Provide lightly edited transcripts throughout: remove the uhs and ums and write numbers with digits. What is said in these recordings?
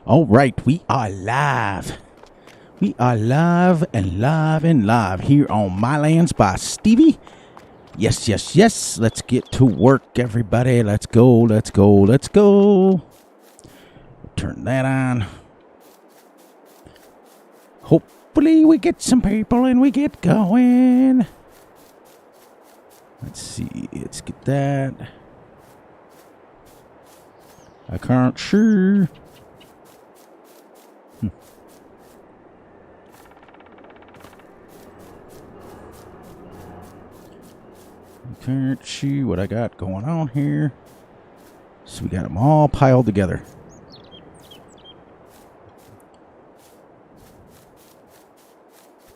All right, we are live. We are live and live and live here on My Lands by Stevie. Yes, yes, yes. Let's get to work, everybody. Let's go, let's go, let's go. Turn that on. Hopefully we get some people and we get going. Let's see. Let's get that. I can't sure. Can't see what I got going on here. So we got them all piled together.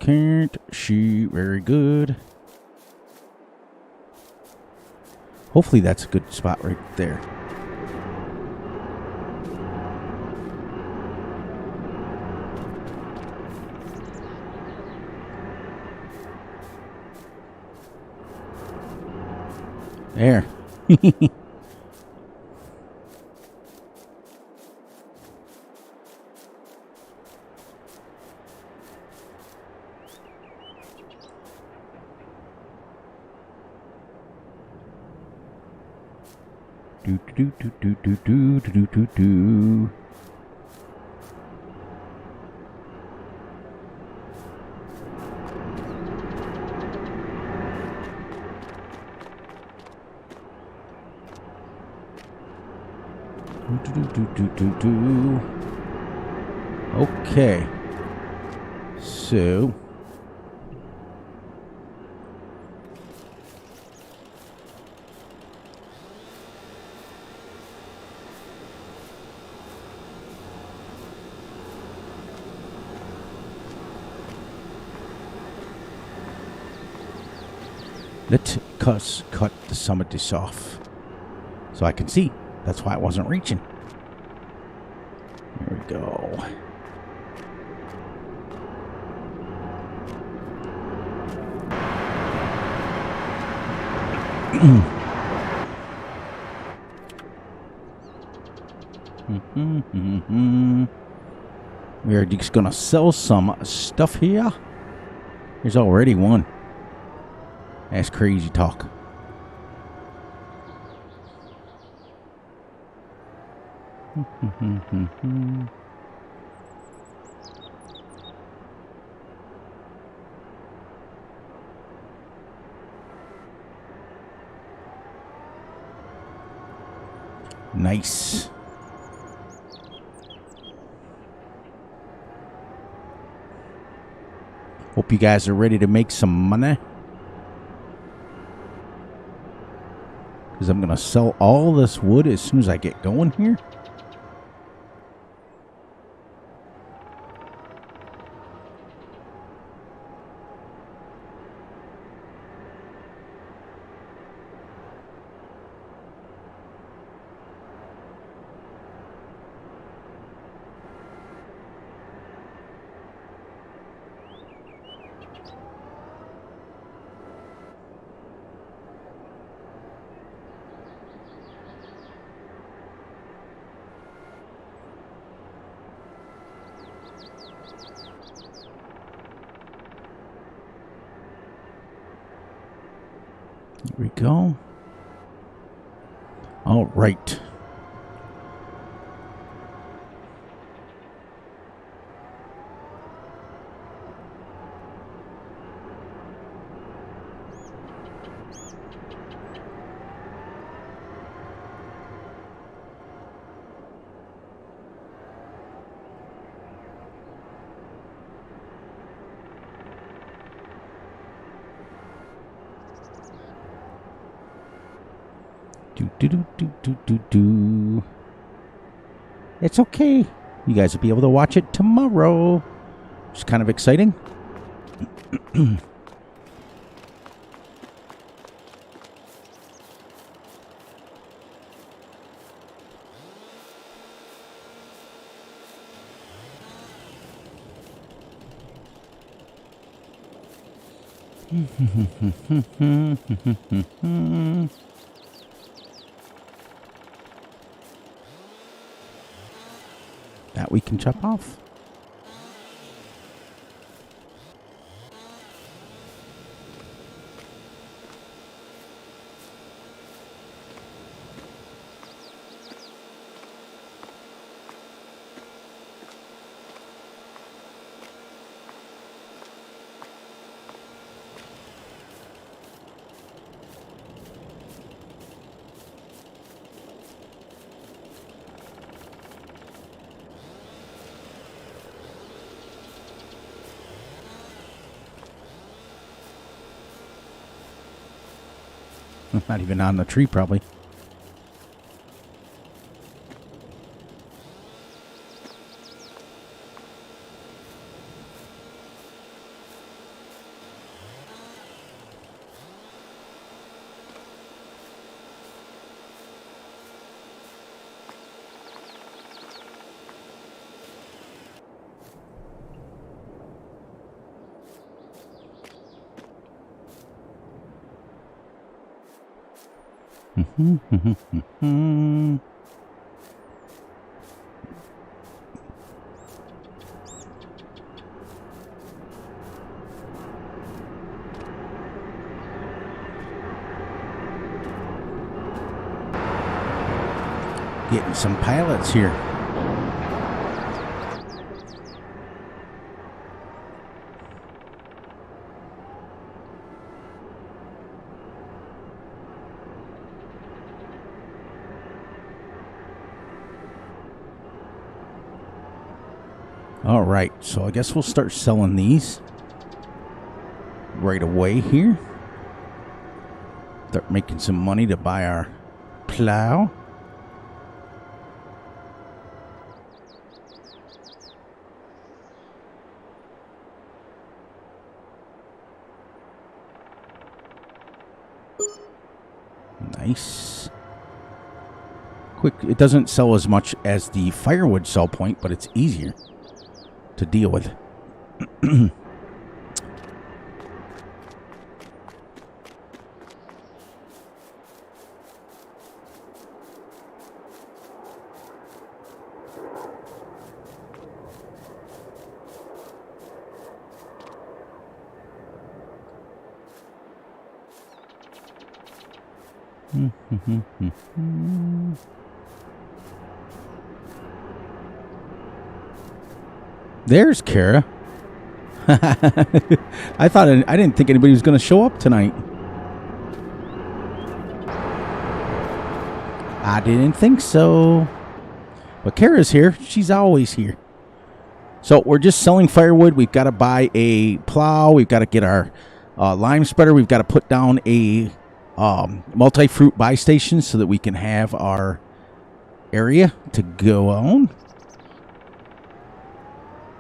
Can't see very good. Hopefully that's a good spot right there. There. Do do do do do do do do do. Do. Okay. So. Let's cut some of this off so I can see. That's why I wasn't reaching. There we go. We're just gonna sell some stuff here. There's already one. That's crazy talk. Nice. Hope you guys are ready to make some money. Because I'm going to sell all this wood as soon as I get going here. Here we go. All right. Do. It's okay. You guys will be able to watch it tomorrow. It's kind of exciting. That that we can chop off. Not even on the tree, probably. Getting some pallets here. All right, so I guess we'll start selling these right away here. Start making some money to buy our plow. Nice. Quick, it doesn't sell as much as the firewood sell point, but it's easier to deal with. There's Kara. I didn't think anybody was going to show up tonight. I didn't think so. But Kara's here. She's always here. So we're just selling firewood. We've got to buy a plow. We've got to get our lime spreader. We've got to put down a multi-fruit buy station so that we can have our area to go on.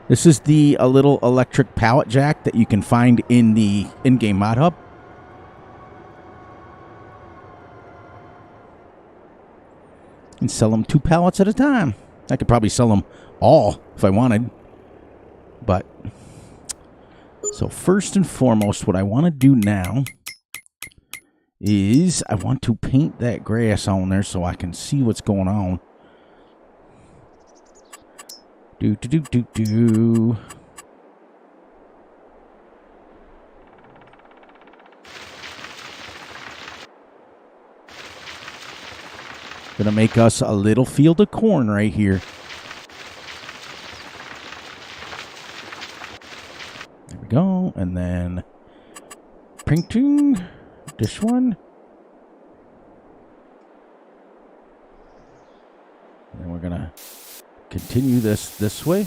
This is the little electric pallet jack that you can find in the in-game mod hub. And sell them 2 pallets at a time. I could probably sell them all if I wanted. But, so first and foremost, what I want to do now is I want to paint that grass on there so I can see what's going on. Do. Gonna make us a little field of corn right here. There we go. And then painting this one. And then we're gonna continue this way.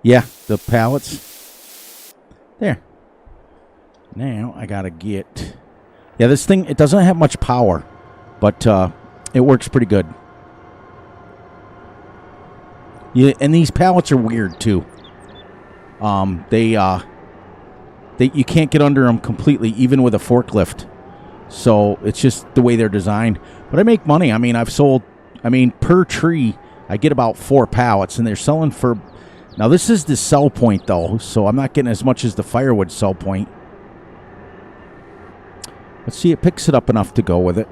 Yeah, the pallets. There. Now I gotta get... Yeah, this thing, it doesn't have much power, but it works pretty good. Yeah, and these pallets are weird too. You can't get under them completely, even with a forklift. So it's just the way they're designed. But I make money. I mean, per tree, I get about 4 pallets, and they're selling for... Now, this is the sell point, though, so I'm not getting as much as the firewood sell point. Let's see, it picks it up enough to go with it.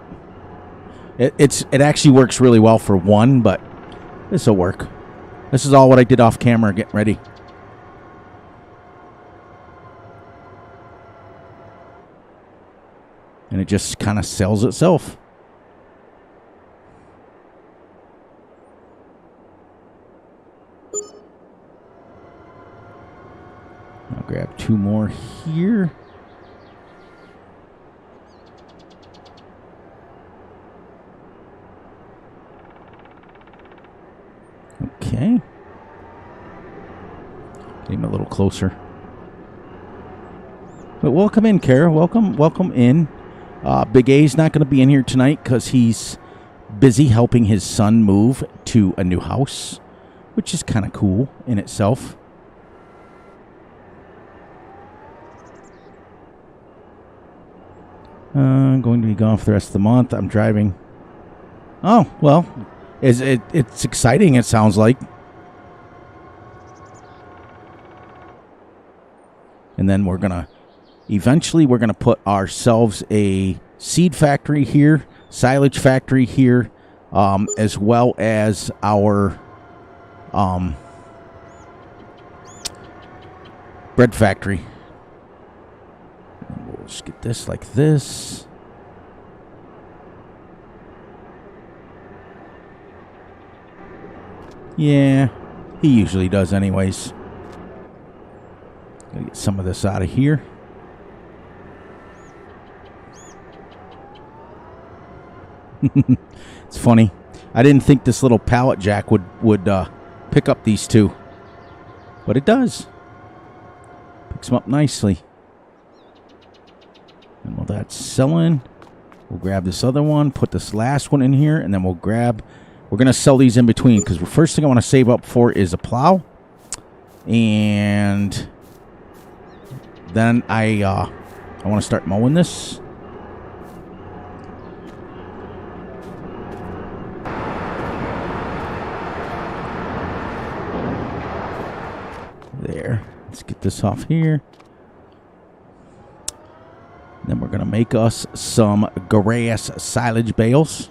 It actually works really well for one, but this will work. This is all what I did off camera, getting ready. And it just kind of sells itself. I'll grab 2 more here. Okay. Get him a little closer. But welcome in, Kara. Welcome in. Big A's not going to be in here tonight because he's busy helping his son move to a new house, which is kind of cool in itself. I'm going to be gone for the rest of the month. I'm driving. Oh, well, it's exciting, it sounds like. And then eventually we're going to put ourselves a seed factory here, silage factory here, as well as our bread factory. And we'll just get this like this. Yeah, he usually does anyways. Gotta get some of this out of here. It's funny. I didn't think this little pallet jack would pick up these two, but it does. Picks them up nicely. And while that's selling, we'll grab this other one, put this last one in here, and then we're going to sell these in between because the first thing I want to save up for is a plow. And then I want to start mowing this. There. Let's get this off here. Then we're going to make us some grass silage bales.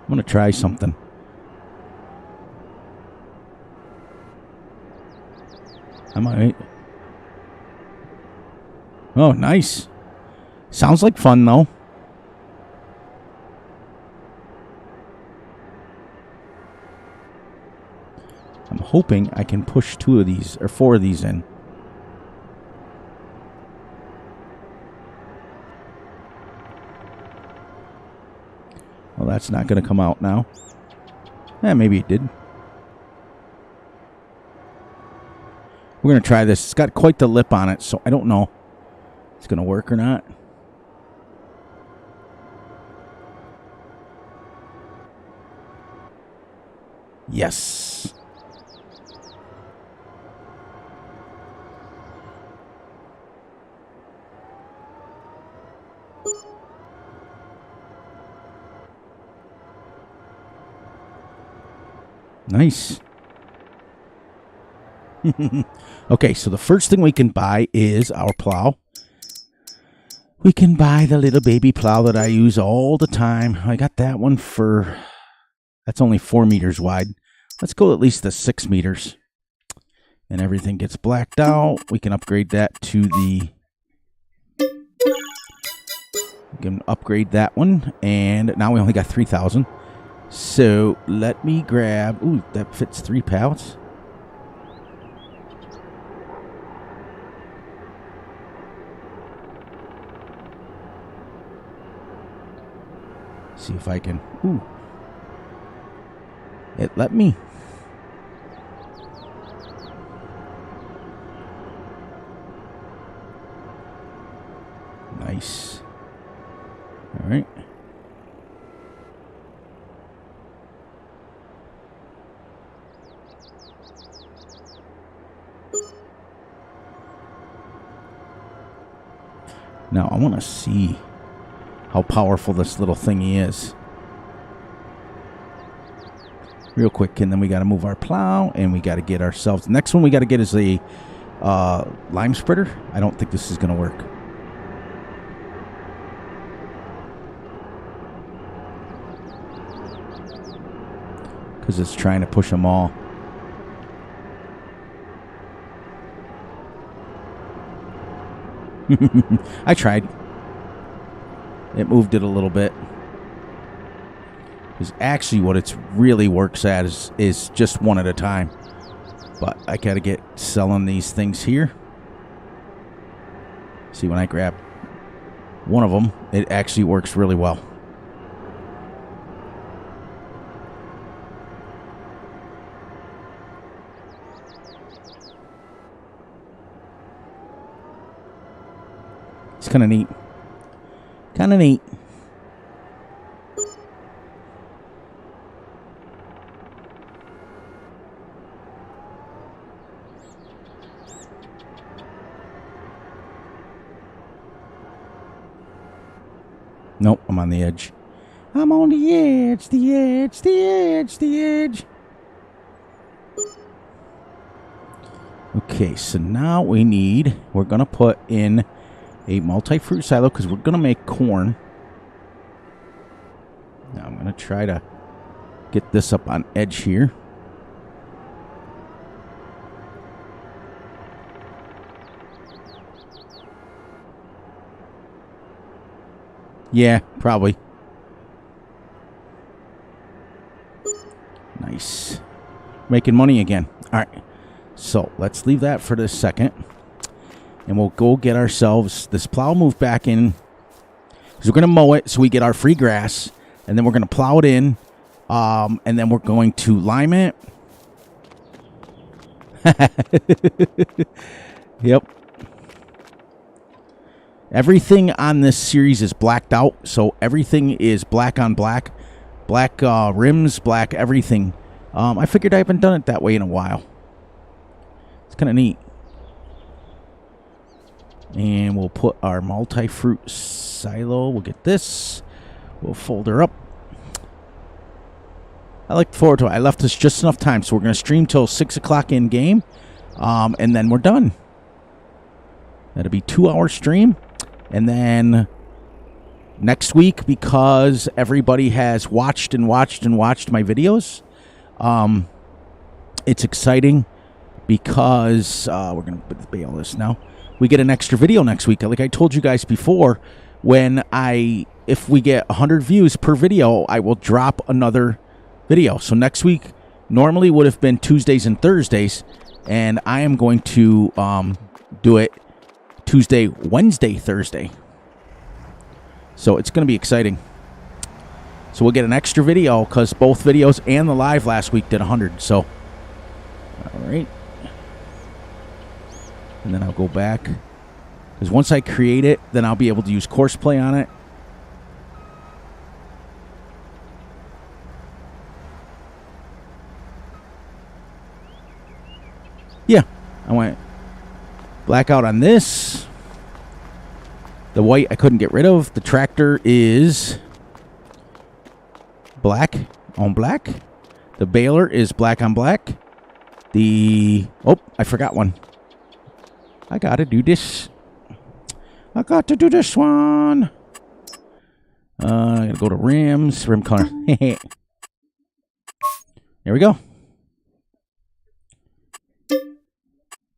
I'm going to try something. I might. Oh, nice. Sounds like fun, though. I'm hoping I can push 2 of these, or 4 of these in. Well, that's not going to come out now. Maybe it did. We're going to try this. It's got quite the lip on it, so I don't know if it's going to work or not. Yes. Nice. Okay, so the first thing we can buy is our plow. We can buy the little baby plow that I use all the time. I got that one for... That's only 4 meters wide. Let's go at least to 6 meters. And everything gets blacked out. We can upgrade that to the... We can upgrade that one. And now we only got 3,000. So let me grab... Ooh, that fits 3 pallets. See if I can... Ooh. It let me. Nice. All right. Now I want to see how powerful this little thingy is. real quick, and then we got to move our plow, and we got to get ourselves. The next one we got to get is a lime spreader. I don't think this is going to work. Because it's trying to push them all. I tried. It moved it a little bit. Because actually what it really works at is just one at a time. But I got to get selling these things here. See, when I grab one of them, it actually works really well. It's kind of neat. Kind of neat. Nope, I'm on the edge. I'm on the edge, the edge, the edge, the edge. Okay, so now we're going to put in a multi-fruit silo because we're going to make corn. Now I'm going to try to get this up on edge here. Yeah, probably. Nice. Making money again. All right. So let's leave that for this second. And we'll go get ourselves this plow moved back in. Because we're going to mow it so we get our free grass. And then we're going to plow it in. And then we're going to lime it. Yep. Everything on this series is blacked out. So everything is black on black. Black rims, black everything. I figured I haven't done it that way in a while. It's kind of neat. And we'll put our multi-fruit silo. We'll get this. We'll fold her up. I look forward to it. I left us just enough time, so we're going to stream till 6 o'clock in game. And then we're done. That'll be 2-hour stream. And then next week, because everybody has watched and watched and watched my videos, it's exciting because we're going to bail this now. We get an extra video next week. Like I told you guys before, if we get 100 views per video, I will drop another video. So next week normally would have been Tuesdays and Thursdays, and I am going to do it Tuesday, Wednesday, Thursday. So it's going to be exciting. So we'll get an extra video because both videos and the live last week did 100. So, all right. And then I'll go back. Because once I create it, then I'll be able to use Courseplay on it. Yeah, I went blackout on this. The white I couldn't get rid of. The tractor is black on black. The baler is black on black. Oh, I forgot one. I got to do this. I got to do this one. I got to go to rims. Rim color. There we go.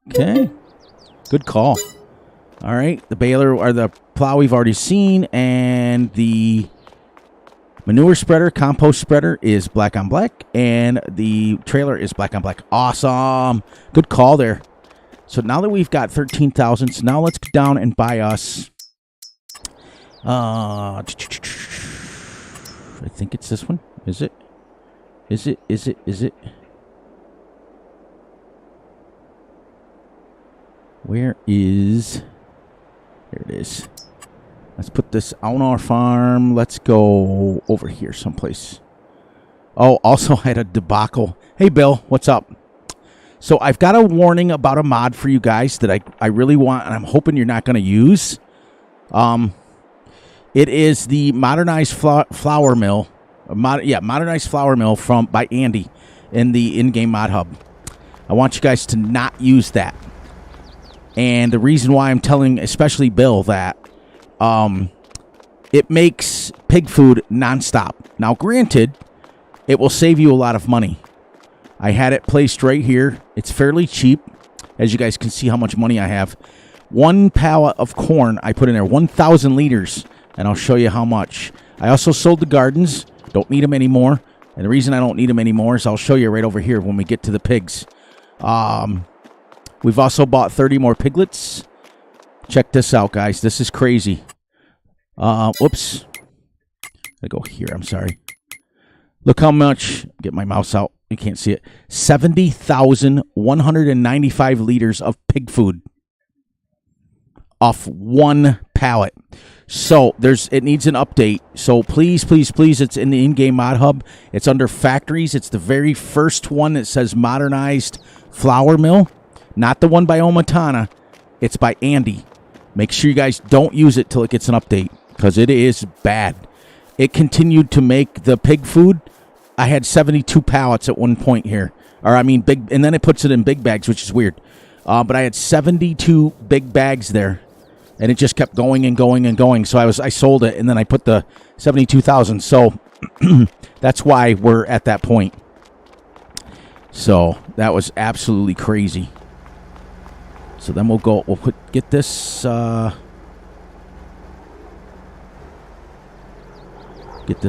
Okay. Good call. All right. The baler or the plow we've already seen. And the manure spreader, compost spreader is black on black. And the trailer is black on black. Awesome. Good call there. So now that we've got 13,000, so now let's go down and buy us. I think it's this one. Is it? Is it? Is it? Is it? Where is? There it is. Let's put this on our farm. Let's go over here someplace. Oh, also I had a debacle. Hey, Bill, what's up? So I've got a warning about a mod for you guys that I really want, and I'm hoping you're not going to use. It is the modernized flour mill modernized flour mill by Andy in the in-game mod hub. I want you guys to not use that. And the reason why I'm telling, especially Bill, that it makes pig food nonstop. Now, granted, it will save you a lot of money. I had it placed right here. It's fairly cheap. As you guys can see how much money I have. 1 pallet of corn I put in there, 1,000 liters, and I'll show you how much. I also sold the gardens. Don't need them anymore. And the reason I don't need them anymore is I'll show you right over here when we get to the pigs. We've also bought 30 more piglets. Check this out, guys. This is crazy. Whoops. I go here. I'm sorry. Look how much. Get my mouse out. You can't see it. 70,195 liters of pig food off 1 pallet. So it needs an update. So please, please, please, it's in the in-game mod hub. It's under factories. It's the very first one that says modernized flour mill. Not the one by Omatana. It's by Andy. Make sure you guys don't use it till it gets an update because it is bad. It continued to make the pig food. I had 72 pallets at one point here. Big, and then it puts it in big bags, which is weird. But I had 72 big bags there. And it just kept going and going and going. So I sold it, and then I put the 72,000. So that's why we're at that point. So that was absolutely crazy. So then we'll get this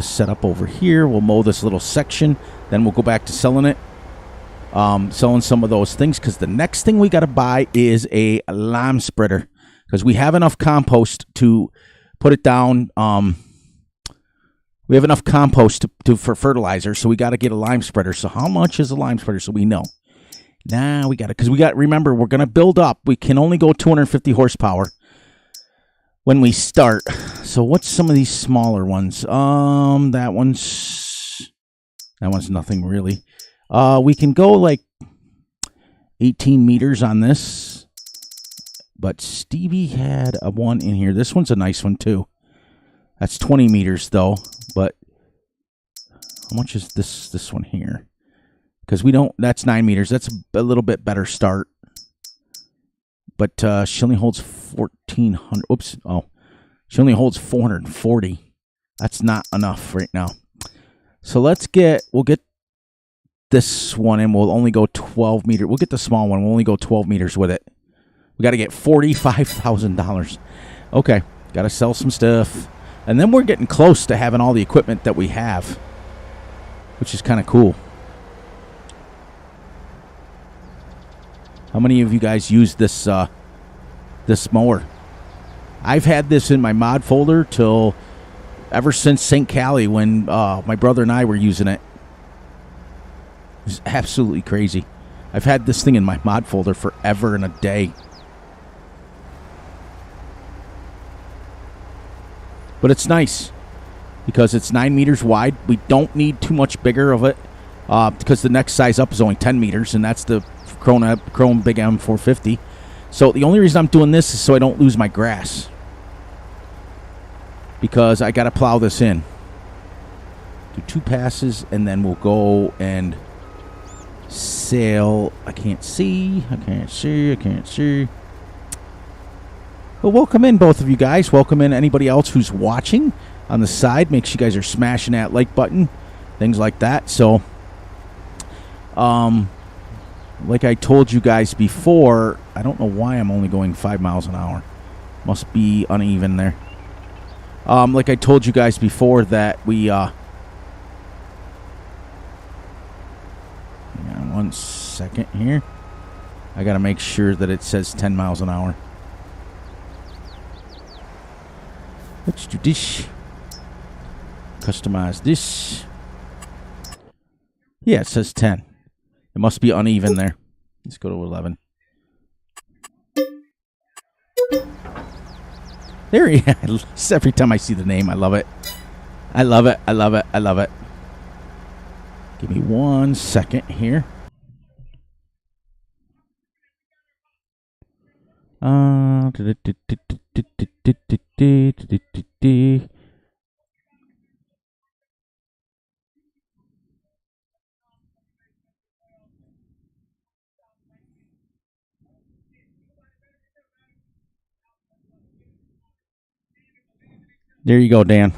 set up over here. We'll mow this little section. Then we'll go back to selling it. Selling some of those things. Because the next thing we got to buy is a lime spreader. Because we have enough compost to put it down. We have enough compost for fertilizer, so we got to get a lime spreader. So how much is a lime spreader? So we know. Nah, we got it. Because remember, we're going to build up. We can only go 250 horsepower when we start. So what's some of these smaller ones? That one's nothing really. We can go like 18 meters on this. But Stevie had a one in here. This one's a nice one, too. That's 20 meters, though. But how much is this one here? Because that's 9 meters. That's a little bit better start. But she only holds 1,400. Oops. Oh. She only holds 440. That's not enough right now. So we'll get this one, and we'll only go 12 meters. We'll get the small one. We'll only go 12 meters with it. We got to get $45,000. Okay, got to sell some stuff. And then we're getting close to having all the equipment that we have, which is kind of cool. How many of you guys use this mower? I've had this in my mod folder ever since St. Cali when my brother and I were using it. It's absolutely crazy. I've had this thing in my mod folder forever and a day. But it's nice because it's 9 meters wide. We don't need too much bigger of it because the next size up is only 10 meters, and that's the Chrome Big M450. So the only reason I'm doing this is so I don't lose my grass because I got to plow this in. Do 2 passes, and then we'll go and sail. I can't see. Well, welcome in, both of you guys. Welcome in anybody else who's watching on the side. Make sure you guys are smashing that like button, things like that. So, like I told you guys before, I don't know why I'm only going 5 miles an hour. Must be uneven there. Like I told you guys before that we, hang on 1 second here. I got to make sure that it says 10 miles an hour. Let's do this. Customize this. Yeah, it says 10. It must be uneven there. Let's go to 11. There he is. Every time I see the name, I love it. I love it. I love it. I love it. Give me 1 second here. There you go, Dan.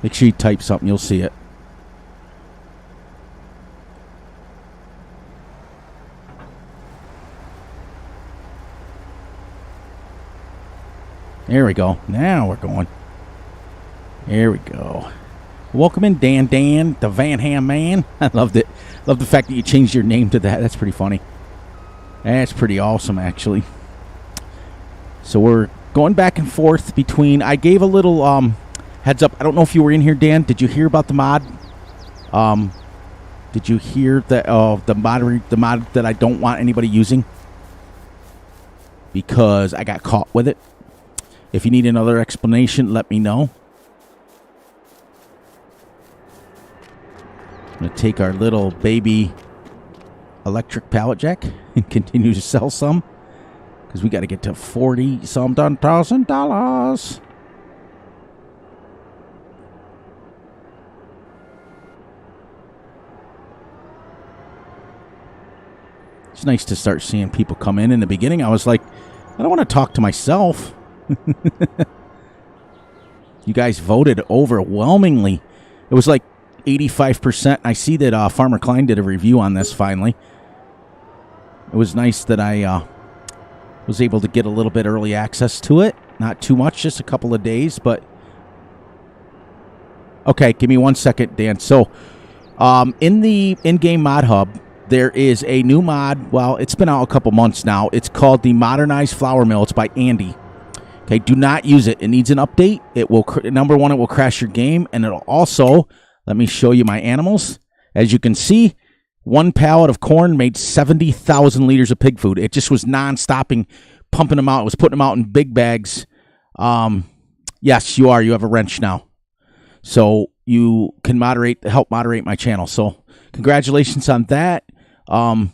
Make sure you type something. You'll see it. There we go. Now we're going. There we go. Welcome in, Dan, the Van Ham Man. I loved it. Love the fact that you changed your name to that. That's pretty funny. That's pretty awesome, actually. So we're going back and forth between... I gave a little heads up. I don't know if you were in here, Dan. Did you hear about the mod? Did you hear that the mod that I don't want anybody using? Because I got caught with it. If you need another explanation, let me know. I'm going to take our little baby electric pallet jack and continue to sell some. Because we got to get to $40,000. It's nice to start seeing people come in. In the beginning, I was like, I don't want to talk to myself. You guys voted overwhelmingly. It was like 85%. I see that Farmer Klein did a review on this finally. It was nice that I was able to get a little bit early access to it. Not too much, just a couple of days, but... Okay, give me 1 second, Dan. So, in the in-game mod hub, there is a new mod. Well, it's been out a couple months now. It's called the Modernized Flour Mill. It's by Andy. Okay, do not use it. It needs an update. It will, number one, it will crash your game, and it'll also, let me show you my animals. As you can see, one pallet of corn made 70,000 liters of pig food. It just was non-stopping, pumping them out. It was putting them out in big bags. Yes, you are. You have a wrench now. So you can help moderate my channel. So congratulations on that. But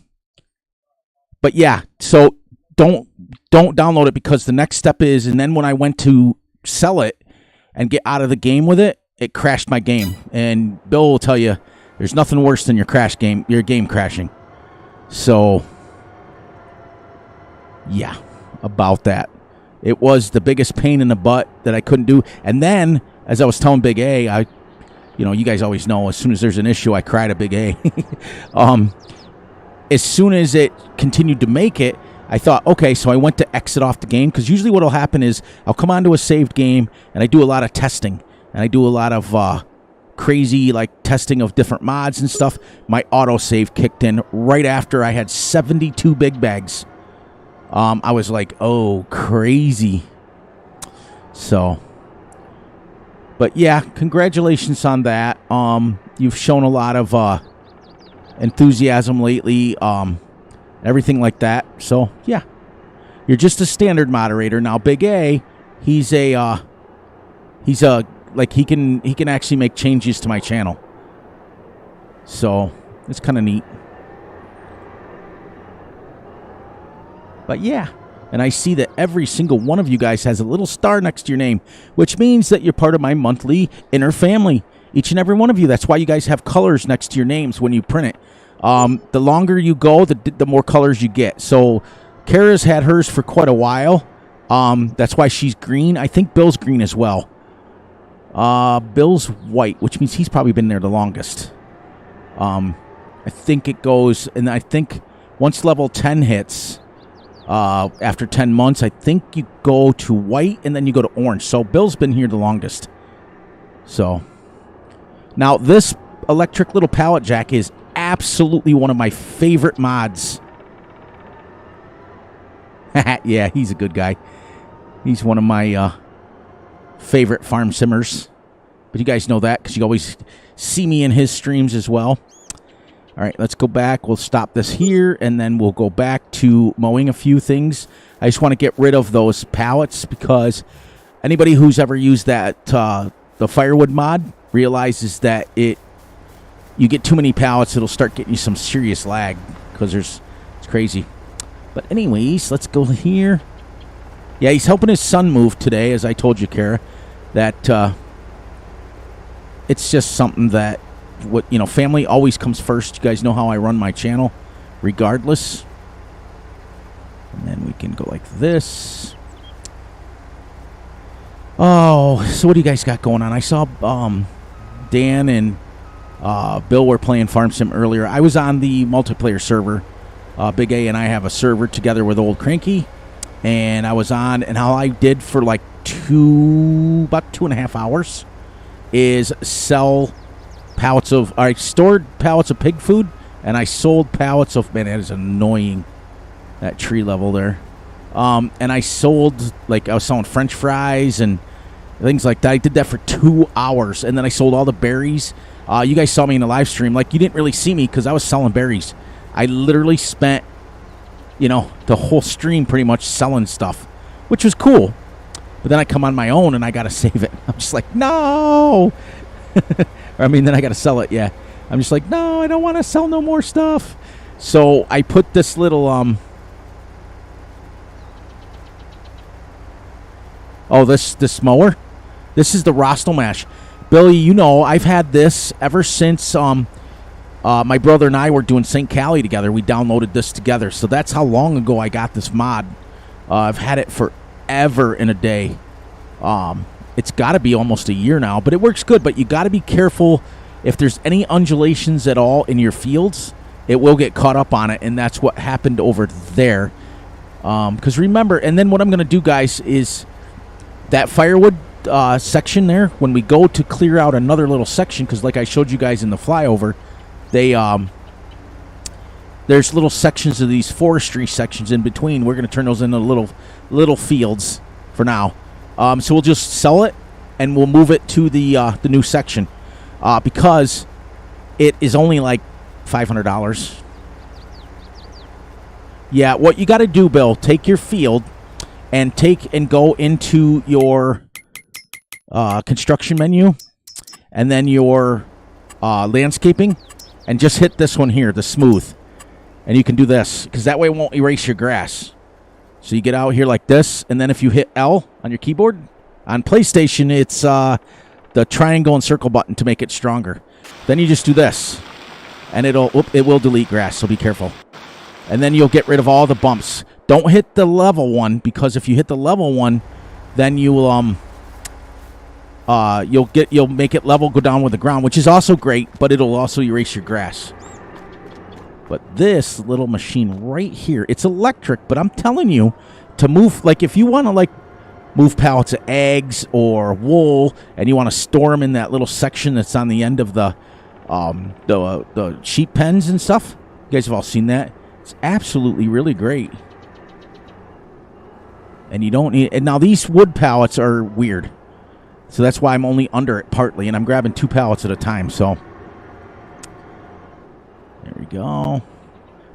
yeah, so don't download it, because the next step is, and then when I went to sell it and get out of the game with it, it crashed my game. And Bill will tell you, there's nothing worse than your game crashing. So yeah, about that. It was the biggest pain in the butt that I couldn't do. And then, as I was telling Big A, you guys always know, as soon as there's an issue, I cry to Big A. As soon as it continued to make it, I thought, okay, so I went to exit off the game, because usually what will happen is I'll come onto a saved game, and I do a lot of testing, and I do a lot of crazy testing of different mods and stuff. My autosave kicked in right after I had 72 big bags. I was like, oh, crazy. So, but yeah, congratulations on that. You've shown a lot of enthusiasm lately. Everything like that. So yeah, you're just a standard moderator now. Big A, he can actually make changes to my channel. So it's kind of neat. But yeah, and I see that every single one of you guys has a little star next to your name, which means that you're part of my monthly inner family. Each and every one of you. That's why you guys have colors next to your names when you print it. The longer you go, the more colors you get. So Kara's had hers for quite a while. That's why she's green. I think Bill's green as well. Bill's white, which means he's probably been there the longest. I think it goes, and I think once level 10 hits, after 10 months, I think you go to white and then you go to orange. So Bill's been here the longest. So now this electric little pallet jack is absolutely one of my favorite mods. Yeah, he's a good guy. He's one of my favorite farm simmers. But you guys know that because you always see me in his streams as well. All right, let's go back. We'll stop this here, and then we'll go back to mowing a few things. I just want to get rid of those pallets because anybody who's ever used that the firewood mod realizes that you get too many pallets, it'll start getting you some serious lag because it's crazy. But anyways, let's go here. Yeah, he's helping his son move today, as I told you, Kara. That it's just something that family always comes first. You guys know how I run my channel, regardless. And then we can go like this. Oh, so what do you guys got going on? I saw Dan and Bill were playing Farm Sim earlier. I was on the multiplayer server. Big A and I have a server together with Old Cranky, and I was on, and how I did for like about 2.5 hours is sell pallets of, I stored pallets of pig food, and I sold pallets of, man, that is annoying, that tree level there. And I sold, like, I was selling French fries and things like that. I did that for 2 hours, and then I sold all the berries. You guys saw me in the live stream. Like, you didn't really see me because I was selling berries. I literally spent, the whole stream pretty much selling stuff, which was cool. But then I come on my own, and I got to save it. I'm just like, no. Then I got to sell it, yeah. I'm just like, no, I don't want to sell no more stuff. So I put this little, this mower. This is the Rostelmash. Billy, I've had this ever since my brother and I were doing St. Cali together. We downloaded this together. So that's how long ago I got this mod. I've had it forever in a day. It's got to be almost a year now, but it works good. But you got to be careful if there's any undulations at all in your fields. It will get caught up on it, and that's what happened over there. Because remember, and then what I'm going to do, guys, is that firewood section there, when we go to clear out another little section, because like I showed you guys in the flyover, there's little sections of these forestry sections in between. We're going to turn those into little fields for now. So we'll just sell it, and we'll move it to the new section because it is only like $500. Yeah, what you got to do, Bill, take your field and go into your construction menu, and then your landscaping, and just hit this one here, the smooth, and you can do this because that way it won't erase your grass. So you get out here like this, and then if you hit L on your keyboard, on PlayStation it's the triangle and circle button to make it stronger. Then you just do this, and it will delete grass, so be careful. And then you'll get rid of all the bumps. Don't hit the level one, because if you hit the level one, then you'll make it level, go down with the ground, which is also great, but it'll also erase your grass. But this little machine right here, it's electric, but I'm telling you, to move, like if you want to like move pallets of eggs or wool, and you want to store them in that little section that's on the end of the sheep pens and stuff. You guys have all seen that. It's absolutely really great. And you don't need, and now these wood pallets are weird. So that's why I'm only under it partly, and I'm grabbing 2 pallets at a time, so. There we go.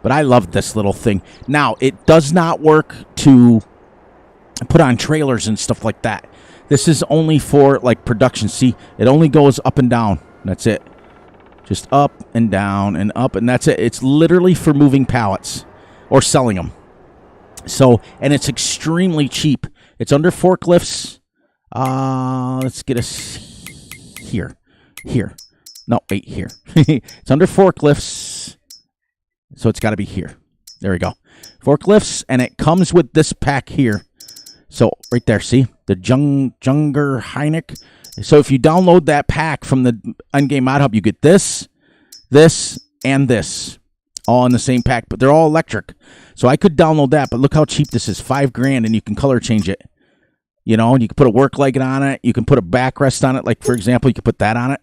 But I love this little thing. Now, it does not work to put on trailers and stuff like that. This is only for, like, production. See, it only goes up and down. That's it. Just up and down and up, and that's it. It's literally for moving pallets or selling them. So, and it's extremely cheap. It's under forklifts. Let's get us here. No, wait, here. It's under forklifts. So it's got to be here. There we go. Forklifts, and it comes with this pack here. So right there, see? The Junger Heineck. So if you download that pack from the Endgame Mod Hub, you get this, and this. All in the same pack, but they're all electric. So I could download that, but look how cheap this is. $5,000, and you can color change it. You know, and you can put a work light on it. You can put a backrest on it. Like, for example, you could put that on it.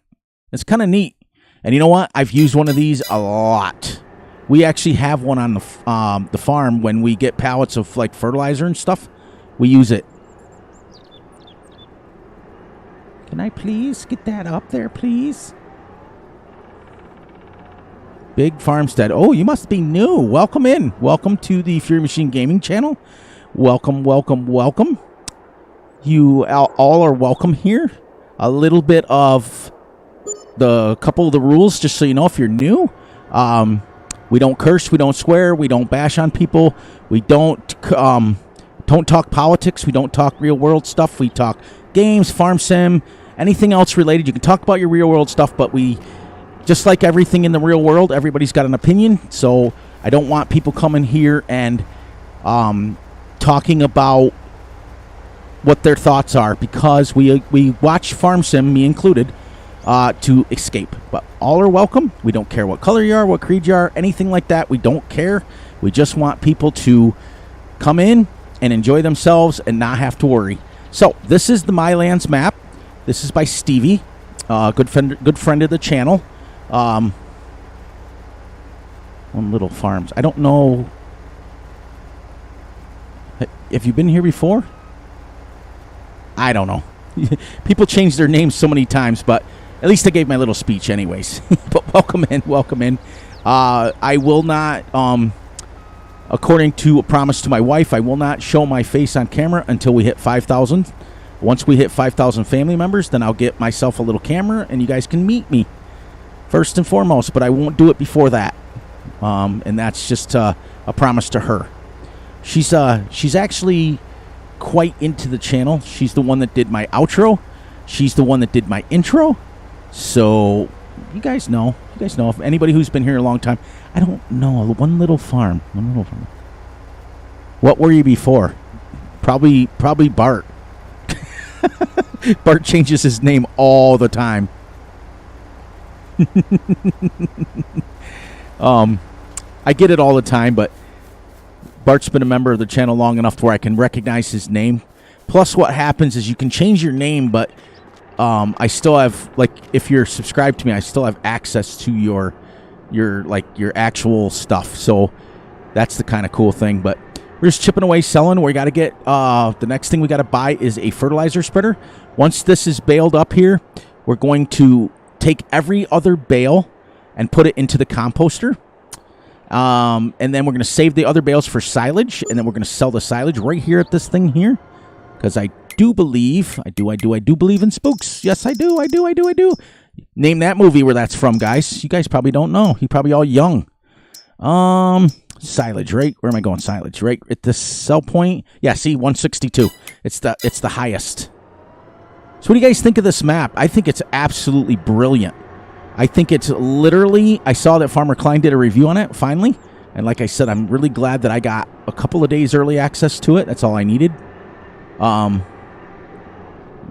It's kind of neat. And you know what? I've used one of these a lot. We actually have one on the farm when we get pallets of, like, fertilizer and stuff. We use it. Can I please get that up there, please? Big Farmstead. Oh, you must be new. Welcome in. Welcome to the Fury Machine Gaming channel. Welcome, welcome, welcome. You all are welcome here. A little bit of the couple of the rules, just so you know if you're new. We don't curse, we don't swear, we don't bash on people. We don't talk politics, we don't talk real world stuff. We talk games, farm sim, anything else related. You can talk about your real world stuff, but we, just like everything in the real world, everybody's got an opinion. So I don't want people coming here and talking about what their thoughts are, because we watch Farm Sim, me included, to escape. But all are welcome. We don't care what color you are, what creed you are, anything like that. We don't care. We just want people to come in and enjoy themselves and not have to worry. So this is the MyLands map. This is by Stevie, good friend of the channel. One Little Farms. I don't know. Have you been here before? I don't know. People change their names so many times, but at least I gave my little speech anyways. But welcome in, welcome in. I will not, according to a promise to my wife, I will not show my face on camera until we hit 5,000. Once we hit 5,000 family members, then I'll get myself a little camera and you guys can meet me first and foremost, but I won't do it before that. And that's just a promise to her. She's actually quite into the channel. She's the one that did my outro. She's the one that did my intro. So you guys know. If anybody who's been here a long time, I don't know. One Little Farm. What were you before? Probably Bart. Bart changes his name all the time. I get it all the time, but Bart's been a member of the channel long enough to where I can recognize his name. Plus, what happens is you can change your name, but I still have, like, if you're subscribed to me, I still have access to your actual stuff. So that's the kind of cool thing. But we're just chipping away, selling. We got to get the next thing we got to buy is a fertilizer spreader. Once this is baled up here, we're going to take every other bale and put it into the composter. And then we're going to save the other bales for silage, and then we're going to sell the silage right here at this thing here, because I do believe, I do believe in spooks. Yes, I do. Name that movie where that's from, guys. You guys probably don't know. You're probably all young. Silage, right? Where am I going? Silage, right at this sell point. Yeah, see, 162. It's the highest. So what do you guys think of this map? I think it's absolutely brilliant. I think it's literally, I saw that Farmer Klein did a review on it, finally. And like I said, I'm really glad that I got a couple of days early access to it. That's all I needed.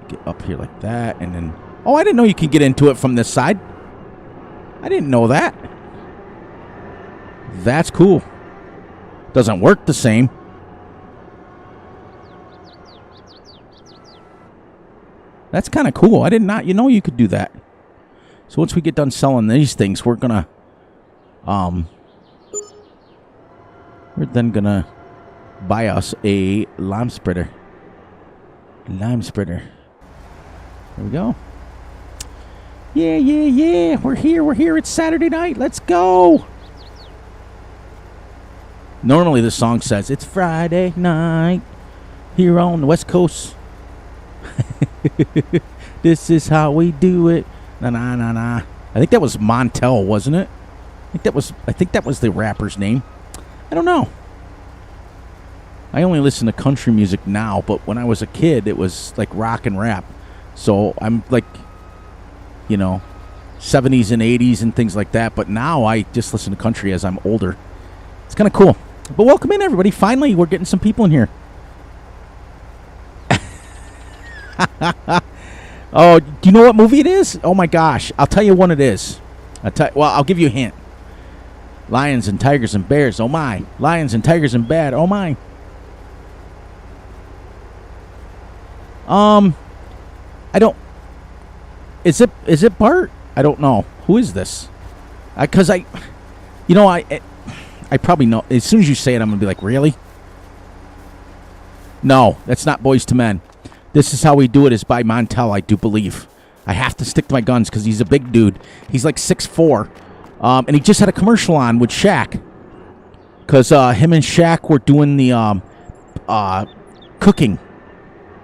Get up here like that, and then... Oh, I didn't know you could get into it from this side. I didn't know that. That's cool. Doesn't work the same. That's kind of cool. I did not... You know you could do that. So once we get done selling these things, we're gonna, we're then gonna buy us a lime spreader. There we go. Yeah. We're here. It's Saturday night. Let's go. Normally the song says it's Friday night here on the West Coast. This is how we do it. Nah. I think that was Montel, wasn't it? I think that was the rapper's name. I don't know. I only listen to country music now, but when I was a kid, it was like rock and rap. So I'm like, 70s and 80s and things like that. But now I just listen to country as I'm older. It's kind of cool. But welcome in, everybody. Finally, we're getting some people in here. Oh, do you know what movie it is? Oh, my gosh. I'll tell you what it is. I'll give you a hint. Lions and Tigers and Bears. Oh, my. Lions and Tigers and Bad. Oh, my. I don't... Is it Bart? I don't know. Who is this? Because I probably know. As soon as you say it, I'm going to be like, really? No, that's not Boys to Men. This Is How We Do It is by Montel, I do believe. I have to stick to my guns because he's a big dude. He's like 6'4". And he just had a commercial on with Shaq. Because him and Shaq were doing the cooking.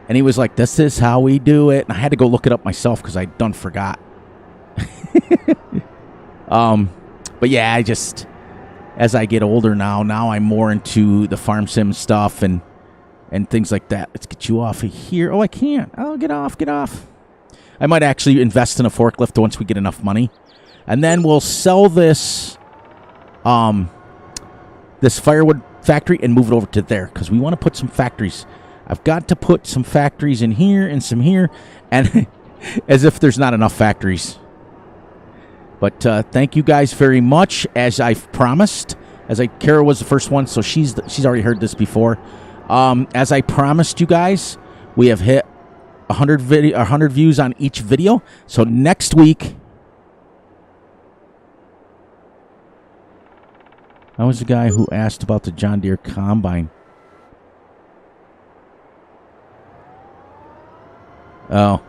And he was like, this is how we do it. And I had to go look it up myself because I done forgot. But yeah, as I get older now I'm more into the farm sim stuff and things like that. Let's get you off of here. Oh, I can't. Oh, get off. I might actually invest in a forklift once we get enough money. And then we'll sell this firewood factory and move it over to there because we want to put some factories. I've got to put some factories in here and some here, and as if there's not enough factories. But thank you guys very much, as I've promised. Kara was the first one, so she's already heard this before. As I promised you guys, we have hit 100 views on each video. So next week, I was the guy who asked about the John Deere Combine. Oh.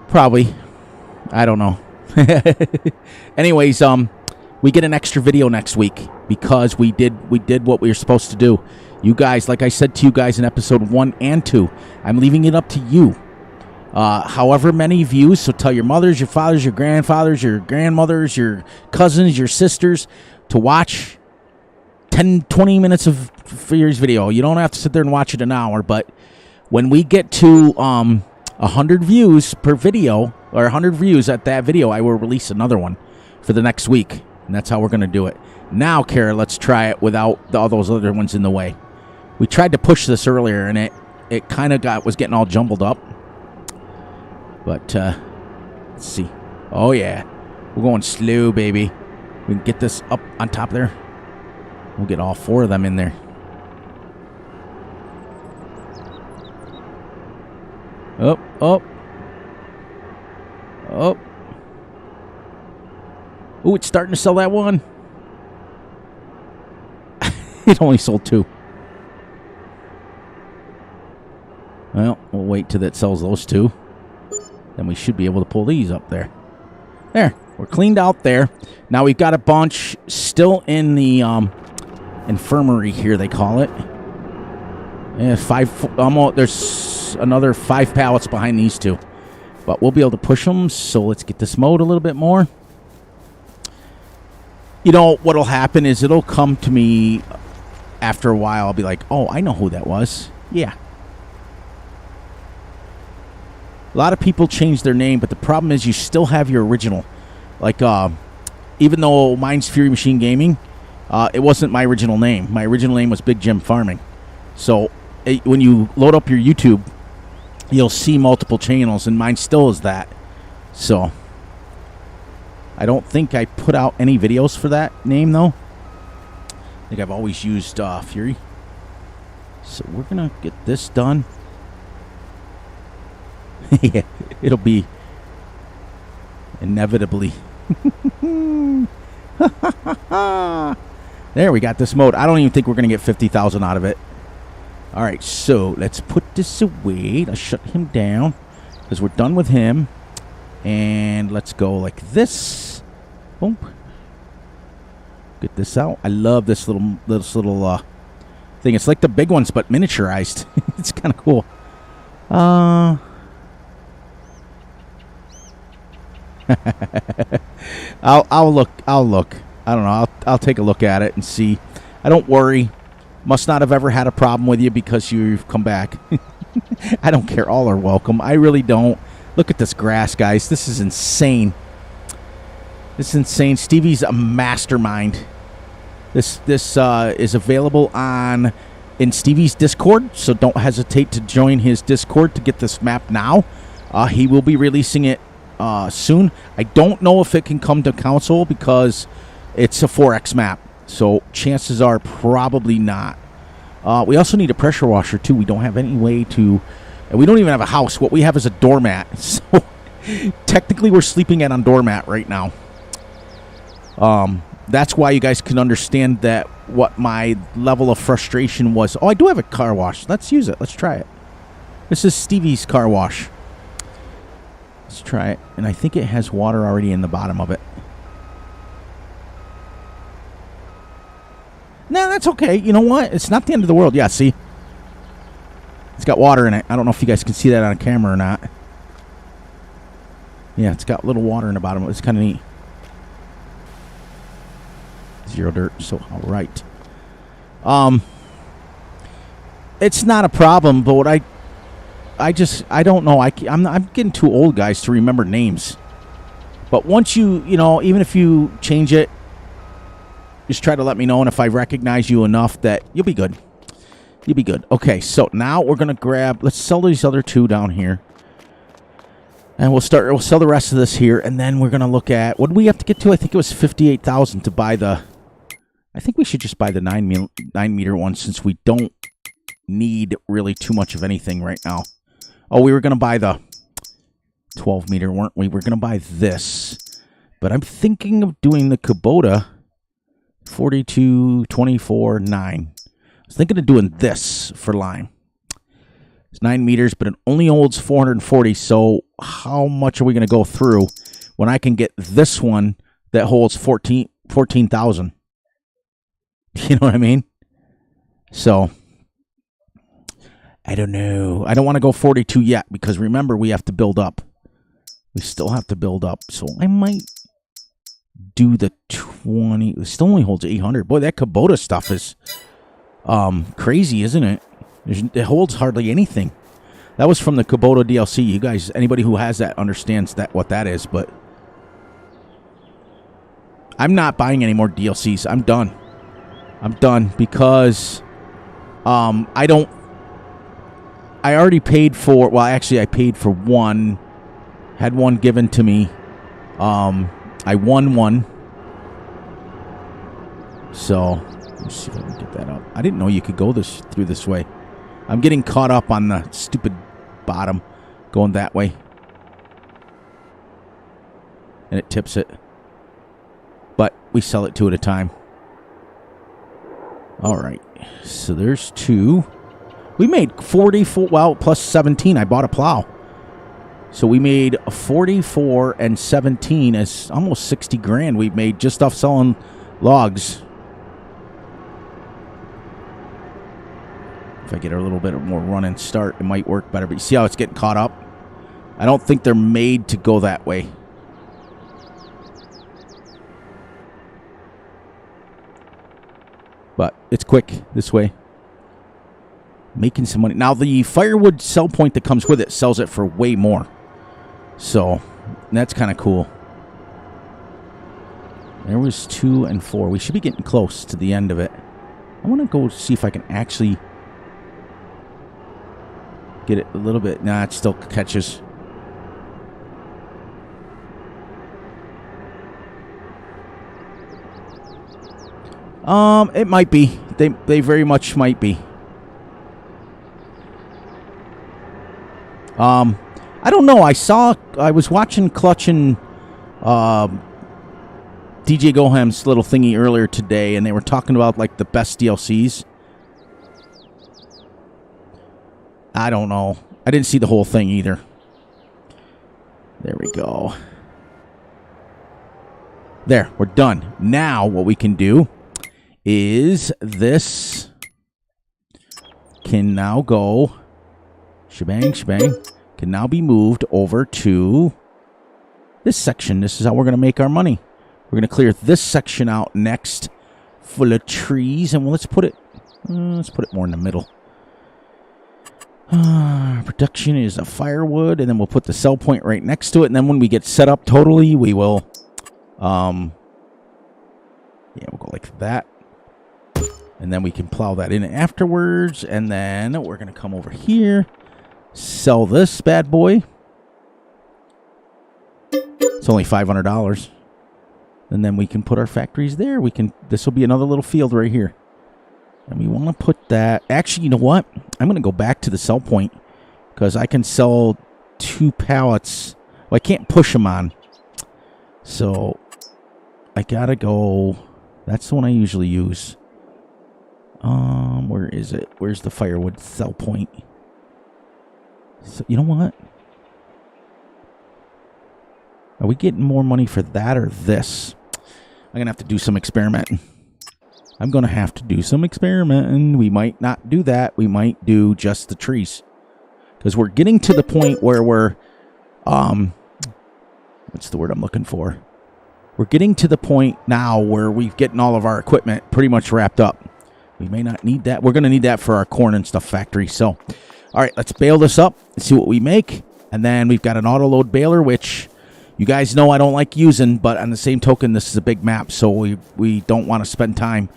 Probably. I don't know. Anyways, we get an extra video next week because we did what we were supposed to do. You guys, like I said to you guys in episode 1 and 2, I'm leaving it up to you. However many views, so tell your mothers, your fathers, your grandfathers, your grandmothers, your cousins, your sisters to watch 10, 20 minutes of Fury's video. You don't have to sit there and watch it an hour, but when we get to 100 views per video, or 100 views at that video, I will release another one for the next week, and that's how we're going to do it. Now, Kara, let's try it without all those other ones in the way. We tried to push this earlier, and it kind of was getting all jumbled up. But, let's see. Oh, yeah. We're going slow, baby. We can get this up on top there. We'll get all 4 of them in there. Up, up. Up. Ooh, it's starting to sell that one. It only sold 2. Well, we'll wait till that sells those 2. Then we should be able to pull these up there. There. We're cleaned out there. Now we've got a bunch still in the infirmary here, they call it. Yeah, 5. Almost. There's another 5 pallets behind these 2. But we'll be able to push them, so let's get this mowed a little bit more. You know, what'll happen is it'll come to me after a while. I'll be like, oh, I know who that was. Yeah. A lot of people change their name, but the problem is you still have your original. Like, even though mine's Fury Machine Gaming, it wasn't my original name. My original name was Big Jim Farming. So when you load up your YouTube, you'll see multiple channels, and mine still is that. So I don't think I put out any videos for that name, though. I think I've always used Fury. So we're going to get this done. Yeah, it'll be inevitably. There, we got this mode. I don't even think we're going to get 50,000 out of it. All right, so let's put this away. Let's shut him down because we're done with him. And let's go like this. Boom. Get this out. I love this little thing. It's like the big ones, but miniaturized. It's kind of cool. I'll look. I don't know. I'll take a look at it and see. I don't worry. Must not have ever had a problem with you because you've come back. I don't care. All are welcome. I really don't. Look at this grass, guys. This is insane. This is insane. Stevie's a mastermind. This is available in Stevie's Discord, so don't hesitate to join his Discord to get this map now. He will be releasing it soon. I don't know if it can come to console because it's a 4X map, so chances are probably not. We also need a pressure washer too. We don't have any way to, and we don't even have a house. What we have is a doormat. So technically we're sleeping on doormat right now. That's why you guys can understand that what my level of frustration was. Oh, I do have a car wash. Let's use it. Let's try it. This is Stevie's car wash. Let's try it. And I think it has water already in the bottom of it. No, that's okay. You know what? It's not the end of the world. Yeah, see? It's got water in it. I don't know if you guys can see that on camera or not. Yeah, it's got little water in the bottom. It's kind of neat. 0 dirt. So, all right. It's not a problem, but what I don't know. I'm getting too old, guys, to remember names. But once you know, even if you change it, just try to let me know, and if I recognize you enough, that you'll be good. You'll be good. Okay, so now we're going to grab... Let's sell these other two down here. And we'll sell the rest of this here, and then we're going to look at... What did we have to get to? I think it was 58,000 to buy the... I think we should just buy the 9-meter one since we don't need really too much of anything right now. Oh, we were going to buy the 12-meter, weren't we? We're going to buy this. But I'm thinking of doing the Kubota 42, 24, 9. I was thinking of doing this for Lime. It's 9 meters, but it only holds 440. So how much are we going to go through when I can get this one that holds 14,000? You know what I mean? So I don't know. I don't want to go 42 yet because remember, we have to build up. We still have to build up. So I might do the 20. It still only holds 800. Boy, that Kubota stuff is crazy, isn't it? It holds hardly anything. That was from the Kubota DLC. You guys, anybody who has that understands what that is, but I'm not buying any more DLCs. I'm done. I'm done because I already paid for, well, actually I paid for one, had one given to me. I won one. So, let's see if I can get that up. I didn't know you could go through this way. I'm getting caught up on the stupid bottom going that way. And it tips it. But we sell it two at a time. All right. So there's two. We made 44, well, plus 17. I bought a plow. So we made 44 and 17 is almost 60 grand we made just off selling logs. If I get a little bit more run and start, it might work better. But you see how it's getting caught up? I don't think they're made to go that way. But it's quick this way. Making some money. Now, the firewood sell point that comes with it sells it for way more. So, that's kind of cool. There was 2 and 4. We should be getting close to the end of it. I want to go see if I can actually get it a little bit. Nah, it still catches. It might be. They very much might be. I don't know. I was watching Clutch and DJ Goham's little thingy earlier today, and they were talking about like the best DLCs. I don't know. I didn't see the whole thing either. There we go. There, we're done. Now what we can do is this can now go shebang, shebang. Can now be moved over to this section. This is how we're going to make our money. We're going to clear this section out next, full of trees, and let's put it more in the middle. Production is a firewood, and then we'll put the sell point right next to it. And then when we get set up totally, we will, yeah, we'll go like that, and then we can plow that in afterwards. And then we're going to come over here. Sell this bad boy. It's only $500. And then we can put our factories there. This will be another little field right here. And we want to put that. Actually, you know what? I'm going to go back to the sell point because I can sell 2 pallets. Well, I can't push them on. So I got to go. That's the one I usually use. Where is it? Where's the firewood sell point? So, you know what? Are we getting more money for that or this? I'm going to have to do some experimenting. I'm going to have to do some experimenting. We might not do that. We might do just the trees. Because we're getting to the point where we're... what's the word I'm looking for? We're getting to the point now where we've getting all of our equipment pretty much wrapped up. We may not need that. We're going to need that for our corn and stuff factory. So... all right, let's bale this up and see what we make. And then we've got an auto-load baler, which you guys know I don't like using, but on the same token, this is a big map, so we don't want to spend time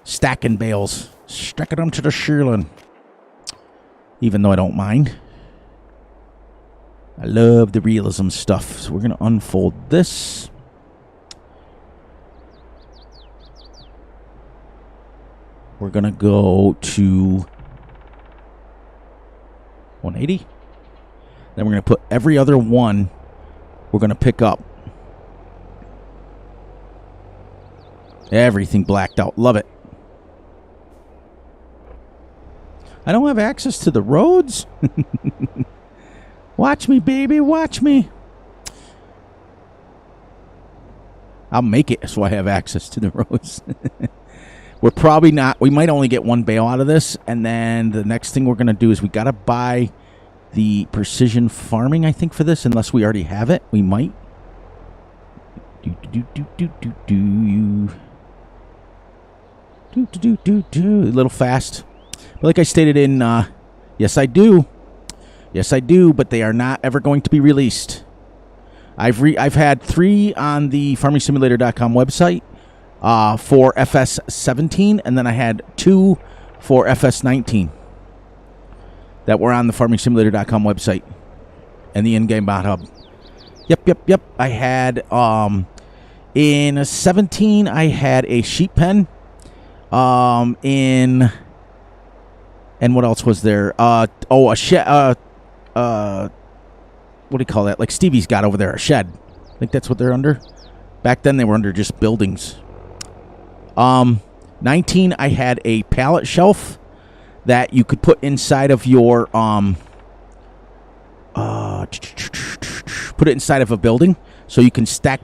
stacking bales. Stacking them to the shearling. even though I don't mind. I love the realism stuff. So we're going to unfold this. We're going to go to 180. Then we're going to put every other one we're going to pick up. Everything blacked out. Love it. I don't have access to the roads. Watch me, baby. Watch me. I'll make it so I have access to the roads. We're probably not. We might only get one bale out of this. And then the next thing we're going to do is we got to buy the precision farming, I think, for this. Unless we already have it. We might. A little fast. But like I stated in, yes, I do. Yes, I do, but they are not ever going to be released. I've had 3 on the farmingsimulator.com website for Fs22, and then I had 2 for Fs19 that were on the farmingsimulator.com website and the in-game bot hub. Yep. I had, in 17, I had a sheep pen. And what else was there? A shed. What do you call that? Like Stevie's got over there, a shed. I think that's what they're under. Back then, they were under just buildings. 19, I had a pallet shelf that you could put inside of your put it inside of a building, so you can stack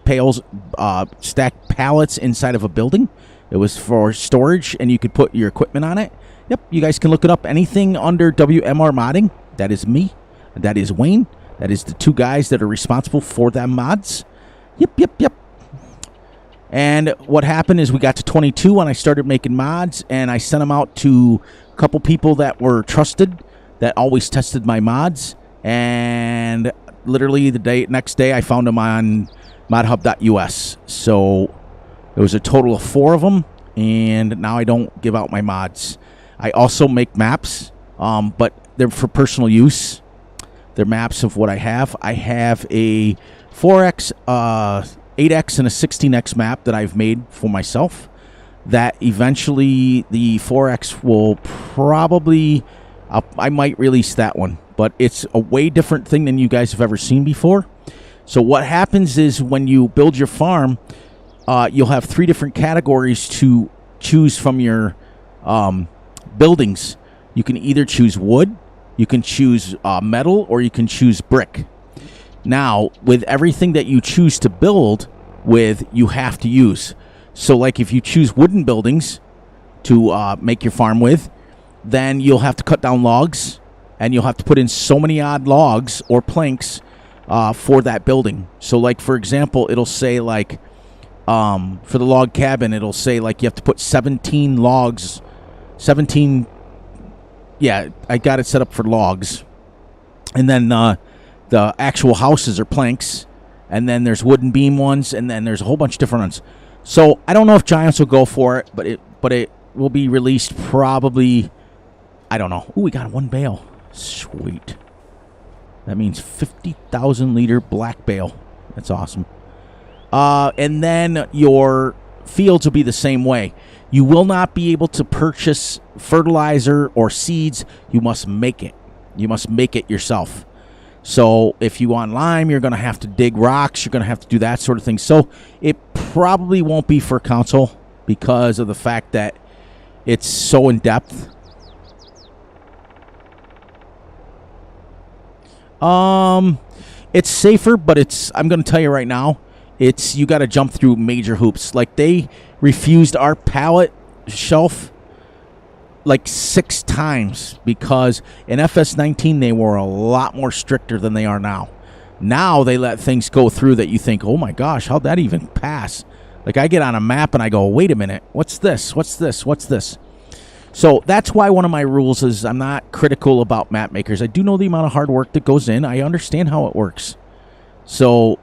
stack pallets inside of a building. It was for storage, and you could put your equipment on it. Yep, you guys can look it up. Anything under WMR modding, that is me. That is Wayne. That is the 2 guys that are responsible for them mods. Yep. And what happened is we got to 22 when I started making mods, and I sent them out to a couple people that were trusted, that always tested my mods. And literally the next day, I found them on modhub.us. So there was a total of 4 of them, and now I don't give out my mods. I also make maps, but they're for personal use. They're maps of what I have. I have a 4X, 8X, and a 16X map that I've made for myself. That eventually the 4X will probably, I might release that one. But it's a way different thing than you guys have ever seen before. So what happens is when you build your farm, you'll have 3 different categories to choose from your buildings. You can either choose wood, you can choose metal, or you can choose brick. Now, with everything that you choose to build with, you have to use. So, like if you choose wooden buildings to make your farm with, then you'll have to cut down logs, and you'll have to put in so many odd logs or planks for that building. So, like, for example, it'll say, like, for the log cabin, it'll say, like, you have to put 17 logs, 17, yeah, I got it set up for logs. And then the actual houses are planks, and then there's wooden beam ones, and then there's a whole bunch of different ones. So I don't know if Giants will go for it, but it will be released probably, I don't know. Ooh, we got 1 bale. Sweet. That means 50,000 liter black bale. That's awesome. And then your fields will be the same way. You will not be able to purchase fertilizer or seeds. You must make it. You must make it yourself. So if you want lime, you're going to have to dig rocks. You're going to have to do that sort of thing. So it probably won't be for console because of the fact that it's so in-depth. It's safer, but I'm going to tell you right now, you got to jump through major hoops. Like, they refused our pallet shelf like 6 times because in Fs19 they were a lot more stricter than they are now. Now they let things go through that you think, oh my gosh, how'd that even pass? Like, I get on a map and I go, wait a minute, what's this? What's this? What's this? So that's why one of my rules is I'm not critical about map makers. I do know the amount of hard work that goes in. I understand how it works. So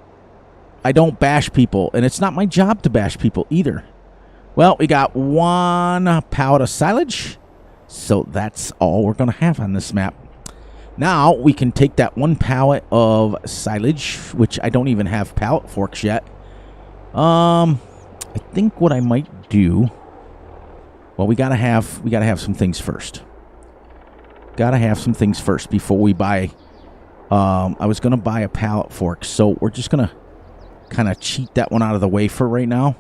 I don't bash people, and it's not my job to bash people either. Well, we got 1 pallet of silage, so that's all we're going to have on this map. Now we can take that one pallet of silage, which I don't even have pallet forks yet. I think what I might do. Well, we gotta have some things first. Gotta have some things first before we buy. I was gonna buy a pallet fork, so we're just gonna kind of cheat that one out of the way for right now.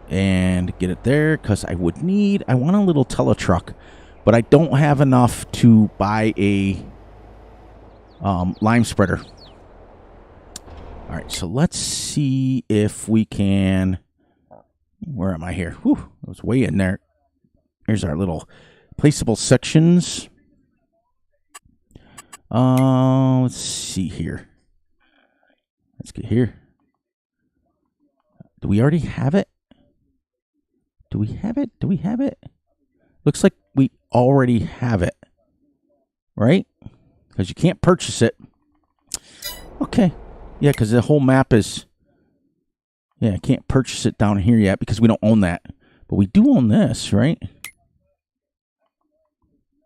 And get it there, because I want a little tele-truck, but I don't have enough to buy a lime spreader. All right, so let's see if we can... Where am I here? Whew, I was way in there. Here's our little placeable sections. Let's see here. Let's get here. Do we already have it? Do we have it? Do we have it? Looks like we already have it. Right? Because you can't purchase it. Okay. Yeah, because the whole map is... Yeah, I can't purchase it down here yet because we don't own that. But we do own this, right?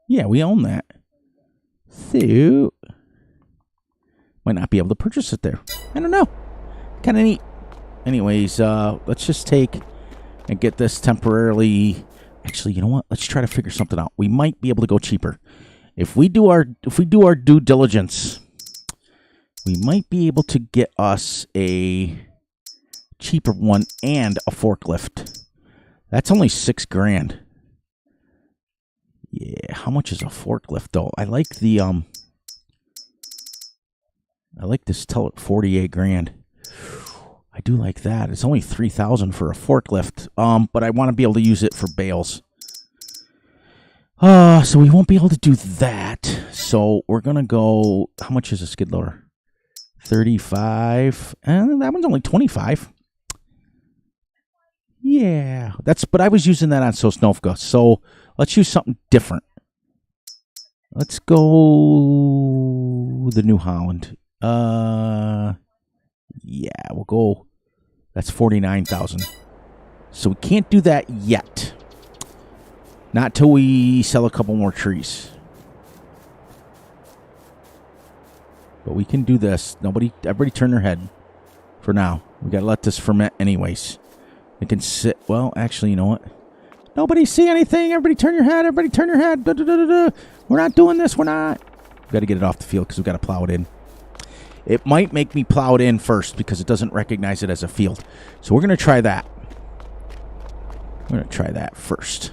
Yeah, we own that. So... Might not be able to purchase it there. I don't know. Kind of neat. Anyways, let's just take... and get this temporarily. Actually, you know what? Let's try to figure something out. We might be able to go cheaper. If we do our due diligence, we might be able to get us a cheaper one and a forklift. That's only $6,000. Yeah, how much is a forklift though? I like the I like this 48 grand. I do like that. It's only $3,000 for a forklift. But I want to be able to use it for bales. So we won't be able to do that. So we're gonna go. How much is a skid loader? 35, and that one's only 25. Yeah, but I was using that on Sosnovka. So let's use something different. Let's go the New Holland. Yeah, we'll go. That's 49,000. So we can't do that yet. Not till we sell a couple more trees. But we can do this. Everybody turn their head for now. We gotta let this ferment anyways. It can sit. Well, actually, you know what? Nobody see anything. Everybody turn your head. Everybody turn your head. Da, da, da, da, da. We're not doing this. We're not. We gotta get it off the field because we gotta plow it in. It might make me plow it in first because it doesn't recognize it as a field. So we're going to try that. We're going to try that first.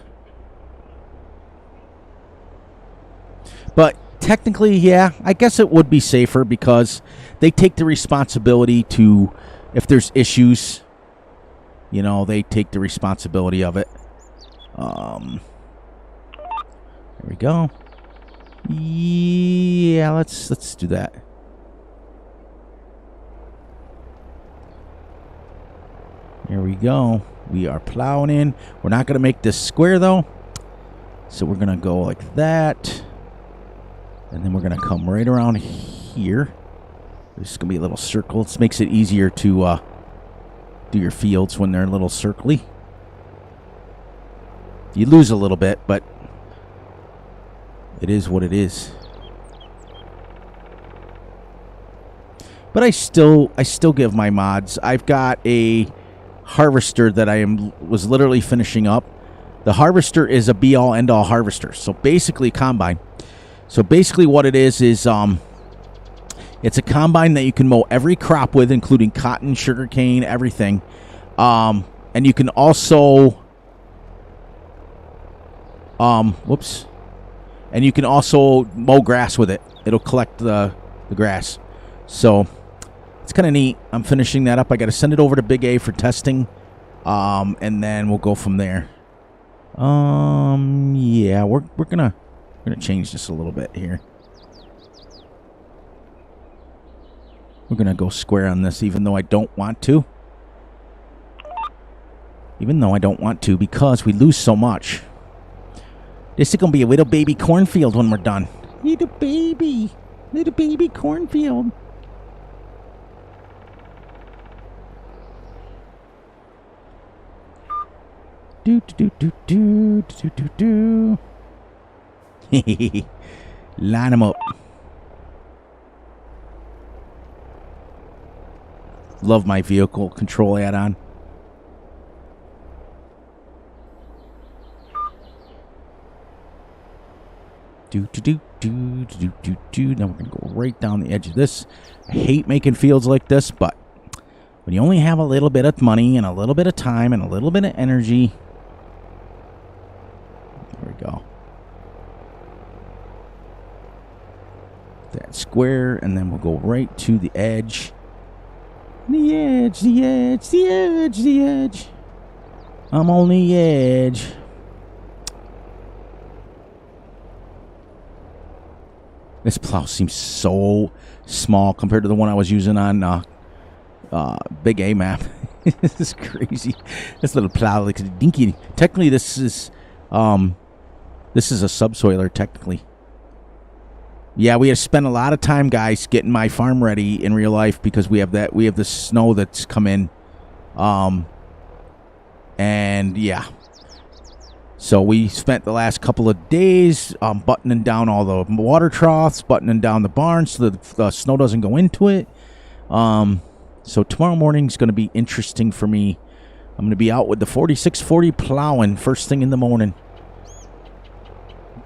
But technically, yeah, I guess it would be safer because they take the responsibility to, if there's issues, you know, they take the responsibility of it. There we go. Yeah, let's do that. Here we go. We are plowing in. We're not going to make this square, though. So we're going to go like that. And then we're going to come right around here. There's going to be a little circle. This makes it easier to do your fields when they're a little circly. You lose a little bit, but it is what it is. But I still give my mods. I've got a harvester that was literally finishing up. The harvester is a be-all end-all harvester. So basically combine. So basically what it is it's a combine that you can mow every crop with, including cotton, sugarcane, everything. And you can also whoops. And you can also mow grass with it. It'll collect the grass. So it's kind of neat. I'm finishing that up. I got to send it over to Big A for testing. And then we'll go from there. Yeah, we're gonna change this a little bit here. We're gonna go square on this, even though I don't want to. Because we lose so much. This is gonna be a little baby cornfield when we're done. Little baby cornfield. Do. Line them up. Love my vehicle control add-on. Now we're gonna go right down the edge of this. I hate making fields like this, but when you only have a little bit of money and a little bit of time and a little bit of energy, there we go. That square, and then we'll go right to the edge. The edge, the edge, the edge, the edge. I'm on the edge. This plow seems so small compared to the one I was using on Big A map. This is crazy. This little plow looks dinky. Technically, this is a subsoiler. Technically, yeah. We have spent a lot of time, guys, getting my farm ready in real life because we have the snow that's come in, and yeah. So we spent the last couple of days buttoning down all the water troughs, buttoning down the barn so that the snow doesn't go into it. So tomorrow morning is going to be interesting for me. I'm going to be out with the 4640 plowing first thing in the morning.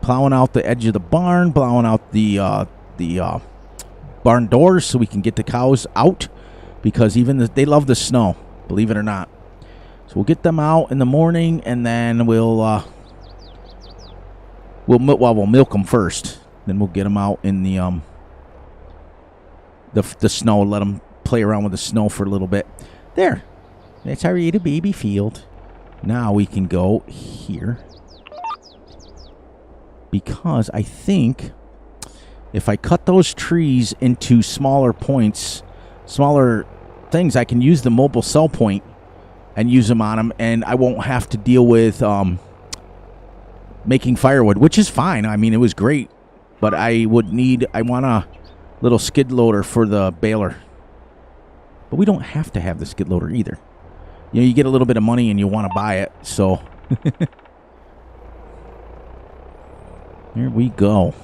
Plowing out the edge of the barn, plowing out the barn doors so we can get the cows out because they love the snow, believe it or not. So we'll get them out in the morning, and then we'll milk them first. Then we'll get them out in the snow, let them play around with the snow for a little bit. There, that's our little baby field. Now we can go here because I think if I cut those trees into smaller points, smaller things, I can use the mobile cell point and use them on them, and I won't have to deal with making firewood, which is fine. I mean, it was great, but I want a little skid loader for the baler. But we don't have to have the skid loader either. You know, you get a little bit of money and you want to buy it, so here we go.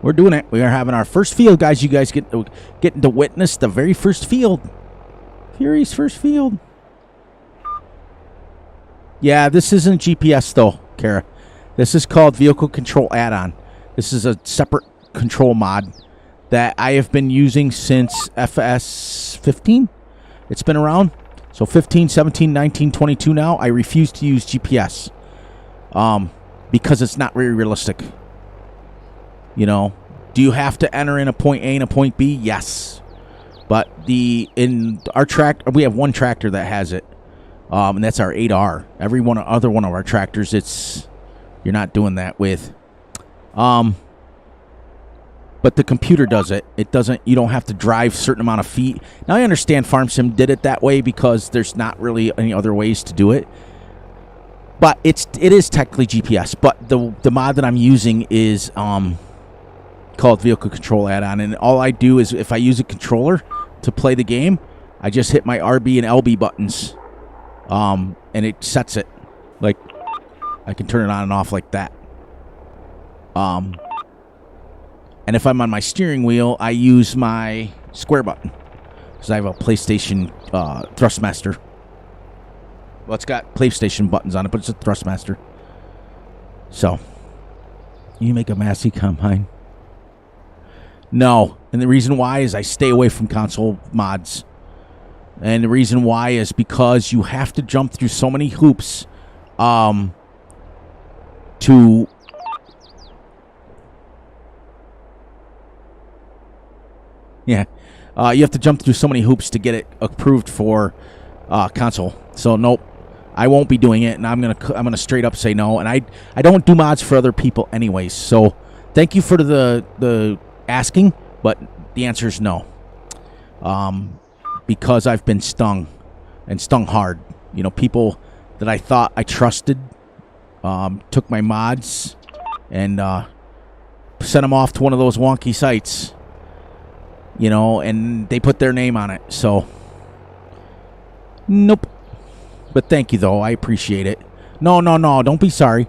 We're doing it. We are having our first field, guys. You guys getting to witness the very first field. Fury's first field. Yeah, this isn't GPS, though, Kara. This is called Vehicle Control Add-on. This is a separate control mod that I have been using since Fs22. It's been around. So 15, 17, 19, 22 now. I refuse to use GPS because it's not very realistic. You know, do you have to enter in a point A and a point B? Yes. But in our tractor, we have one tractor that has it, and that's our 8R. Every other one of our tractors, you're not doing that with. But the computer does it. It doesn't. You don't have to drive a certain amount of feet. Now I understand Farm Sim did it that way because there's not really any other ways to do it. But it is technically GPS. But the mod that I'm using is called Vehicle Control Add-on, and all I do is if I use a controller to play the game, I just hit my RB and LB buttons, and it sets it. Like, I can turn it on and off like that. And if I'm on my steering wheel, I use my square button because I have a PlayStation Thrustmaster. Well, it's got PlayStation buttons on it, but it's a Thrustmaster. So, you make a Massey combine. No, and the reason why is I stay away from console mods. And the reason why is because you have to jump through so many hoops to... Yeah, you have to jump through so many hoops to get it approved for console. So, nope, I won't be doing it, and I'm gonna straight up say no. And I don't do mods for other people anyways. So, thank you for the asking, but the answer is no. Because I've been stung, and stung hard. You know, people that I thought I trusted took my mods and sent them off to one of those wonky sites. You know, and they put their name on it. So, nope. But thank you, though. I appreciate it. No, don't be sorry.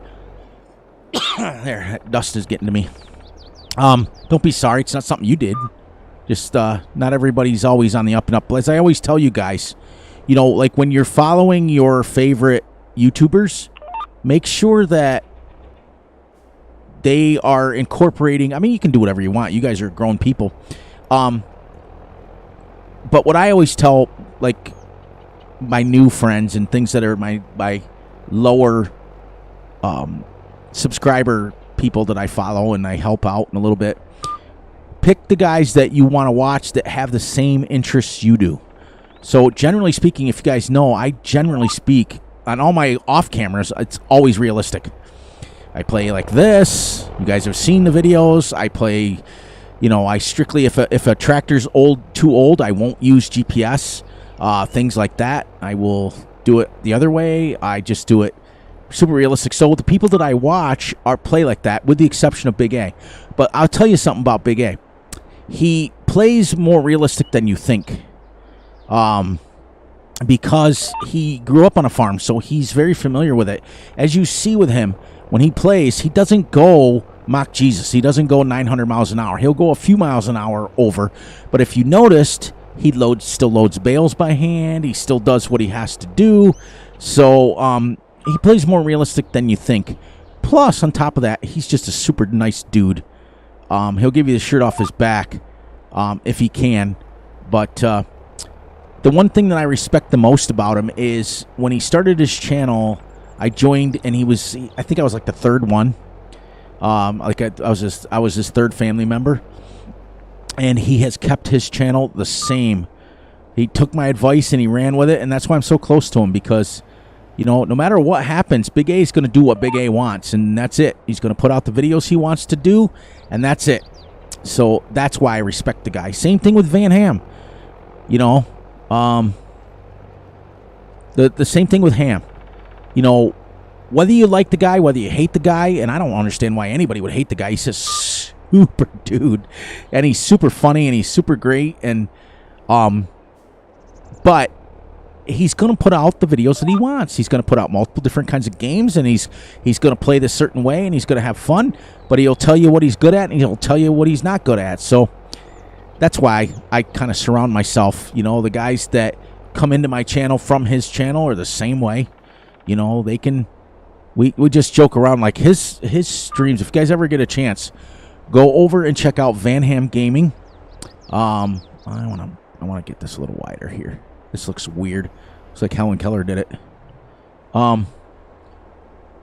There, that dust is getting to me. Don't be sorry. It's not something you did. Just not everybody's always on the up and up. As I always tell you guys, you know, like when you're following your favorite YouTubers, make sure that they are incorporating. I mean, you can do whatever you want. You guys are grown people. But what I always tell, like, my new friends and things that are my lower subscriber people that I follow and I help out in a little bit, pick the guys that you want to watch that have the same interests you do. So generally speaking, if you guys know, I generally speak on all my off cameras, it's always realistic. I play like this. You guys have seen the videos. I play, you know, I strictly, if a tractor's too old, I won't use GPS. Things like that. I will do it the other way. I just do it super realistic. So the people that I watch are play like that, with the exception of Big A. But I'll tell you something about Big A. He plays more realistic than you think. Because he grew up on a farm, so he's very familiar with it. As you see with him, when he plays, he doesn't go mock Jesus. He doesn't go 900 miles an hour. He'll go a few miles an hour over. But if you noticed, he still loads bales by hand. He still does what he has to do. So he plays more realistic than you think. Plus, on top of that, he's just a super nice dude. He'll give you the shirt off his back if he can. But the one thing that I respect the most about him is when he started his channel, I joined, and I think I was like the third one. I was his third family member. And he has kept his channel the same. He took my advice and he ran with it, and that's why I'm so close to him, because, you know, no matter what happens, Big A is going to do what Big A wants, and that's it. He's going to put out the videos he wants to do, and that's it. So that's why I respect the guy. Same thing with Van Ham. You know, the same thing with Ham. You know, whether you like the guy, whether you hate the guy, and I don't understand why anybody would hate the guy. He's just super dude, and he's super funny, and he's super great, and but he's gonna put out the videos that he wants. He's gonna put out multiple different kinds of games, and he's gonna play this certain way, and he's gonna have fun, but he'll tell you what he's good at, and he'll tell you what he's not good at. So that's why I kind of surround myself, you know, the guys that come into my channel from his channel are the same way. You know, they can, we just joke around like his streams. If you guys ever get a chance, go over and check out Van Ham Gaming. I want to get this a little wider here. This looks weird. Looks like Helen Keller did it. You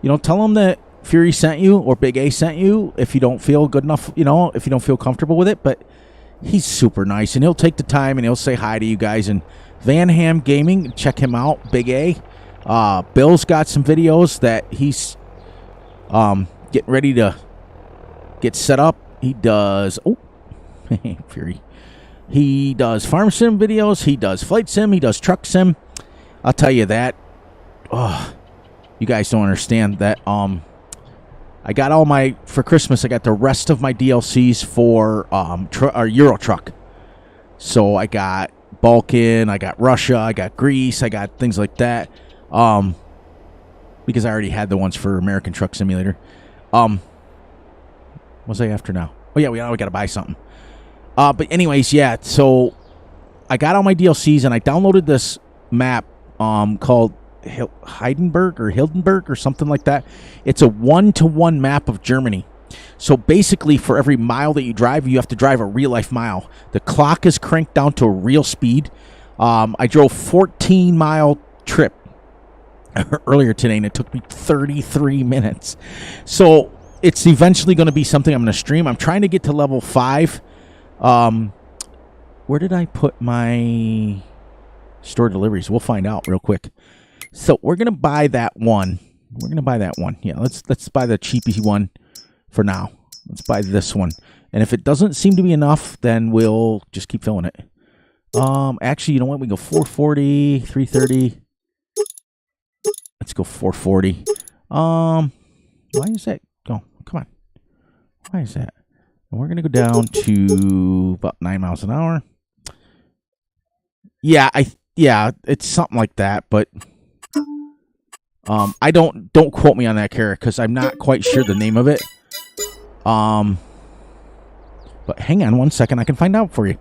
know, tell them that Fury sent you or Big A sent you if you don't feel good enough, you know, if you don't feel comfortable with it. But he's super nice, and he'll take the time, and he'll say hi to you guys. And Van Ham Gaming, check him out, Big A. Bill's got some videos that he's getting ready to get set up. He does, Fury. He does farm sim videos. He does flight sim. He does truck sim. I'll tell you that. Oh, you guys don't understand that. I got for Christmas, I got the rest of my DLCs for Euro Truck. So I got Balkan, I got Russia, I got Greece, I got things like that. Because I already had the ones for American Truck Simulator. What's I after now? Oh yeah, we got to buy something. But anyways, yeah. So I got all my DLCs, and I downloaded this map called Hildenberg or something like that. It's a 1-to-1 map of Germany. So basically, for every mile that you drive, you have to drive a real-life mile. The clock is cranked down to a real speed. I drove 14-mile trip earlier today, and it took me 33 minutes. So it's eventually going to be something I'm going to stream. I'm trying to get to level 5. Where did I put my store deliveries? We'll find out real quick. So we're going to buy that one. Yeah, let's buy the cheapy one for now. Let's buy this one. And if it doesn't seem to be enough, then we'll just keep filling it. Actually, you know what? We go 440, 330. Let's go 440. Why is that? Oh, come on. Why is that? And we're going to go down to about 9 miles an hour. Yeah, it's something like that, but I don't quote me on that carrot because I'm not quite sure the name of it. But hang on one second, I can find out for you.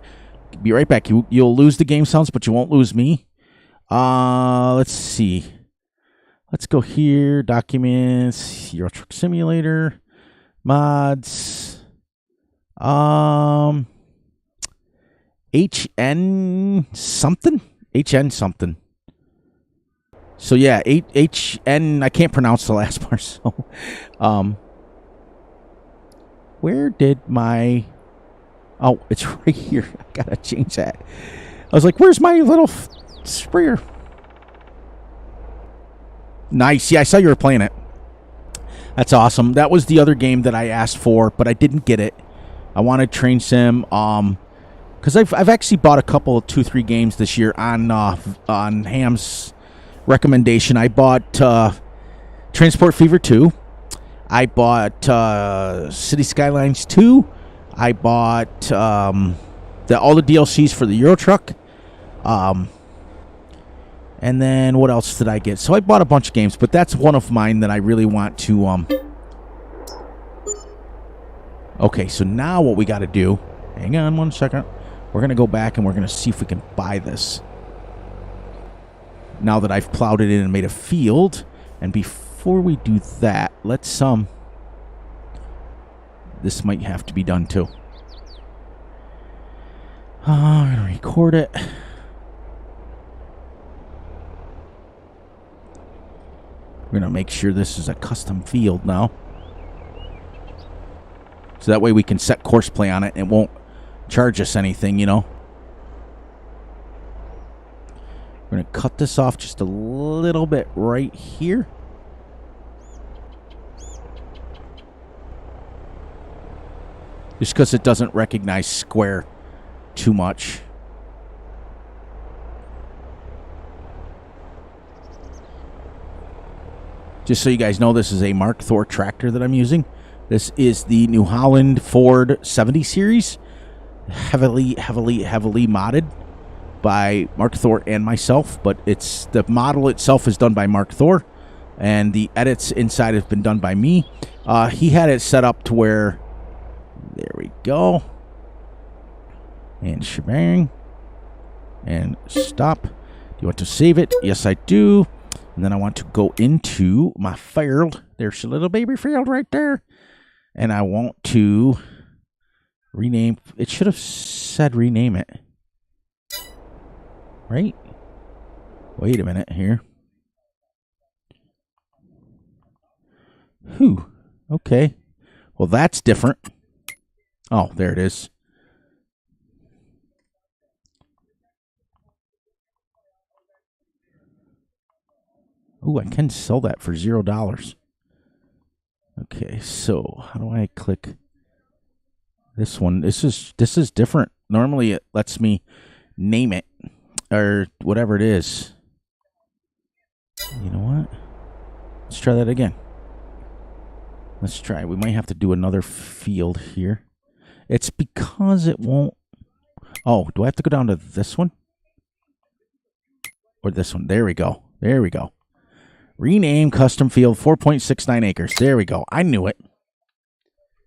Be right back. You'll lose the game sounds, but you won't lose me. Let's see. Let's go here. Documents. Euro Truck Simulator. Mods. HN something. HN something. So yeah, HN. I can't pronounce the last part. So, where did my? Oh, it's right here. I gotta change that. I was like, where's my little sprayer? Nice. Yeah, I saw you were playing it. That's awesome. That was the other game that I asked for, but I didn't get it. I wanted Train Sim. Because I've actually bought a couple of 2-3 games this year on Ham's recommendation. I bought Transport Fever 2. I bought City Skylines 2. I bought all the DLCs for the Euro Truck. And then what else did I get? So I bought a bunch of games, but that's one of mine that I really want to... Okay, so now what we got to do... Hang on one second. We're going to go back and we're going to see if we can buy this. Now that I've plowed it in and made a field. And before we do that, let's... This might have to be done too. I'm going to record it. We're going to make sure this is a custom field now. So that way we can set course play on it and it won't charge us anything, you know. We're going to cut this off just a little bit right here. Just because it doesn't recognize square too much. Just so you guys know, this is a Mark Thor tractor that I'm using. This is the New Holland Ford 70 series. Heavily modded by Mark Thor and myself. But it's the model itself is done by Mark Thor. And the edits inside have been done by me. He had it set up to where... There we go. And shebang. And stop. Do you want to save it? Yes, I do. And then I want to go into my field. There's a little baby field right there. And I want to rename. It should have said rename it. Right? Wait a minute here. Whew. Okay. Well, that's different. Oh, there it is. Ooh, I can sell that for $0. Okay, so how do I click this one? This is different. Normally it lets me name it or whatever it is. You know what? Let's try that again. Let's try. We might have to do another field here. It's because it won't... Oh, do I have to go down to this one? Or this one? There we go. There we go. Rename custom field 4.69 acres. There we go. I knew it.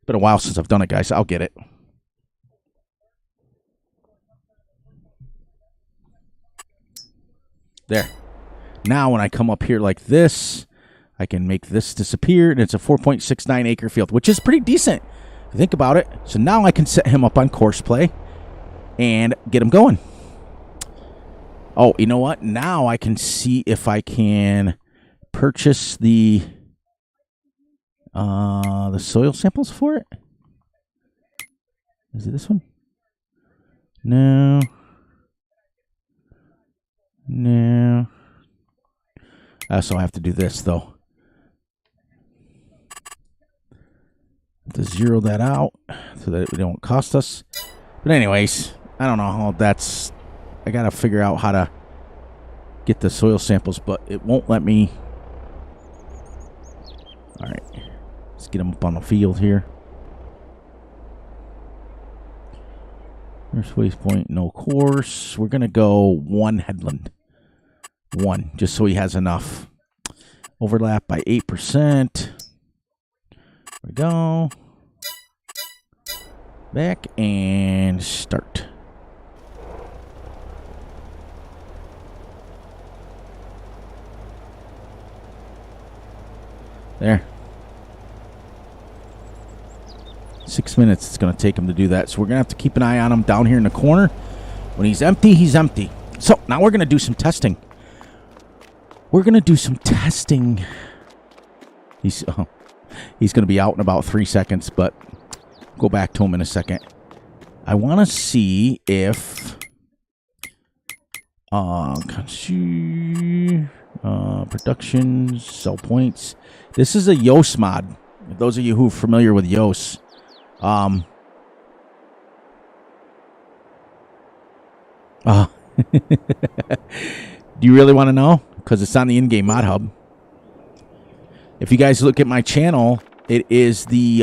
Been a while since I've done it, guys. I'll get it. There. Now when I come up here like this, I can make this disappear, and it's a 4.69 acre field, which is pretty decent. If you think about it. So now I can set him up on course play and get him going. Oh, you know what? Now I can see if I can purchase the soil samples for it. Is it this one? No. No. I also have to do this, though. To zero that out so that it don't cost us. But anyways, I don't know how that's... I got to figure out how to get the soil samples, but it won't let me... Alright. Let's get them up on the field here. There's waypoint, no course. We're going to go one headland. One, just so he has enough. Overlap by 8%. There we go. Back and start. There. 6 minutes it's going to take him to do that. So we're going to have to keep an eye on him down here in the corner. When he's empty, he's empty. So now we're going to do some testing. We're going to do some testing. He's going to be out in about 3 seconds, but go back to him in a second. I want to see if production, sell points. This is a Yos mod. Those of you who are familiar with Yos. Do you really want to know? Because it's on the in-game mod hub. If you guys look at my channel, it is the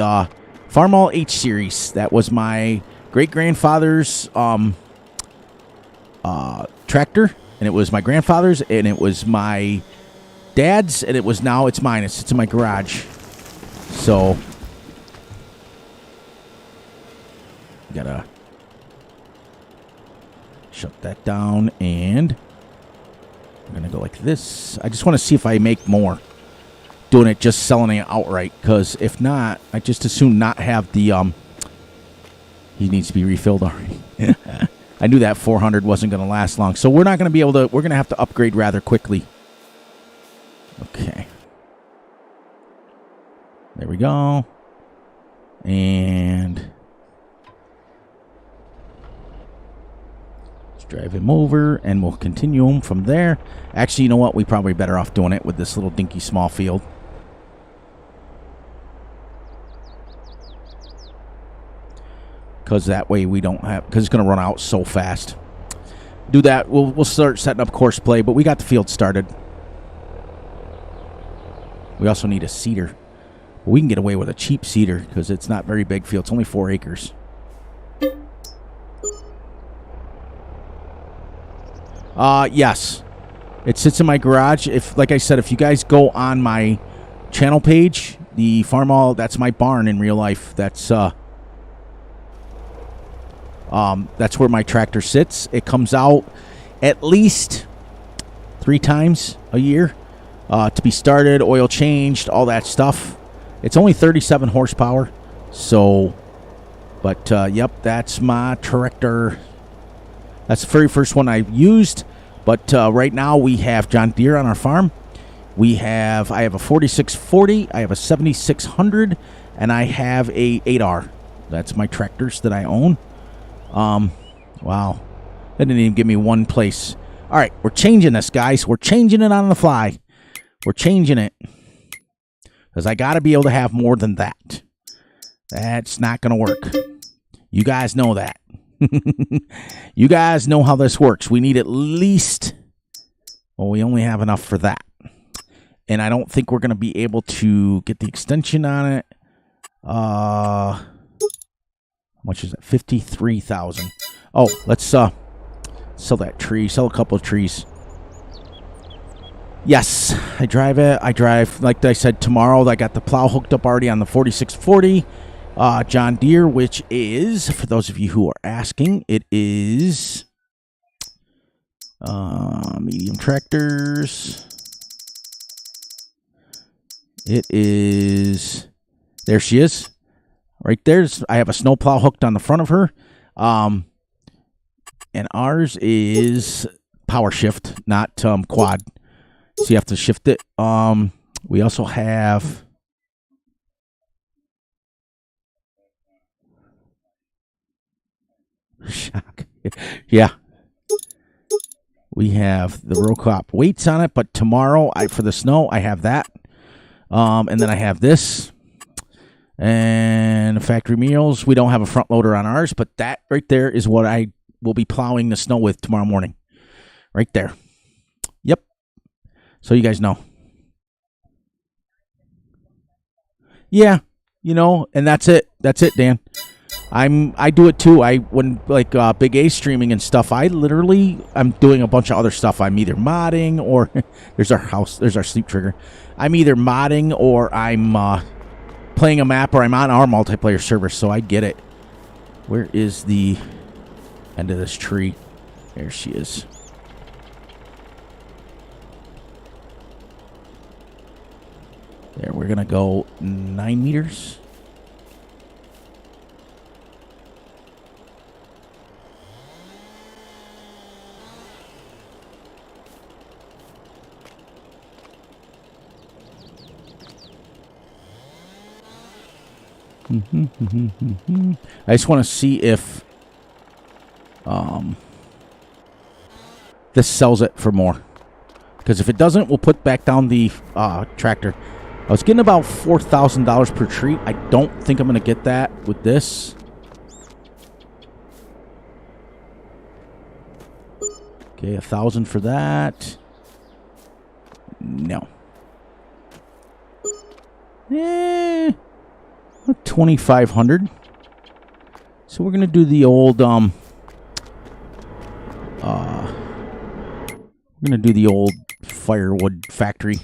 Farmall H series. That was my great-grandfather's tractor, and it was my grandfather's, and it was my dad's, and it's mine. It sits in my garage. So gotta shut that down, and I'm gonna go like this. I just want to see if I make more doing it, just selling it outright, because if not, I just as soon not have the he needs to be refilled already. I knew that 400 wasn't going to last long, so we're not going to be able to. We're going to have to upgrade rather quickly. Okay, there we go, and let's drive him over, and we'll continue him from there. Actually, you know what? We probably better off doing it with this little dinky small field. Because that way we don't have, because it's going to run out so fast. Do that. We'll start setting up course play, but we got the field started. We also need a seeder. We can get away with a cheap seeder because it's not very big field. It's only 4 acres. Yes. It sits in my garage. Like I said, if you guys go on my channel page, the Farmall, that's my barn in real life. That's where my tractor sits. It comes out at least 3 times a year to be started, oil changed, all that stuff. It's only 37 horsepower. So, but yep, that's my tractor. That's the very first one I used. But right now we have John Deere on our farm. I have a 4640, I have a 7600, and I have a 8R. That's my tractors that I own. Wow. That didn't even give me one place. All right, we're changing this, guys. We're changing it on the fly. We're changing it. Because I got to be able to have more than that. That's not going to work. You guys know that. You guys know how this works. We need at least... Well, we only have enough for that. And I don't think we're going to be able to get the extension on it. How much is it? 53,000. Oh, let's sell that tree. Sell a couple of trees. Yes, I drive it. I drive, like I said, tomorrow. I got the plow hooked up already on the 4640 John Deere, which is, for those of you who are asking, it is medium tractors. It is, there she is. Right there's, I have a snow plow hooked on the front of her. And ours is power shift, not quad. So you have to shift it. We also have shock. Yeah. We have the row crop weights on it, but tomorrow for the snow I have that. And then I have this. And factory meals, we don't have a front loader on ours, but that right there is what I will be plowing the snow with tomorrow morning. Right there. Yep. So you guys know. Yeah, you know, and that's it. That's it, Dan. I do it too. When like Big A streaming and stuff, I'm doing a bunch of other stuff. I'm either modding or there's our sleep trigger. I'm either modding or I'm playing a map or I'm on our multiplayer server, so I get it. Where is the end of this tree? There she is. There, we're gonna go 9 meters. I just want to see if this sells it for more. Because if it doesn't, we'll put back down the tractor. I was getting about $4,000 per tree. I don't think I'm going to get that with this. Okay, 1,000 for that. No. 2,500. So we're gonna do the old firewood factory.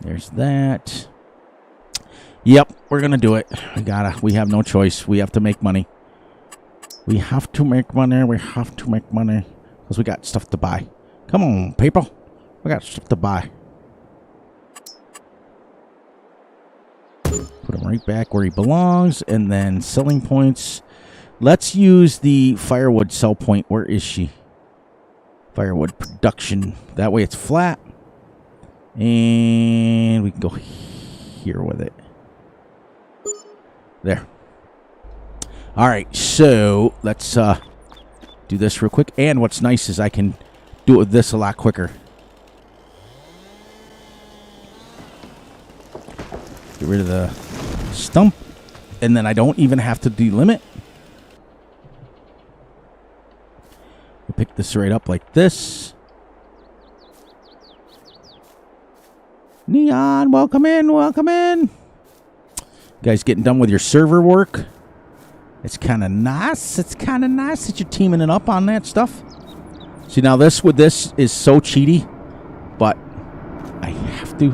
There's that. Yep, we're gonna do it. We have no choice. We have to make money. We have to make money. Because we got stuff to buy. Come on, people. We got stuff to buy. Put him right back where he belongs. And then selling points. Let's use the firewood sell point. Where is she? Firewood production. That way it's flat. And we can go here with it. There. All right, so let's do this real quick. And what's nice is I can do it with this a lot quicker. Get rid of the stump. And then I don't even have to delimit. We'll pick this right up like this. Neon, welcome in, welcome in. You guys getting done with your server work? It's kind of nice. It's kind of nice that you're teaming it up on that stuff. See, now this is so cheaty, but I have to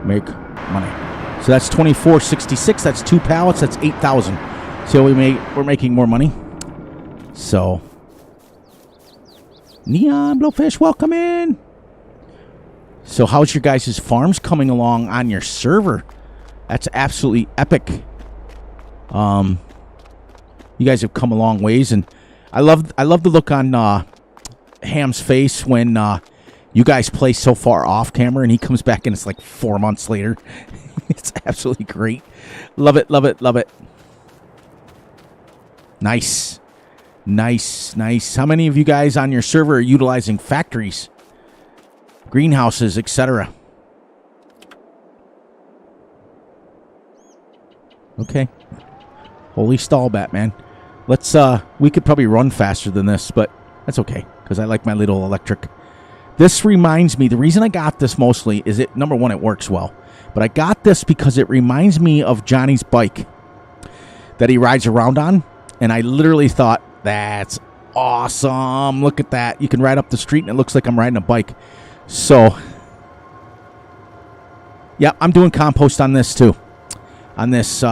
make money. So that's 24.66. That's 2 pallets. That's 8,000. So we're making more money. So Neon Blowfish, welcome in. So how's your guys' farms coming along on your server? That's absolutely epic. You guys have come a long ways, and I love the look on Ham's face when you guys play so far off camera, and he comes back and it's like 4 months later. It's absolutely great. Love it, love it, love it. Nice. Nice, nice. How many of you guys on your server are utilizing factories, greenhouses, etc.? Okay. Holy stall, Batman. Let's, we could probably run faster than this, but that's okay, because I like my little electric. This reminds me, the reason I got this mostly is number one, it works well. But I got this because it reminds me of Johnny's bike that he rides around on. And I literally thought, that's awesome. Look at that. You can ride up the street and it looks like I'm riding a bike. So, yeah, I'm doing compost on this too. On this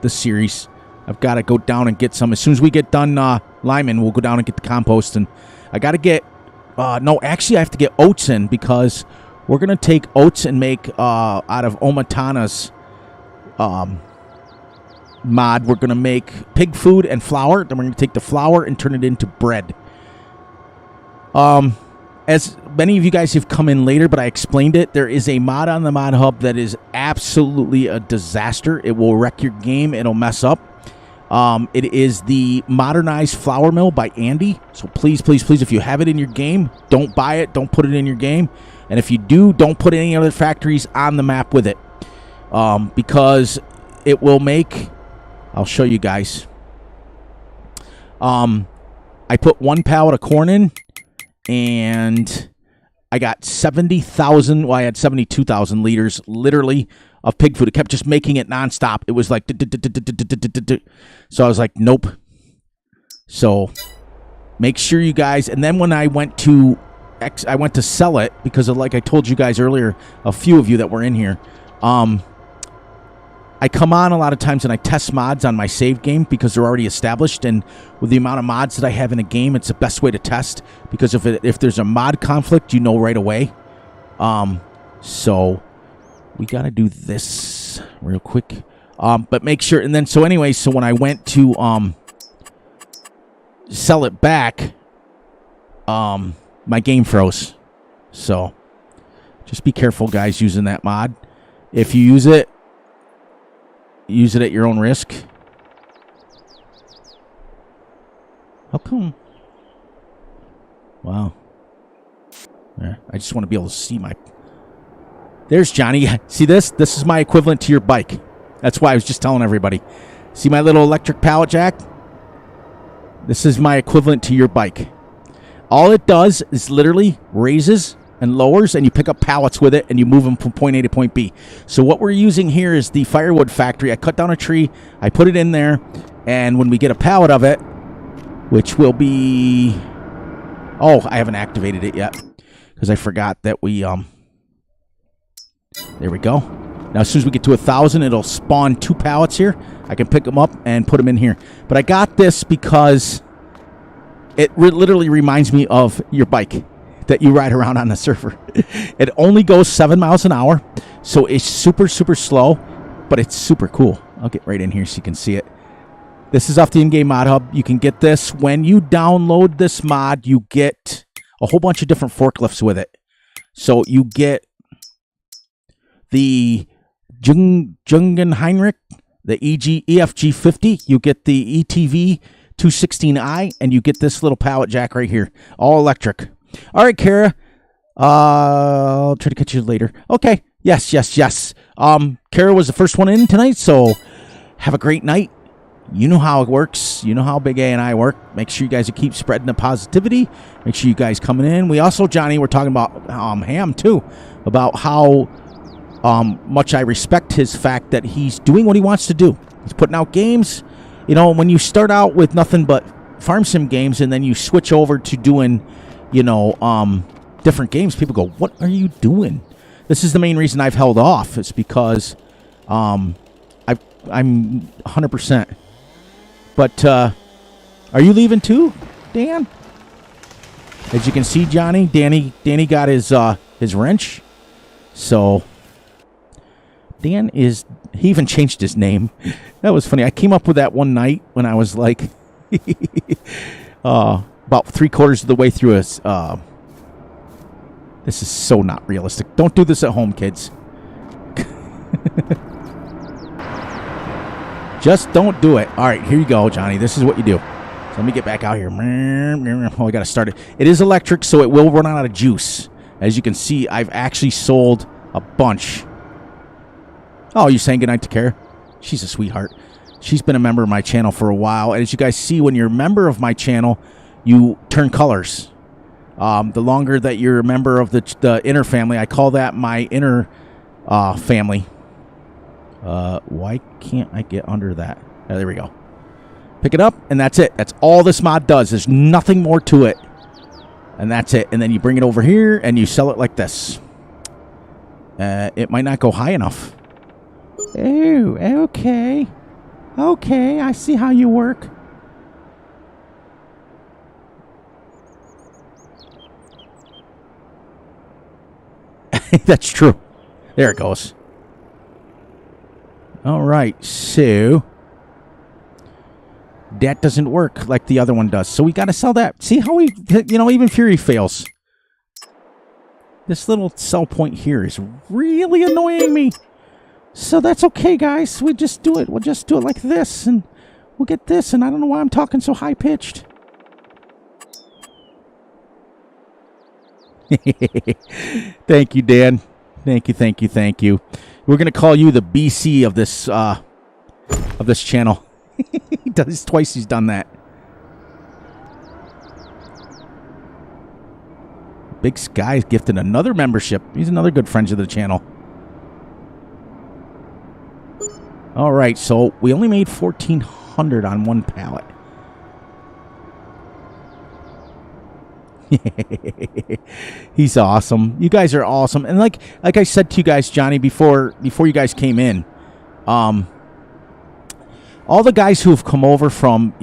series. I've got to go down and get some. As soon as we get done liming, we'll go down and get the compost. And I got to get, no, actually I have to get oats in because we're going to take oats and make out of Omatana's mod. We're going to make pig food and flour. Then we're going to take the flour and turn it into bread. As many of you guys have come in later, but I explained it, there is a mod on the Mod Hub that is absolutely a disaster. It will wreck your game. It'll mess up. It is the Modernized Flour Mill by Andy. So please, please, please, if you have it in your game, don't buy it. Don't put it in your game. And if you do, don't put any other factories on the map with it. Because it will make... I'll show you guys. I put 1 pallet of corn in. And I got 70,000, well, I had 72,000 liters, literally, of pig food. It kept just making it nonstop. It was like, so I was like, nope. So make sure you guys, and then when I went to sell it, because of, like I told you guys earlier, a few of you that were in here, I come on a lot of times and I test mods on my save game because they're already established, and with the amount of mods that I have in a game, it's the best way to test, because if there's a mod conflict, you know right away. So we got to do this real quick. But make sure, and then, so anyway, so when I went to sell it back, my game froze. So just be careful, guys, using that mod. If you use it at your own risk. How come? Wow. Yeah, I just want to be able to see my... There's Johnny. See this? This is my equivalent to your bike. That's why I was just telling everybody. See my little electric pallet jack? This is my equivalent to your bike. All it does is literally raises and lowers, and you pick up pallets with it, and you move them from point A to point B. So what we're using here is the firewood factory. I cut down a tree, I put it in there, and when we get a pallet of it, which will be... Oh, I haven't activated it yet, because I forgot that we... There we go. Now, as soon as we get to 1,000, it'll spawn 2 pallets here. I can pick them up and put them in here. But I got this because it literally reminds me of your bike that you ride around on the server. It only goes 7 miles an hour, so it's super, super slow, but it's super cool. I'll get right in here so you can see it. This is off the in-game mod hub. You can get this. When you download this mod, you get a whole bunch of different forklifts with it. So you get the Jungenheinrich, the EFG 50. You get the ETV 216i, and you get this little pallet jack right here, all electric. All right, Kara. I'll try to catch you later. Okay. Yes. Kara was the first one in tonight, so have a great night. You know how it works. You know how Big A and I work. Make sure you guys keep spreading the positivity. Make sure you guys coming in. We also, Johnny, we're talking about Ham, too, about how much I respect his fact that he's doing what he wants to do. He's putting out games. You know, when you start out with nothing but farm sim games and then you switch over to doing... different games, people go, what are you doing? This is the main reason I've held off. It's because I'm 100%. But are you leaving too, Dan? As you can see, Johnny, Danny got his wrench. So Dan he even changed his name. That was funny. I came up with that one night when I was like about 3/4 of the way through a this is so not realistic. Don't do this at home, kids. Just don't do it. All right, here you go, Johnny. This is what you do. So let me get back out here. Oh, I got to start it. It is electric, so it will run out of juice. As you can see, I've actually sold a bunch. Oh, you're saying goodnight to Kara? She's a sweetheart. She's been a member of my channel for a while. And as you guys see, when you're a member of my channel, you turn colors. The longer that you're a member of the inner family, I call that my inner family. Why can't I get under that? Oh, there we go. Pick it up, and that's it. That's all this mod does. There's nothing more to it. And that's it. And then you bring it over here, and you sell it like this. It might not go high enough. Oh, okay. Okay, I see how you work. That's true. There it goes. All right, so that doesn't work like the other one does. So we got to sell that. See how even Fury fails. This little sell point here is really annoying me. So that's okay, guys. We just do it. We'll just do it like this, and we'll get this. And I don't know why I'm talking so high-pitched. Thank you, Dan. Thank you. We're gonna call you the BC of this channel. He does twice. He's done that. Big Sky's gifted another membership. He's another good friend of the channel. All right, so we only made 1,400 on one pallet. He's awesome. You guys are awesome. And like I said to you guys, Johnny, before you guys came in, all the guys who have come over from,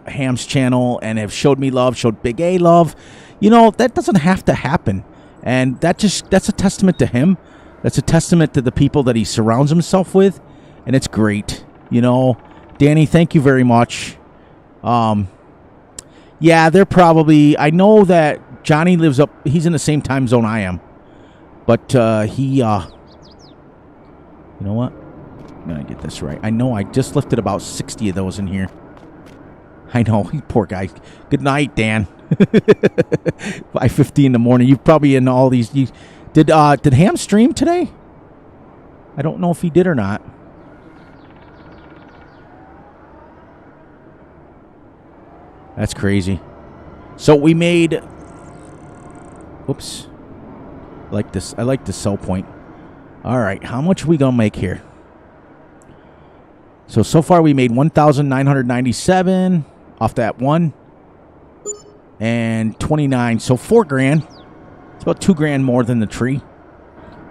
Ham's channel and have showed me love, showed Big A love, that doesn't have to happen. And that's a testament to him. That's a testament to the people that he surrounds himself with. And it's great. Danny, thank you very much. Yeah, they're probably... I know that Johnny lives up... He's in the same time zone I am. But he... You know what? I'm going to get this right. I know I just lifted about 60 of those in here. I know. Poor guy. Good night, Dan. 5:50 in the morning. You're probably in all these... Did Ham stream today? I don't know if he did or not. That's crazy. So we made... Whoops. I like this sell point. All right. How much are we going to make here? So far we made 1,997 off that one. And 29. So $4,000. It's about $2,000 more than the tree.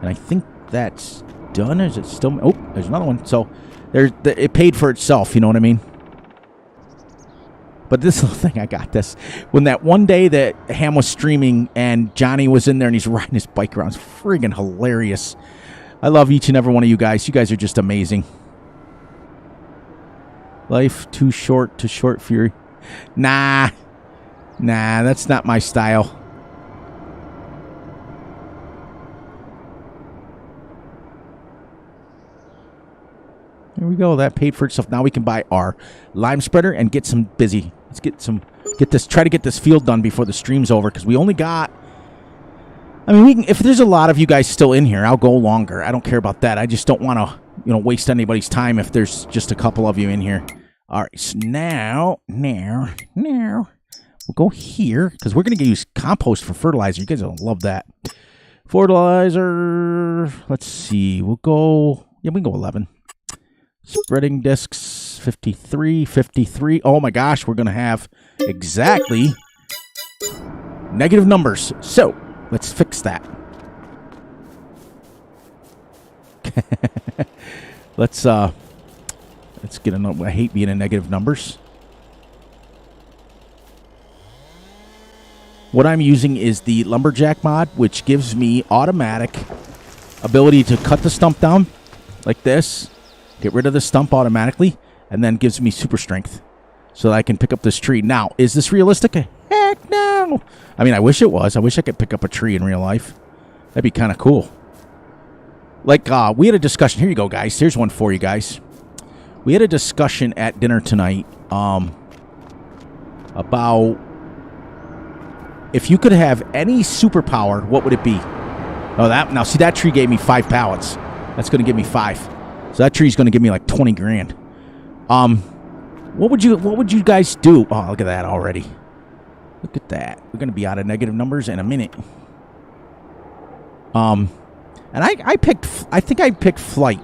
And I think that's done. Is it still... Oh, there's another one. So it paid for itself. You know what I mean? But this little thing, I got this. When that one day that Ham was streaming and Johnny was in there and he's riding his bike around, it's friggin' hilarious. I love each and every one of you guys. You guys are just amazing. Life too short to short fury. Nah, that's not my style. Here we go. That paid for itself. Now we can buy our lime spreader and get some busy. Let's try to get this field done before the stream's over, because we only got... I mean, if there's a lot of you guys still in here, I'll go longer. I don't care about that. I just don't want to, waste anybody's time if there's just a couple of you in here. All right, so now, we'll go here, because we're going to use compost for fertilizer. You guys will love that. Fertilizer, let's see. We can go 11. Spreading discs, 53. Oh my gosh, we're going to have exactly negative numbers. So, let's fix that. Let's get another... I hate being in negative numbers. What I'm using is the Lumberjack mod, which gives me automatic ability to cut the stump down like this. Get rid of the stump automatically, and then gives me super strength so that I can pick up this tree. Now, is this realistic? Heck no! I mean, I wish it was. I wish I could pick up a tree in real life. That'd be kind of cool. Like, we had a discussion. Here you go, guys. Here's one for you guys. We had a discussion at dinner tonight about if you could have any superpower, what would it be? Oh, now see, that tree gave me 5 pallets. That's going to give me 5. So that tree's going to give me like $20,000. What would you guys do? Oh, look at that already. Look at that. We're going to be out of negative numbers in a minute. And I think I picked flight.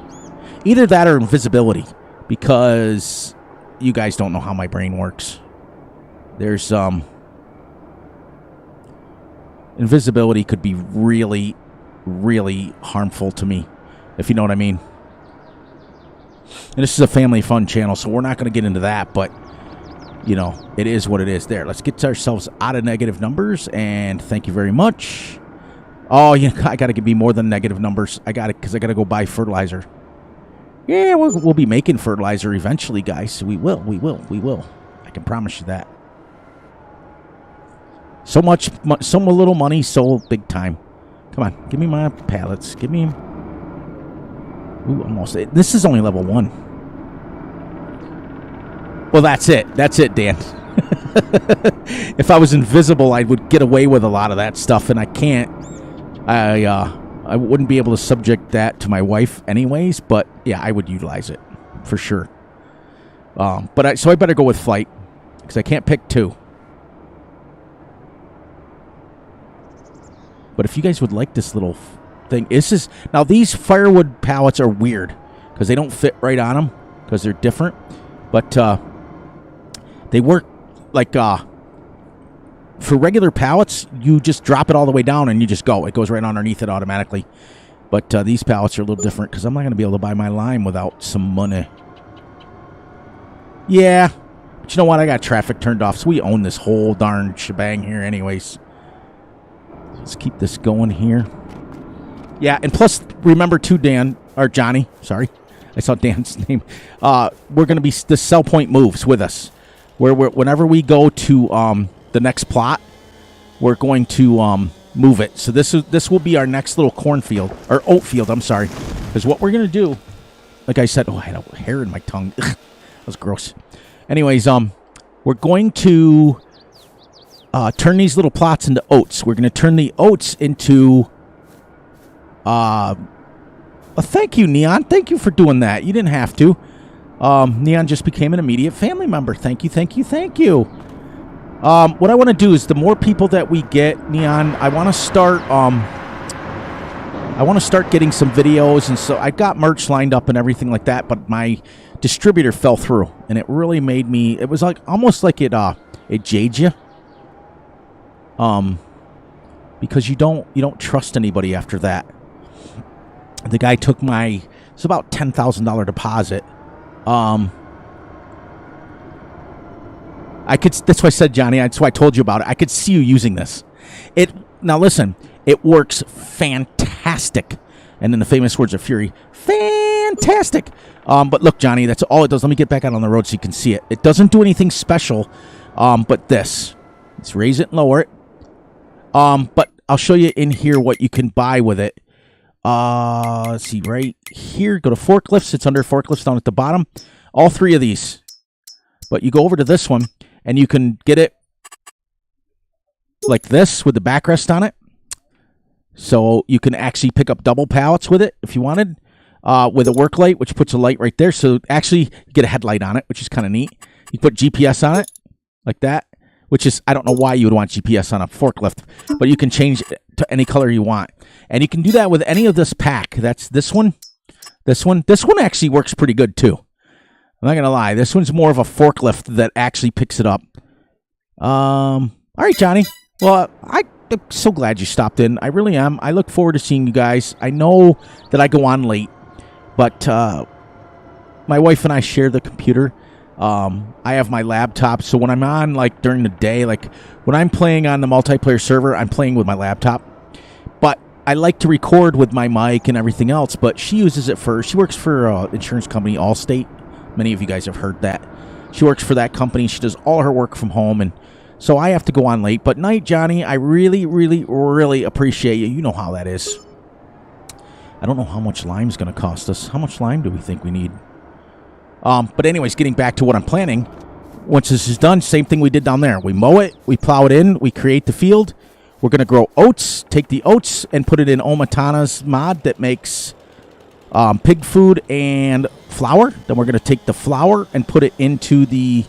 Either that or invisibility, because you guys don't know how my brain works. There's invisibility could be really, really harmful to me, if you know what I mean. And this is a family fun channel, so we're not going to get into that, but, it is what it is. There, let's get ourselves out of negative numbers, and thank you very much. Oh, I got to give me more than negative numbers. Because I got to go buy fertilizer. Yeah, we'll be making fertilizer eventually, guys. We will. I can promise you that. So little money, so big time. Come on, give me my pallets. Give me... Ooh, almost. This is only level 1. Well, that's it. That's it, Dan. If I was invisible, I would get away with a lot of that stuff, and I can't. I wouldn't be able to subject that to my wife anyways, but yeah, I would utilize it for sure. So I better go with flight, because I can't pick 2. But if you guys would like this little... thing. Now these firewood pallets are weird because they don't fit right on them. because they're different. But they work like for regular pallets, you just drop it all the way down and you just go. It goes right underneath it automatically. But these pallets are a little different because I'm not going to be able to buy my lime without some money. Yeah. But you know what? I got traffic turned off, so we own this whole darn shebang here anyways. Let's keep this going here. Yeah, and plus, remember too, Dan, or Johnny, sorry. I saw Dan's name. We're going to be, the sell point moves with us. Whenever we go to the next plot, we're going to move it. So this will be our next little cornfield, or oat field, I'm sorry. Because what we're going to do, like I said, I had a hair in my tongue. That was gross. Anyways, we're going to turn these little plots into oats. We're going to turn the oats into... thank you, Neon. Thank you for doing that. You didn't have to. Neon just became an immediate family member. Thank you, thank you, thank you. What I want to do is the more people that we get, Neon, I want to start getting some videos, and so I got merch lined up and everything like that, but my distributor fell through, and it really made me, it was like almost like it jades you. Because you don't trust anybody after that. The guy took it's about $10,000 deposit. That's why I said, Johnny, that's why I told you about it. I could see you using this. Now listen, it works fantastic. And in the famous words of Fury, fantastic. But look, Johnny, that's all it does. Let me get back out on the road so you can see it. It doesn't do anything special, but this. Let's raise it and lower it. But I'll show you in here what you can buy with it. Let's see, right here, go to forklifts. It's under forklifts down at the bottom. All three of these. But you go over to this one, and you can get it like this with the backrest on it. So you can actually pick up double pallets with it if you wanted. With a work light, which puts a light right there. So actually, you get a headlight on it, which is kind of neat. You put GPS on it, like that. Which is, I don't know why you would want GPS on a forklift, but you can change it to any color you want. And you can do that with any of this pack. That's this one. This one actually works pretty good, too. I'm not going to lie. This one's more of a forklift that actually picks it up. All right, Johnny. Well, I'm so glad you stopped in. I really am. I look forward to seeing you guys. I know that I go on late, but my wife and I share the computer. I have my laptop, so when I'm on, like, during the day, like, when I'm playing on the multiplayer server, I'm playing with my laptop. But I like to record with my mic and everything else, but she uses it she works for an insurance company, Allstate. Many of you guys have heard that. She works for that company. She does all her work from home, and so I have to go on late. But night, Johnny, I really, really, really appreciate you. You know how that is. I don't know how much lime's going to cost us. How much lime do we think we need? But anyways, getting back to what I'm planning, once this is done, same thing we did down there. We mow it, we plow it in, we create the field. We're going to grow oats, take the oats and put it in Omatana's mod that makes pig food and flour. Then we're going to take the flour and put it into the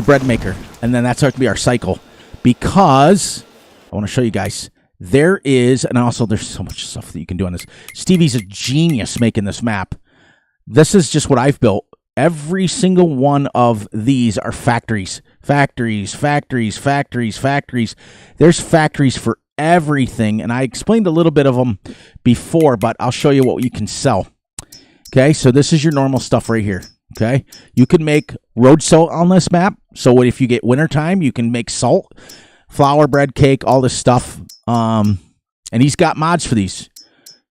bread maker. And then that's going to be our cycle. Because, I want to show you guys, there is, and also there's so much stuff that you can do on this. Stevie's a genius making this map. This is just what I've built. Every single one of these are factories. Factories, factories, factories, factories. There's factories for everything, and I explained a little bit of them before, but I'll show you what you can sell. Okay, so this is your normal stuff right here. Okay, you can make road salt on this map. So if you get wintertime, you can make salt, flour, bread, cake, all this stuff. And he's got mods for these.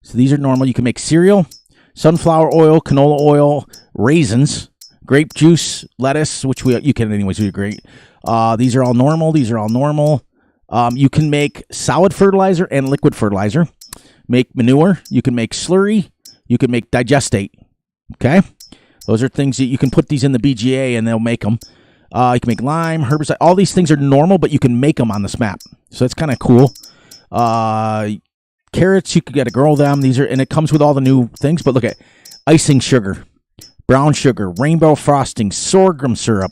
So these are normal. You can make cereal, sunflower oil, canola oil, raisins, grape juice, lettuce, which you can anyways do great. These are all normal. These are all normal. You can make solid fertilizer and liquid fertilizer. Make manure. You can make slurry. You can make digestate. Okay? Those are things that you can put these in the BGA and they'll make them. You can make lime, herbicide. All these things are normal, but you can make them on this map. So it's kind of cool. Carrots, you got to grow them. These are, and it comes with all the new things. But look at icing sugar, brown sugar, rainbow frosting, sorghum syrup,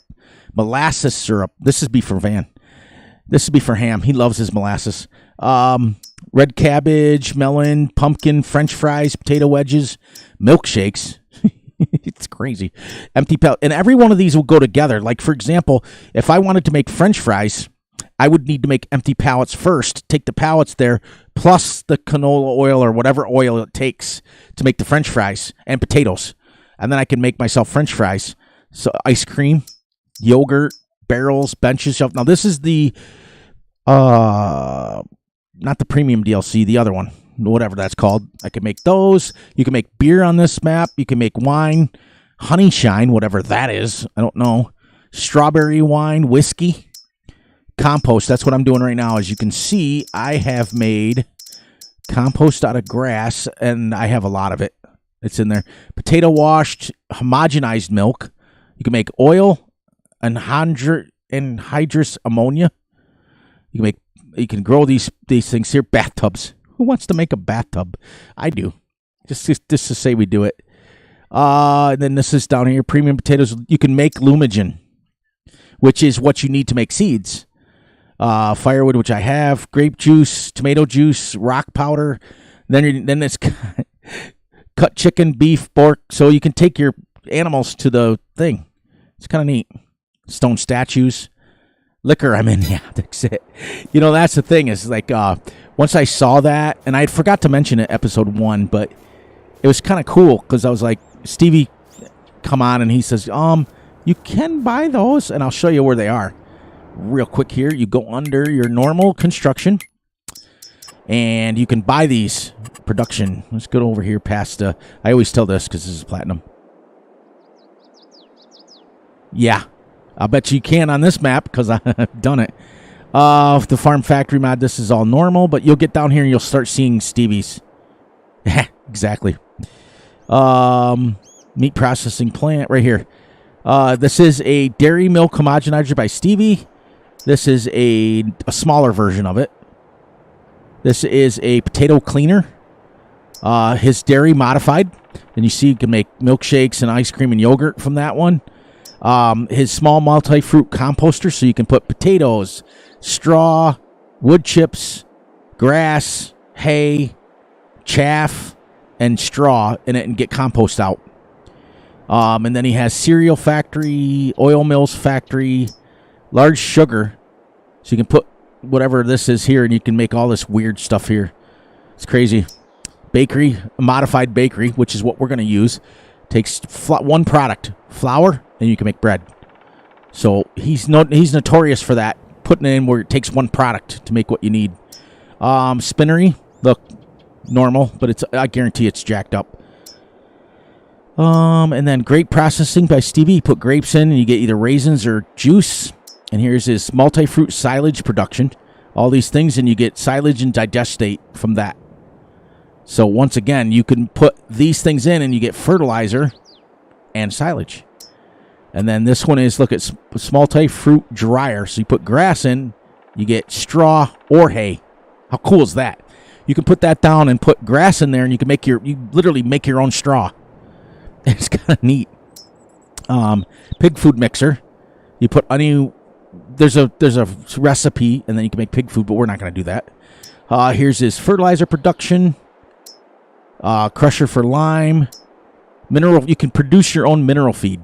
molasses syrup. This is beef for Van. This would be for Ham. He loves his molasses. red cabbage, melon, pumpkin, French fries, potato wedges, milkshakes. It's crazy. Empty pellet. And every one of these will go together. Like, for example, if I wanted to make French fries, I would need to make empty pallets first, take the pallets there, plus the canola oil or whatever oil it takes to make the French fries and potatoes. And then I can make myself French fries. So ice cream, yogurt, barrels, benches, shelf. Now, this is the, not the premium DLC, the other one. Whatever that's called. I can make those. You can make beer on this map. You can make wine, honey shine, whatever that is. I don't know. Strawberry wine, whiskey, compost. That's what I'm doing right now. As you can see, I have made compost out of grass, and I have a lot of it. It's in there. Potato washed, homogenized milk. You can make oil, anhydrous ammonia. You can grow these things here. Bathtubs. Who wants to make a bathtub? I do. Just to say we do it. And then this is down here. Premium potatoes. You can make lumigen, which is what you need to make seeds. Firewood, which I have. Grape juice, tomato juice, rock powder. Then it's cut chicken, beef, pork. So you can take your animals to the thing. It's kind of neat. Stone statues. Liquor, yeah, that's it. That's the thing is like, once I saw that, and I forgot to mention it episode 1, but it was kind of cool because I was like, Stevie, come on, and he says, you can buy those, and I'll show you where they are. Real quick here, you go under your normal construction, and you can buy these production. Let's go over here past, I always tell this because this is platinum. Yeah. I'll bet you can on this map because I've done it. The farm factory mod, this is all normal, but you'll get down here and you'll start seeing Stevie's. Exactly. Meat processing plant right here. This is a dairy milk homogenizer by Stevie. This is a smaller version of it. This is a potato cleaner. His dairy modified. And you see you can make milkshakes and ice cream and yogurt from that one. His small multi-fruit composter, so you can put potatoes, straw, wood chips, grass, hay, chaff, and straw in it and get compost out. And then he has cereal factory, oil mills factory, large sugar, so you can put whatever this is here and you can make all this weird stuff here. It's crazy. Bakery, a modified bakery, which is what we're going to use. Takes one product, flour, and you can make bread. So he's notorious for that, putting it in where it takes one product to make what you need. Spinnery, look, normal, but I guarantee it's jacked up. And then grape processing by Stevie. You put grapes in, and you get either raisins or juice. And here's his multi-fruit silage production. All these things, and you get silage and digestate from that. So once again, you can put these things in and you get fertilizer and silage. And then this one is, look, it's multi-fruit dryer. So you put grass in, you get straw or hay. How cool is that? You can put that down and put grass in there and you can literally make your own straw. It's kind of neat. Pig food mixer. You put there's a recipe and then you can make pig food, but we're not going to do that. Here's his fertilizer production. Crusher for lime. Mineral. You can produce your own mineral feed.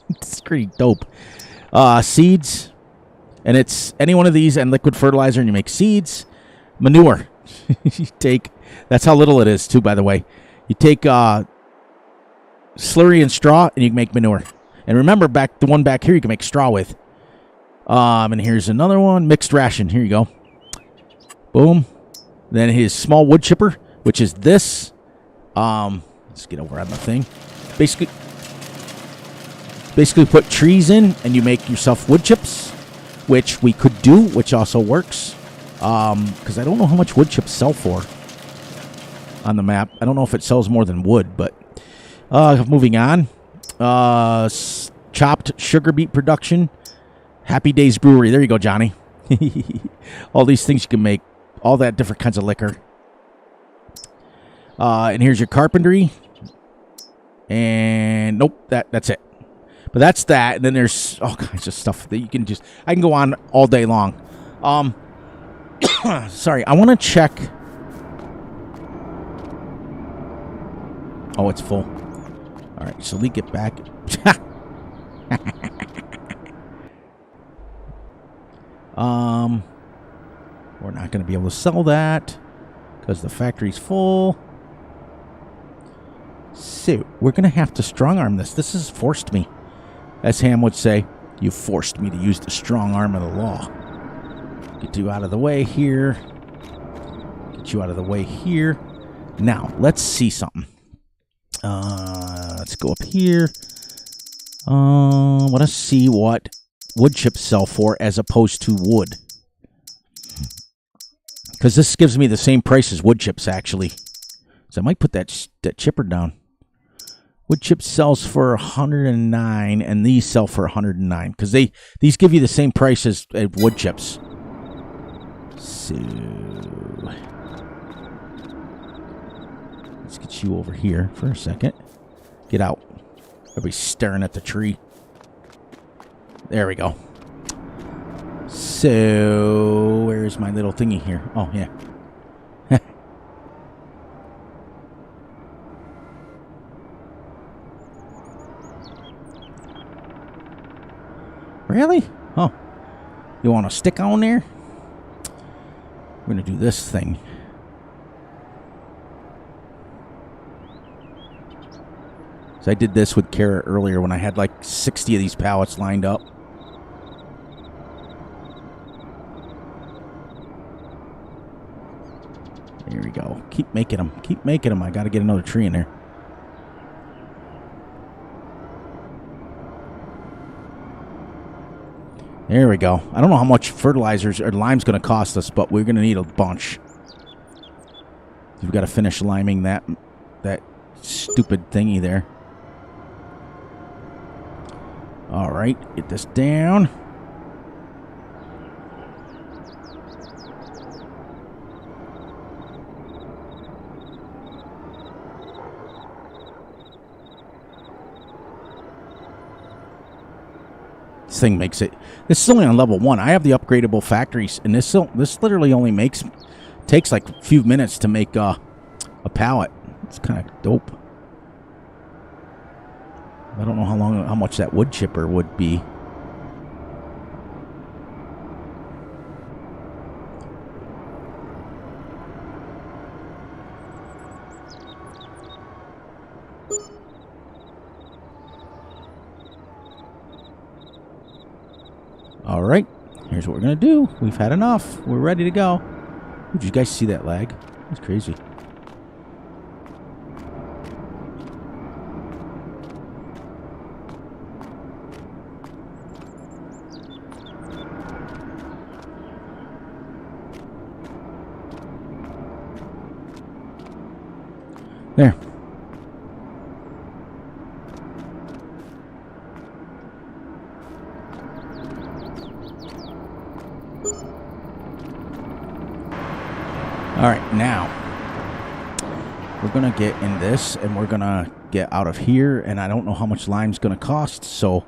It's pretty dope. Seeds. And it's any one of these and liquid fertilizer and you make seeds. Manure. That's how little it is too, by the way. You take slurry and straw and you can make manure. And remember the one back here you can make straw with. And here's another one. Mixed ration. Here you go. Boom. Then his small wood chipper, which is this. Let's get over on the thing. Basically put trees in and you make yourself wood chips, which we could do, which also works. Because I don't know how much wood chips sell for on the map. I don't know if it sells more than wood, but moving on. Chopped sugar beet production. Happy Days Brewery. There you go, Johnny. All these things you can make. All that different kinds of liquor. And here's your carpentry. And nope, that's it. But that's that. And then there's all kinds of stuff that I can go on all day long. Sorry, I want to check. Oh, it's full. All right, so we get back. We're not going to be able to sell that because the factory's full. So we're going to have to strong arm this. This has forced me. As Ham would say, you forced me to use the strong arm of the law. Get you out of the way here. Get you out of the way here. Now, let's see something. Let's go up here. I want to see what wood chips sell for as opposed to wood. Because this gives me the same price as wood chips, actually. So I might put that chipper down. Wood chips sells for $109, and these sell for $109. Because these give you the same price as wood chips. So let's get you over here for a second. Get out. Everybody's staring at the tree. There we go. So, where's my little thingy here? Oh, yeah. Really? Oh. You want a stick on there? We're going to do this thing. So I did this with Carrot earlier when I had like 60 of these pallets lined up. There we go. Keep making them. Keep making them. I got to get another tree in there. There we go. I don't know how much fertilizers or lime's going to cost us, but we're going to need a bunch. We've got to finish liming that stupid thingy there. All right, get this down. This thing makes it. This is only on level 1. I have the upgradable factories, and this literally only takes like a few minutes to make a pallet. It's kind of dope. I don't know how much that wood chipper would be. All right, here's what we're gonna do. We've had enough. We're ready to go. Did you guys see that lag? That's crazy. There. All right, now we're going to get in this and we're going to get out of here, and I don't know how much lime's going to cost, so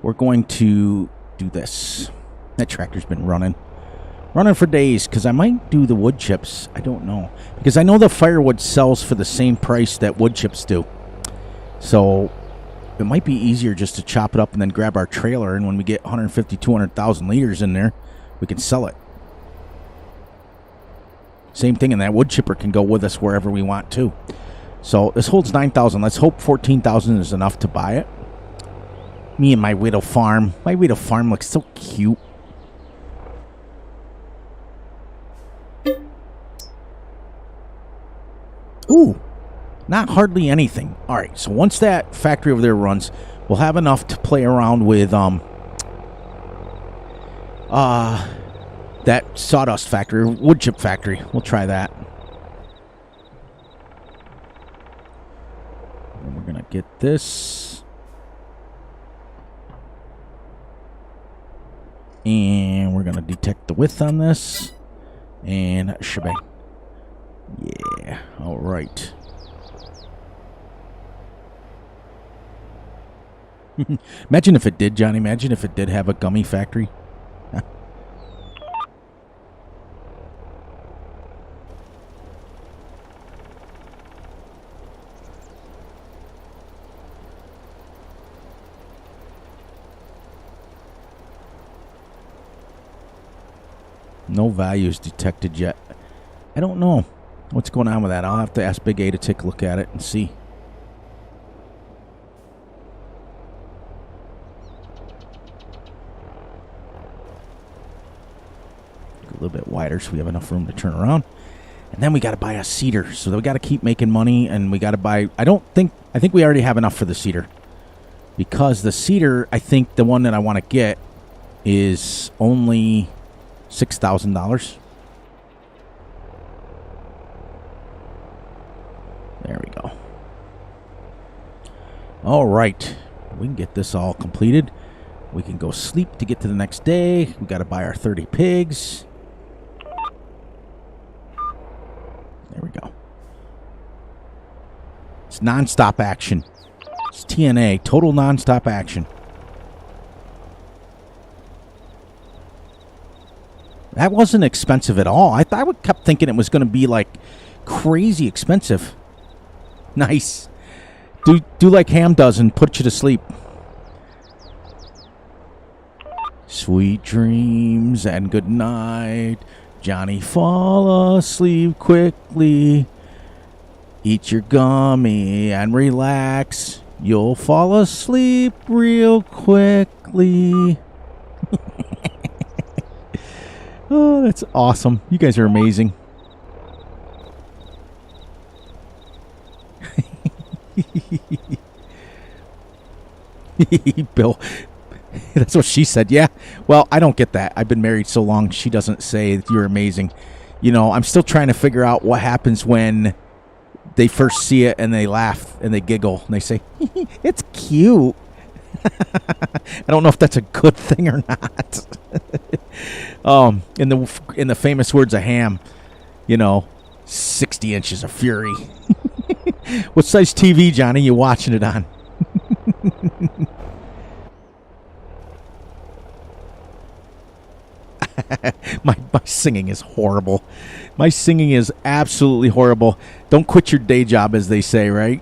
we're going to do this. That tractor's been running for days because I might do the wood chips. I don't know, because I know the firewood sells for the same price that wood chips do, so it might be easier just to chop it up and then grab our trailer, and when we get 150, 200,000 liters in there, we can sell it. Same thing, and that wood chipper can go with us wherever we want to. So this holds 9,000. Let's hope 14,000 is enough to buy it. Me and my widow farm. My widow farm looks so cute. Ooh, not hardly anything. All right, so once that factory over there runs, we'll have enough to play around with that sawdust factory, wood chip factory. We'll try that. And we're gonna get this, and we're gonna detect the width on this, and shebang. Yeah. All right. Imagine if it did, Johnny. Imagine if it did have a gummy factory. No values detected yet. I don't know what's going on with that. I'll have to ask Big A to take a look at it and see. A little bit wider so we have enough room to turn around. And then we got to buy a seeder. So we got to keep making money, and we got to buy... I think we already have enough for the seeder. Because the seeder, I think the one that I want to get is only $6,000. There we go. All right. We can get this all completed. We can go sleep to get to the next day. We got to buy our 30 pigs. There we go. It's nonstop action. It's TNA, total nonstop action. That wasn't expensive at all. I kept thinking it was going to be like crazy expensive. Nice. Do like Ham does and put you to sleep. Sweet dreams and good night. Johnny, fall asleep quickly. Eat your gummy and relax. You'll fall asleep real quickly. Oh, that's awesome. You guys are amazing. Bill, that's what she said. Yeah. Well, I don't get that. I've been married so long. She doesn't say that you're amazing. You know, I'm still trying to figure out what happens when they first see it and they laugh and they giggle and they say, it's cute. I don't know if that's a good thing or not. In the famous words of Ham, you know, 60 inches of fury. What size TV, Johnny, you watching it on? My singing is horrible. My singing is absolutely horrible. Don't quit your day job, as they say, right?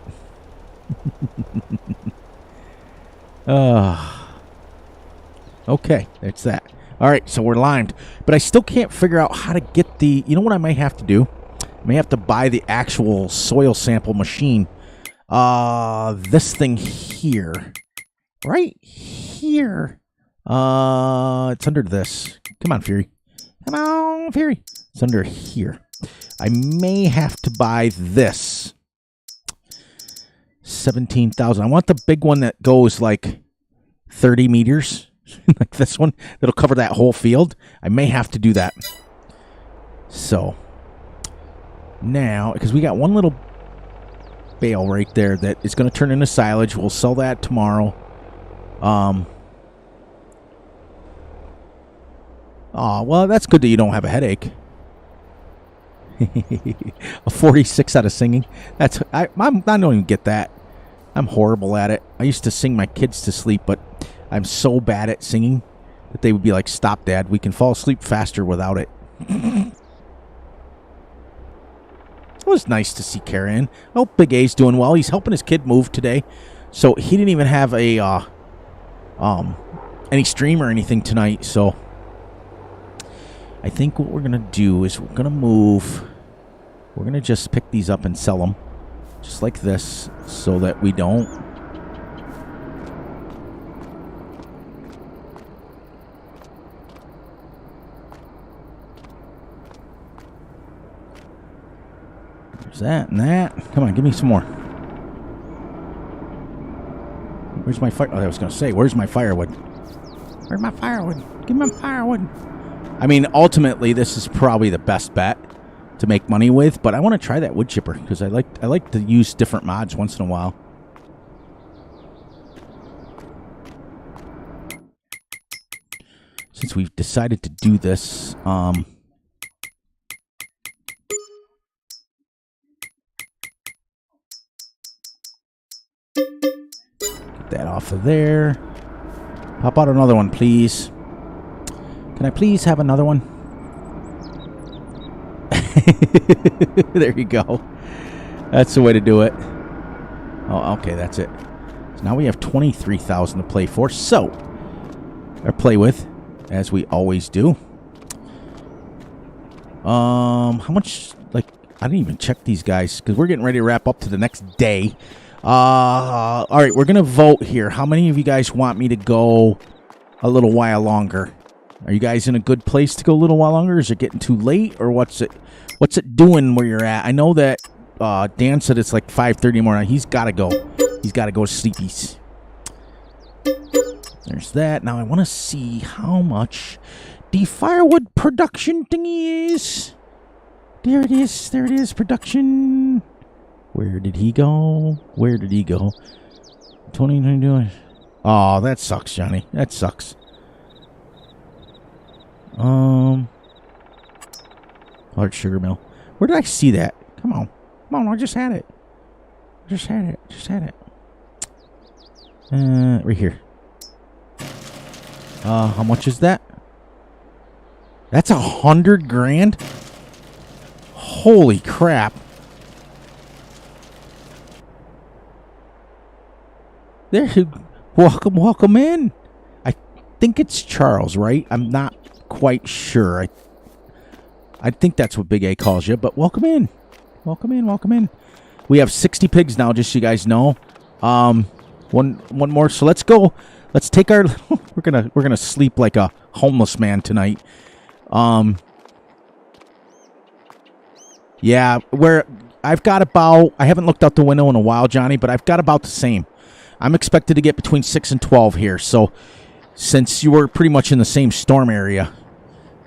Okay, that's that. All right, so we're limed. But I still can't figure out how to get the... You know what I might have to do? I may have to buy the actual soil sample machine. This thing here. Right here. It's under this. Come on, Fury. Come on, Fury. It's under here. I may have to buy this. 17,000. I want the big one that goes like 30 meters. Like this one. That'll cover that whole field. I may have to do that. So. Now, because we got one little bale right there that is going to turn into silage. We'll sell that tomorrow. Oh, well, that's good that you don't have a headache. A 46 out of singing. I don't even get that. I'm horrible at it. I used to sing my kids to sleep, but I'm so bad at singing that they would be like, stop, Dad. We can fall asleep faster without it. It was nice to see Karen. I hope Big A's doing well. He's helping his kid move today. So he didn't even have a any stream or anything tonight. So I think what we're going to do is we're going to move. We're going to just pick these up and sell them. Just like this, so that we don't. There's that and that. Come on, give me some more. Where's my fire? Oh, I was going to say, where's my firewood? Where's my firewood? Give me my firewood. I mean, ultimately, this is probably the best bet to make money with, but I want to try that wood chipper because I like to use different mods once in a while. Since we've decided to do this, get that off of there. Pop out another one, please. Can I please have another one? There you go. That's the way to do it. Oh, okay, that's it. So now we have 23,000 to play for. So, or play with, as we always do. How much, like, I didn't even check these guys because we're getting ready to wrap up to the next day. All right, we're going to vote here. How many of you guys want me to go a little while longer? Are you guys in a good place to go a little while longer? Is it getting too late, or what's it doing where you're at? I know that Dan said it's like 5:30 in the morning. He's got to go. He's got to go to sleepies. There's that. Now I want to see how much the firewood production thingy is. There it is. There it is. Production. Where did he go? Where did he go? 2022. Oh, that sucks, Johnny. That sucks. Large sugar mill. Where did I see that? Come on. Come on, I just had it. Just had it. Just had it. Right here. How much is that? That's $100 grand? Holy crap. There, welcome in. I think it's Charles, right? I'm not quite sure. I think that's what Big A calls you, but welcome in. Welcome in, welcome in. We have 60 pigs now, just so you guys know. One more. So let's go. Let's take our we're gonna sleep like a homeless man tonight. Yeah, where I've got about, I haven't looked out the window in a while, Johnny, but I've got about the same. I'm expected to get between 6 and 12 here. So since you were pretty much in the same storm area.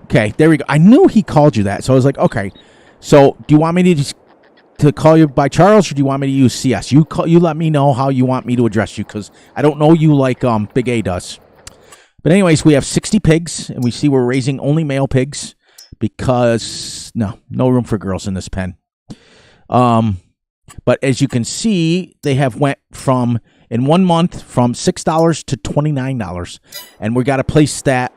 Okay, there we go. I knew he called you that, so I was like, okay. So do you want me to call you by Charles, or do you want me to use CS? You let me know how you want me to address you, because I don't know you like Big A does. But anyways, we have 60 pigs, and we see we're raising only male pigs because no room for girls in this pen. But as you can see, they have went from, in 1 month, from $6 to $29, and we got to place that.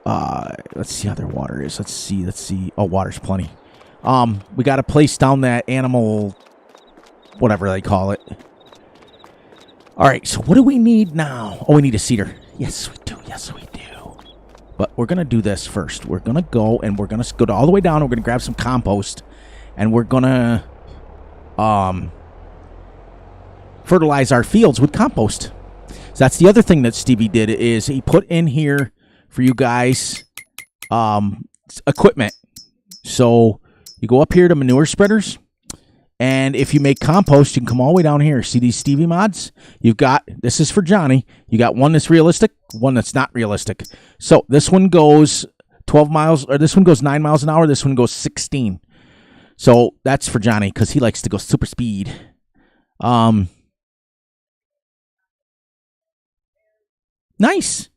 Let's see how their water is. Let's see. Oh, water's plenty. We got to place down that animal, whatever they call it. All right, so what do we need now? Oh, we need a cedar. Yes, we do. Yes, we do. But we're going to do this first. We're going to go, and we're going to go all the way down. We're going to grab some compost, and we're going to fertilize our fields with compost. So that's the other thing that Stevie did, is he put in here for you guys equipment. So you go up here to manure spreaders, and if you make compost, you can come all the way down here. See these Stevie mods? You've got, this is for Johnny, you got one that's realistic, one that's not realistic. So this one goes 12 miles, or this one goes 9 miles an hour, this one goes 16. So that's for Johnny, because he likes to go super speed. Nice.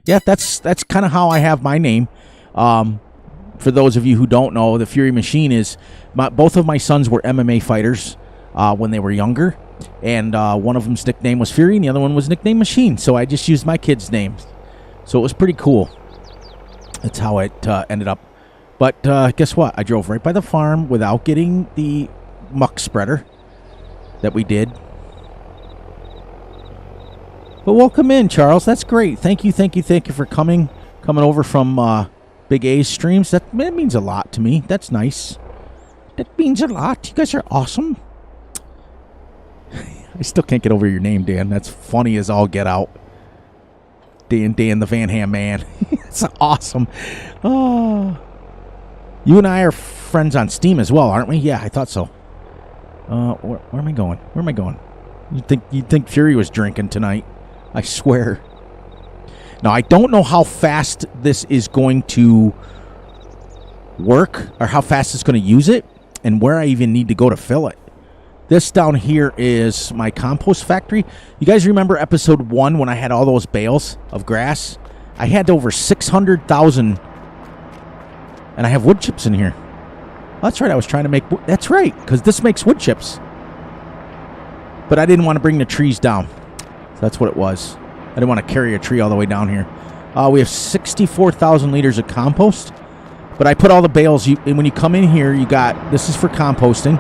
Yeah, that's kind of how I have my name. For those of you who don't know, the Fury Machine is, both of my sons were MMA fighters when they were younger, and one of them's nickname was Fury, and the other one was nicknamed Machine. So I just used my kids' names. So it was pretty cool. That's how it ended up. But guess what? I drove right by the farm without getting the muck spreader that we did. But welcome in, Charles. That's great. Thank you for coming over from Big A's streams. That means a lot to me. That's nice. That means a lot. You guys are awesome. I still can't get over your name, Dan. That's funny as all get out. Dan the Van Ham Man. That's awesome. Oh, you and I are friends on Steam as well, aren't we? Yeah, I thought so. Where am I going? Where am I going? You'd think Fury was drinking tonight. I swear. Now, I don't know how fast this is going to work, or how fast it's going to use it, and where I even need to go to fill it. This down here is my compost factory. You guys remember episode 1 when I had all those bales of grass? I had over 600,000, and I have wood chips in here. That's right, I was trying to make... That's right, because this makes wood chips. But I didn't want to bring the trees down. So that's what it was. I didn't want to carry a tree all the way down here. We have 64,000 liters of compost. But I put all the bales, and when you come in here, you got, this is for composting.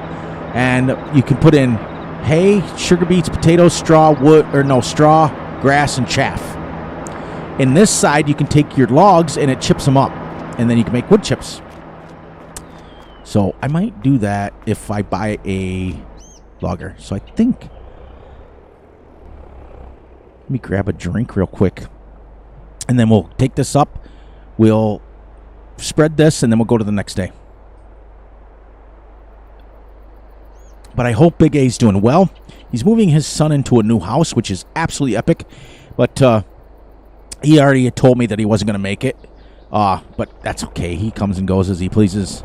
And you can put in hay, sugar beets, potatoes, straw, grass, and chaff. In this side, you can take your logs, and it chips them up. and then you can make wood chips. So I might do that if I buy a logger. So I think, let me grab a drink real quick, and then we'll take this up. We'll spread this, and then we'll go to the next day. But I hope Big A's doing well. He's moving his son into a new house, which is absolutely epic. But he already had told me that he wasn't going to make it. But that's okay. He comes and goes as he pleases.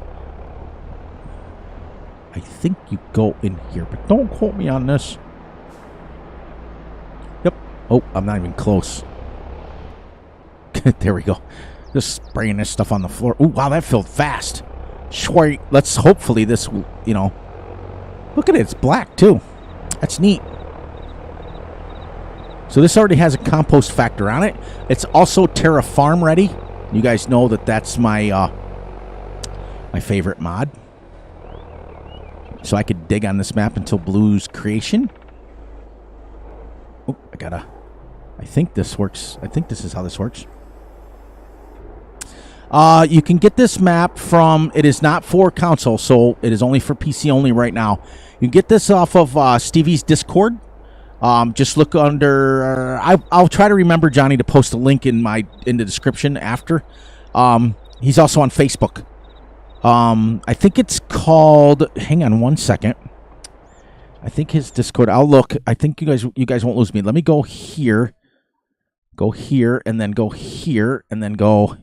I think you go in here, but don't quote me on this. Yep. Oh, I'm not even close. There we go. Just spraying this stuff on the floor. Oh, wow, that filled fast. Sweet. Let's hopefully this, you know. Look at it. It's black, too. That's neat. So this already has a compost factor on it. It's also Terra Farm ready. You guys know that that's my my favorite mod. So I could dig on this map until Blue's creation. Oh, I think this works. I think this is how this works. You can get this map from, it is not for console, so it is only for PC only right now. You can get this off of Stevie's Discord. Just look under, I'll try to remember, Johnny, to post a link in the description after. He's also on Facebook. I think it's called, hang on one second. I think his Discord, I'll look. I think you guys won't lose me. Let me go here, and then go here, and then go.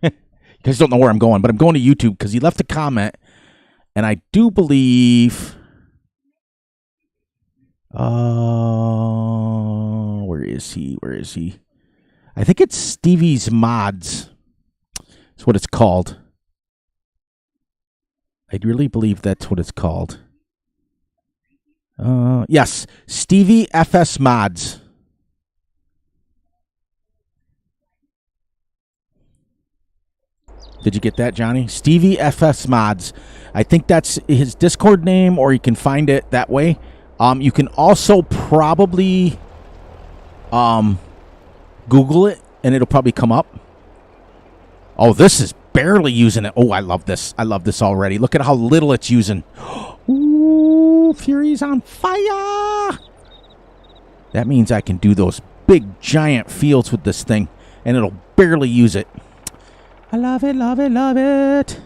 You guys don't know where I'm going, but I'm going to YouTube because he left a comment, and I do believe. Where is he? Where is he? I think it's Stevie's Mods. That's what it's called. I really believe that's what it's called. Yes, Stevie FS Mods. Did you get that, Johnny? Stevie FS Mods. I think that's his Discord name, or you can find it that way. You can also probably Google it, and it'll probably come up. Oh, this is barely using it. Oh, I love this. I love this already. Look at how little it's using. Ooh, Fury's on fire. That means I can do those big, giant fields with this thing, and it'll barely use it. I love it, love it, love it.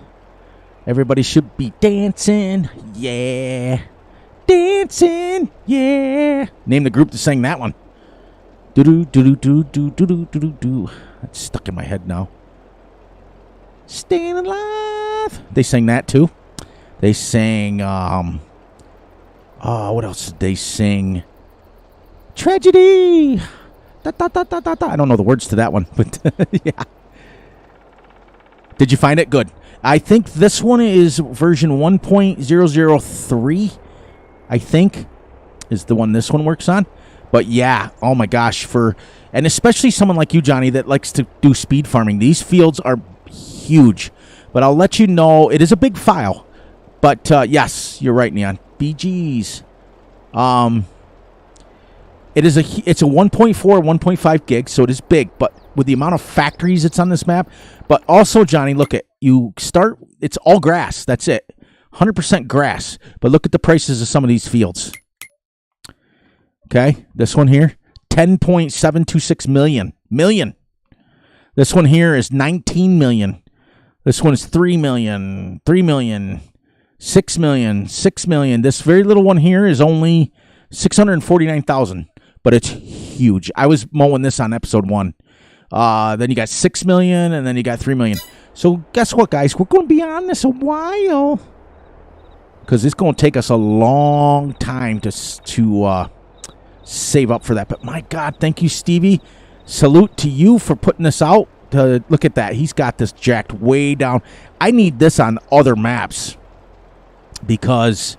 Everybody should be dancing. Yeah. Dancing. Yeah. Name the group that sang that one. Do-do-do-do-do-do-do-do-do-do. That's stuck in my head now. Staying alive. They sang that too. They sang, what else did they sing? Tragedy. Da, da, da, da, da, da. I don't know the words to that one, but yeah. Did you find it? Good. I think this one is version 1.003, I think, is the one this one works on. But yeah, oh my gosh, and especially someone like you, Johnny, that likes to do speed farming. These fields are huge. But I'll let you know, it is a big file. But yes, you're right, Neon. BGs. It's a 1.4, 1.5 gig, so it is big, but with the amount of factories that's on this map. But also, Johnny, look at, it's all grass. That's it. 100% grass. But look at the prices of some of these fields. Okay, this one here, 10.726 million. This one here is 19 million. This one is 3 million, 3 million, 6 million, 6 million. This very little one here is only 649,000, but it's huge. I was mowing this on episode 1. Then you got 6 million, and then you got 3 million. So guess what, guys? We're going to be on this a while because it's going to take us a long time to save up for that. But my God, thank you, Stevie. Salute to you for putting this out. Look at that. He's got this jacked way down. I need this on other maps because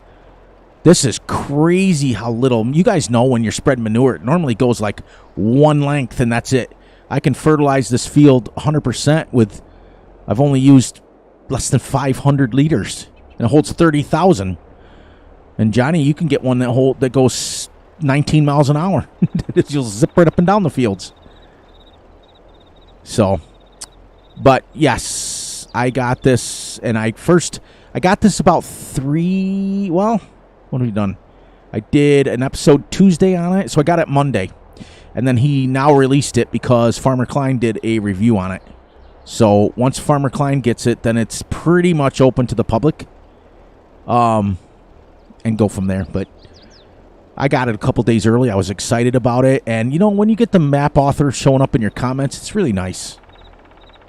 this is crazy how little. You guys know when you're spreading manure, it normally goes like one length, and that's it. I can fertilize this field 100% with, I've only used less than 500 liters, and it holds 30,000. And Johnny, you can get one that goes 19 miles an hour. You'll zip right up and down the fields. So, but yes, I got this, and I got this about what have we done? I did an episode Tuesday on it, so I got it Monday. And then he now released it because Farmer Klein did a review on it. So once Farmer Klein gets it, then it's pretty much open to the public. And go from there. But I got it a couple days early. I was excited about it. And, you know, when you get the map author showing up in your comments, it's really nice.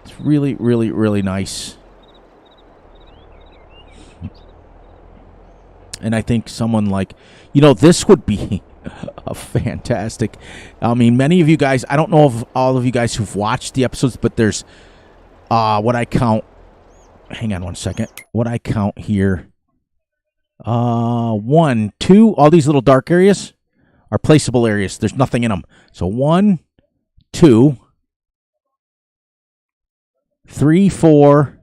It's really, really, really nice. And I think someone like, you know, this would be a fantastic. I mean, many of you guys, I don't know if all of you guys who've watched the episodes, but there's what I count. Hang on one second. What I count here. 1, 2, all these little dark areas are placeable areas. There's nothing in them. So 1, 2, 3, 4,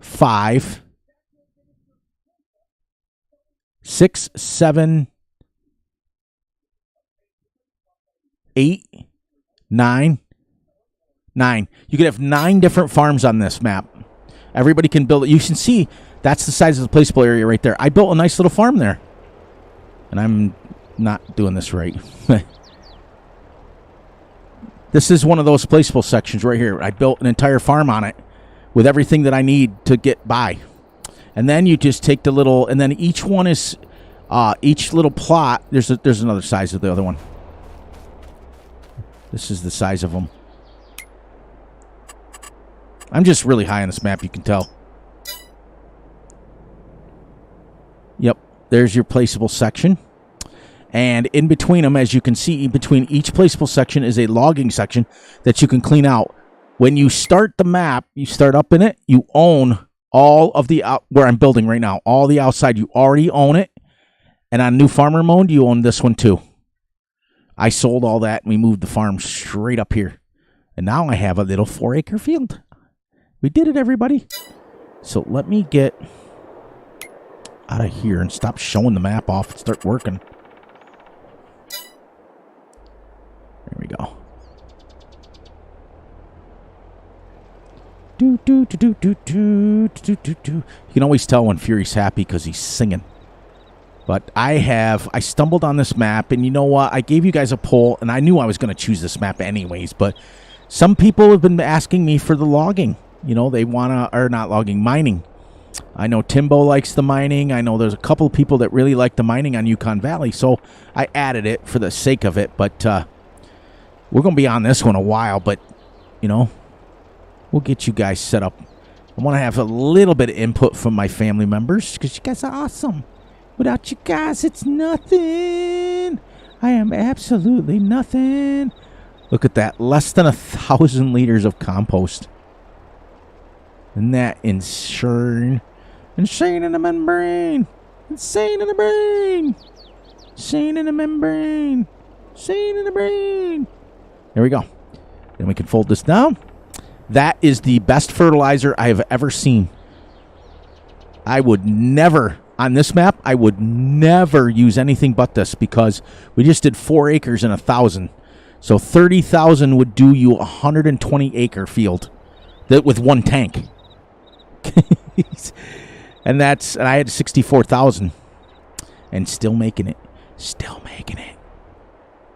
5, 6, 7, 8, 9. You could have 9 different farms on this map. Everybody can build it. You can see that's the size of the placeable area right there. I built a nice little farm there. And I'm not doing this right. This is one of those placeable sections right here. I built an entire farm on it with everything that I need to get by. And then you just take the little, and then each one is, each little plot, there's another size of the other one. This is the size of them. I'm just really high on this map, you can tell. Yep, there's your placeable section. And in between them, as you can see, between each placeable section is a logging section that you can clean out. When you start the map, you start up in it, you own all of the, where I'm building right now, all the outside, you already own it. And on New Farmer Mode, you own this one too. I sold all that and we moved the farm straight up here. And now I have a little 4-acre field. We did it, everybody. So let me get out of here and stop showing the map off and start working. There we go. You can always tell when Fury's happy because he's singing. But I stumbled on this map, and you know what? I gave you guys a poll, and I knew I was going to choose this map anyways, but some people have been asking me for the logging. You know, they want to, or not logging, mining. I know Timbo likes the mining. I know there's a couple of people that really like the mining on Yukon Valley, so I added it for the sake of it, but we're going to be on this one a while, but, you know, we'll get you guys set up. I want to have a little bit of input from my family members because you guys are awesome. Without you guys, it's nothing. I am absolutely nothing. Look at that. Less than 1,000 liters of compost. Isn't that insane? Insane in the membrane. Insane in the brain. Insane in the membrane. Insane in the brain. There we go. Then we can fold this down. That is the best fertilizer I have ever seen. I would never, on this map, I would never use anything but this because we just did 4 acres and 1,000. So 30,000 would do you a 120 acre field with one tank. and I had 64,000 and still making it. Still making it.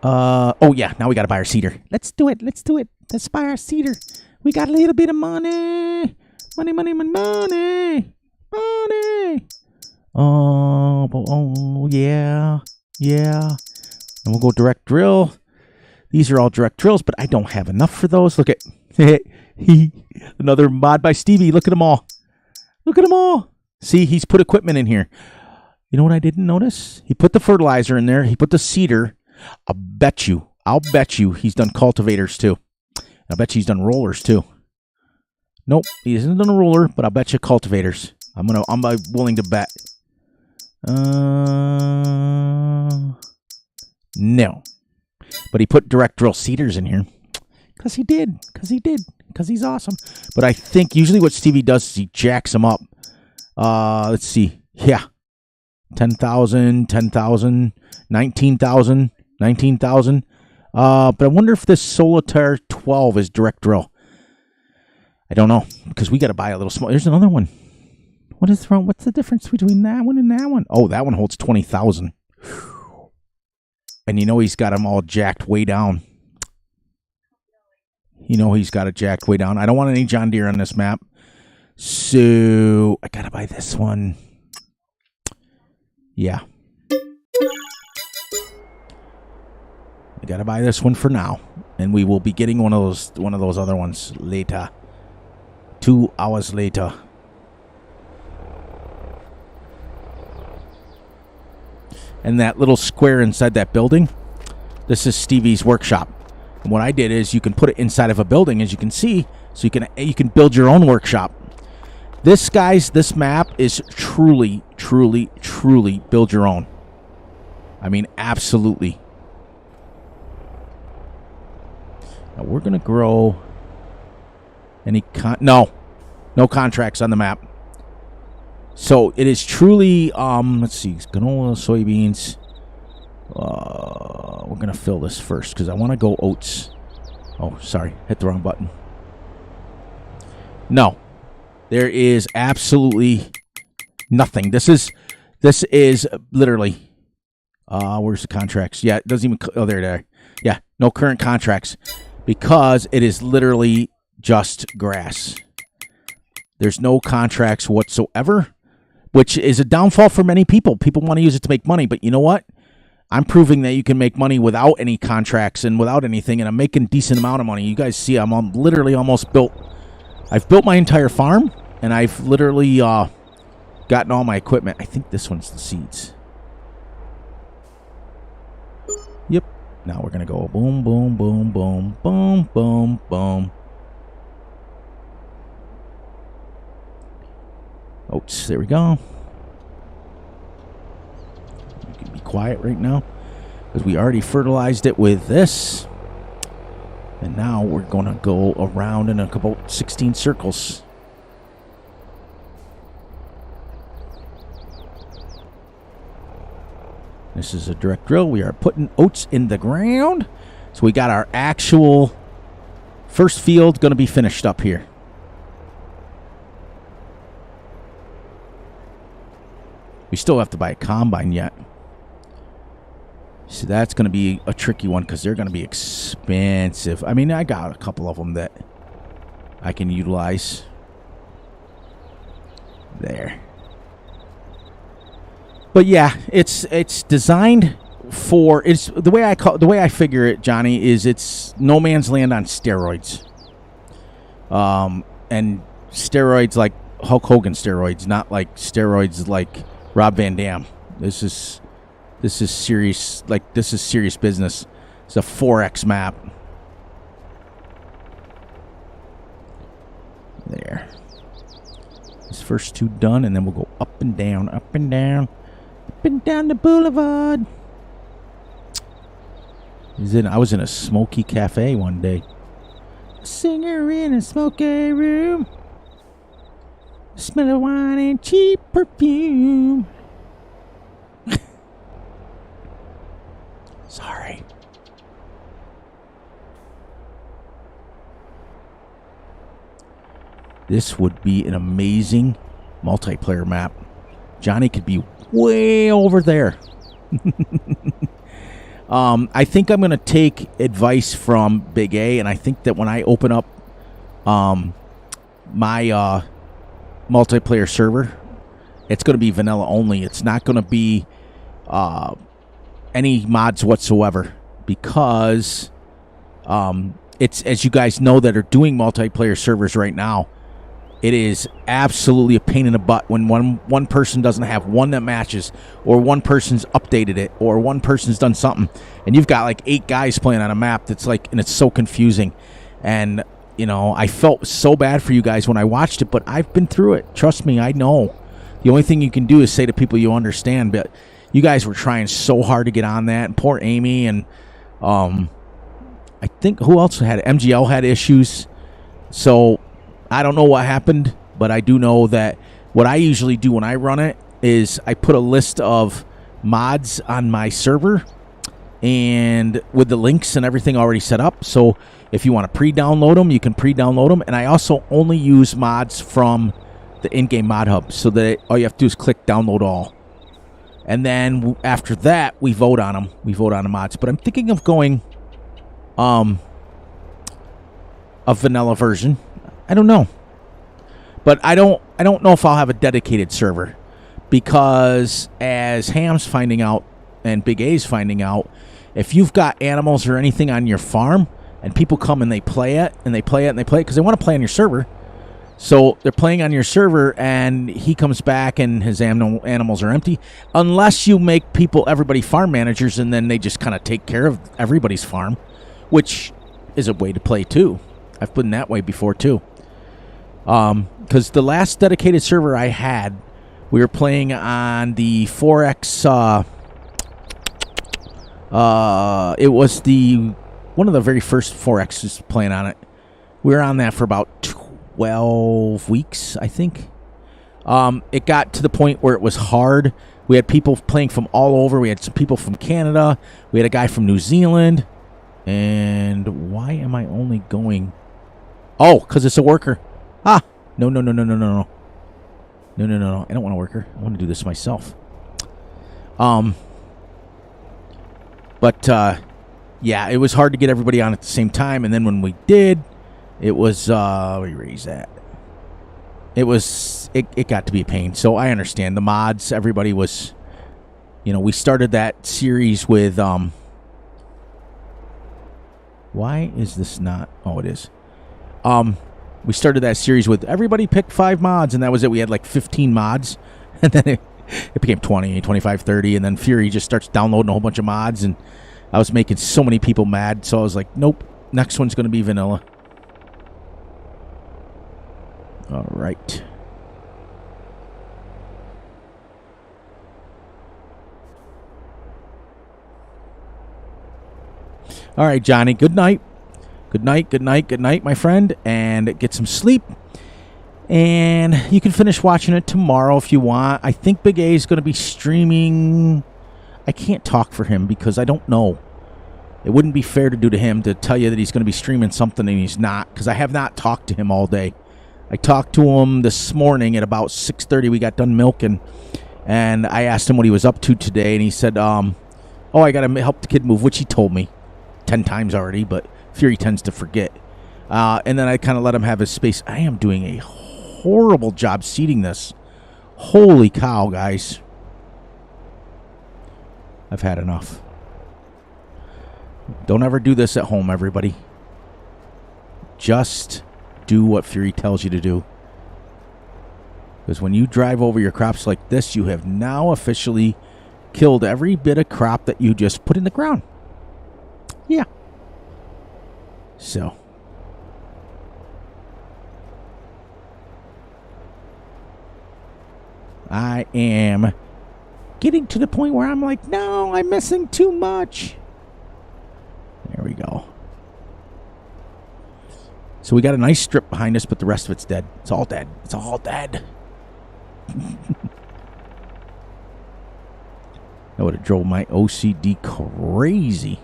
Oh yeah, now we got to buy our seeder. Let's do it. Let's do it. Let's buy our seeder. We got a little bit of money. Money. Oh, yeah. And we'll go direct drill. These are all direct drills, but I don't have enough for those. Look at another mod by Stevie. Look at them all. See, he's put equipment in here. You know what I didn't notice? He put the fertilizer in there. He put the seeder. I'll bet you he's done cultivators too. I bet you he's done rollers too. Nope, he hasn't done a roller, but I'll bet you cultivators. I'm willing to bet. No. But he put direct drill seeders in here. Because he's awesome. But I think usually what Stevie does is he jacks them up. Let's see. Yeah. 10,000, 10,000, 19,000, 19,000. But I wonder if this Solitaire 12 is direct drill. I don't know, because we got to buy a little small. There's another one. What is wrong? What's the difference between that one and that one? Oh, that one holds 20,000. And you know he's got them all jacked way down. You know he's got it jacked way down. I don't want any John Deere on this map. So I got to buy this one. Yeah. I got to buy this one for now. And we will be getting one of those other ones later. 2 hours later. And that little square inside that building, this is Stevie's workshop. And what I did is you can put it inside of a building, as you can see, so you can build your own workshop. This, guys, this map is truly, truly, truly build your own. I mean, absolutely. Now we're gonna grow any no contracts on the map. So it is truly, let's see, canola, soybeans. We're going to fill this first because I want to go oats. Oh, sorry, hit the wrong button. No, there is absolutely nothing. This is literally, where's the contracts? Yeah, it doesn't even, oh, there. Yeah, no current contracts because it is literally just grass. There's no contracts whatsoever, which is a downfall for many people. People want to use it to make money, but you know what? I'm proving that you can make money without any contracts and without anything, and I'm making a decent amount of money. You guys see, I'm literally almost built. I've built my entire farm, and I've literally gotten all my equipment. I think this one's the seeds. Yep. Now we're going to go boom, boom, boom, boom, boom, boom, boom. Oats, there we go. You can be quiet right now because we already fertilized it with this. And now we're going to go around in about 16 circles. This is a direct drill. We are putting oats in the ground. So we got our actual first field going to be finished up here. We still have to buy a combine yet. So that's going to be a tricky one because they're going to be expensive. I mean, I got a couple of them that I can utilize. There. But yeah, it's designed for, it's the way I figure it, Johnny, is it's no man's land on steroids. And steroids like Hulk Hogan steroids, not like steroids like Rob Van Dam. This is serious. Like, this is serious business. It's a 4X map. There. This first two done, and then we'll go up and down, up and down, up and down the boulevard. I was in a smoky cafe one day. A singer in a smoky room. Smell of wine and cheap perfume. Sorry. This would be an amazing multiplayer map. Johnny could be way over there. I think I'm going to take advice from Big A, and I think that when I open up my multiplayer server, it's going to be vanilla only. It's not going to be any mods whatsoever because it's, as you guys know that are doing multiplayer servers right now, it is absolutely a pain in the butt when one person doesn't have one that matches, or one person's updated it, or one person's done something, and you've got like 8 guys playing on a map that's like, and it's so confusing. And you know, I felt so bad for you guys when I watched it, but I've been through it. Trust me, I know. The only thing you can do is say to people you understand, but you guys were trying so hard to get on that, and poor Amy, and I think, who else had it? MGL had issues. So I don't know what happened, but I do know that what I usually do when I run it is I put a list of mods on my server, and with the links and everything already set up. So if you want to pre-download them, you can pre-download them. And I also only use mods from the in-game mod hub, so that all you have to do is click download all. And then after that, we vote on them. We vote on the mods. But I'm thinking of going a vanilla version. I don't know. But I don't know if I'll have a dedicated server, because as Ham's finding out and Big A's finding out, if you've got animals or anything on your farm and people come and they play it and they play it and they play it because they want to play on your server. So they're playing on your server and he comes back and his animals are empty, unless you make everybody farm managers, and then they just kind of take care of everybody's farm, which is a way to play too. I've been that way before too. Because the last dedicated server I had, we were playing on the 4X. It was one of the very first 4Xs playing on it. We were on that for about 12 weeks, I think. It got to the point where it was hard. We had people playing from all over. We had some people from Canada. We had a guy from New Zealand. And why am I only going? Oh, because it's a worker. Ah, no. No. I don't want a worker. I want to do this myself. But yeah, it was hard to get everybody on at the same time. And then when we did, it was, where you raise that? It got to be a pain. So I understand the mods. Everybody was, we started that series with, why is this not? Oh, it is. We started that series with everybody picked 5 mods, and that was it. We had like 15 mods, and then it became 20, 25, 30, and then Fury just starts downloading a whole bunch of mods, and I was making so many people mad, so I was like, nope, next one's going to be vanilla. All right. All right, Johnny, good night. Good night, my friend, and get some sleep. And you can finish watching it tomorrow if you want. I think Big A is going to be streaming. I can't talk for him because I don't know. It wouldn't be fair to him to tell you that he's going to be streaming something and he's not, because I have not talked to him all day. I talked to him this morning at about 6:30. We got done milking, and I asked him what he was up to today, and he said, oh, I got to help the kid move, which he told me 10 times already, but Fury tends to forget. And then I kind of let him have his space. I am doing a horrible job seating this. Holy cow, guys. I've had enough. Don't ever do this at home, everybody. Just do what Fury tells you to do. Because when you drive over your crops like this, you have now officially killed every bit of crop that you just put in the ground. Yeah. So. I am getting to the point where I'm like, no, I'm missing too much. There we go. So we got a nice strip behind us, but the rest of it's dead. It's all dead. It's all dead. That would have drove my OCD crazy.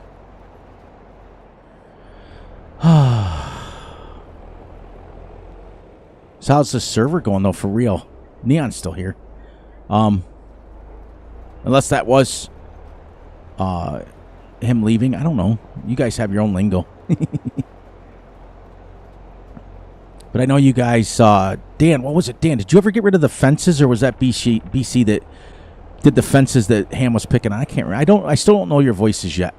So how's the server going, though, for real? Neon's still here. Unless that was him leaving. I don't know. You guys have your own lingo. But I know you guys, Dan, what was it? Dan, did you ever get rid of the fences, or was that BC that did the fences that Ham was picking on? I can't remember. I still don't know your voices yet.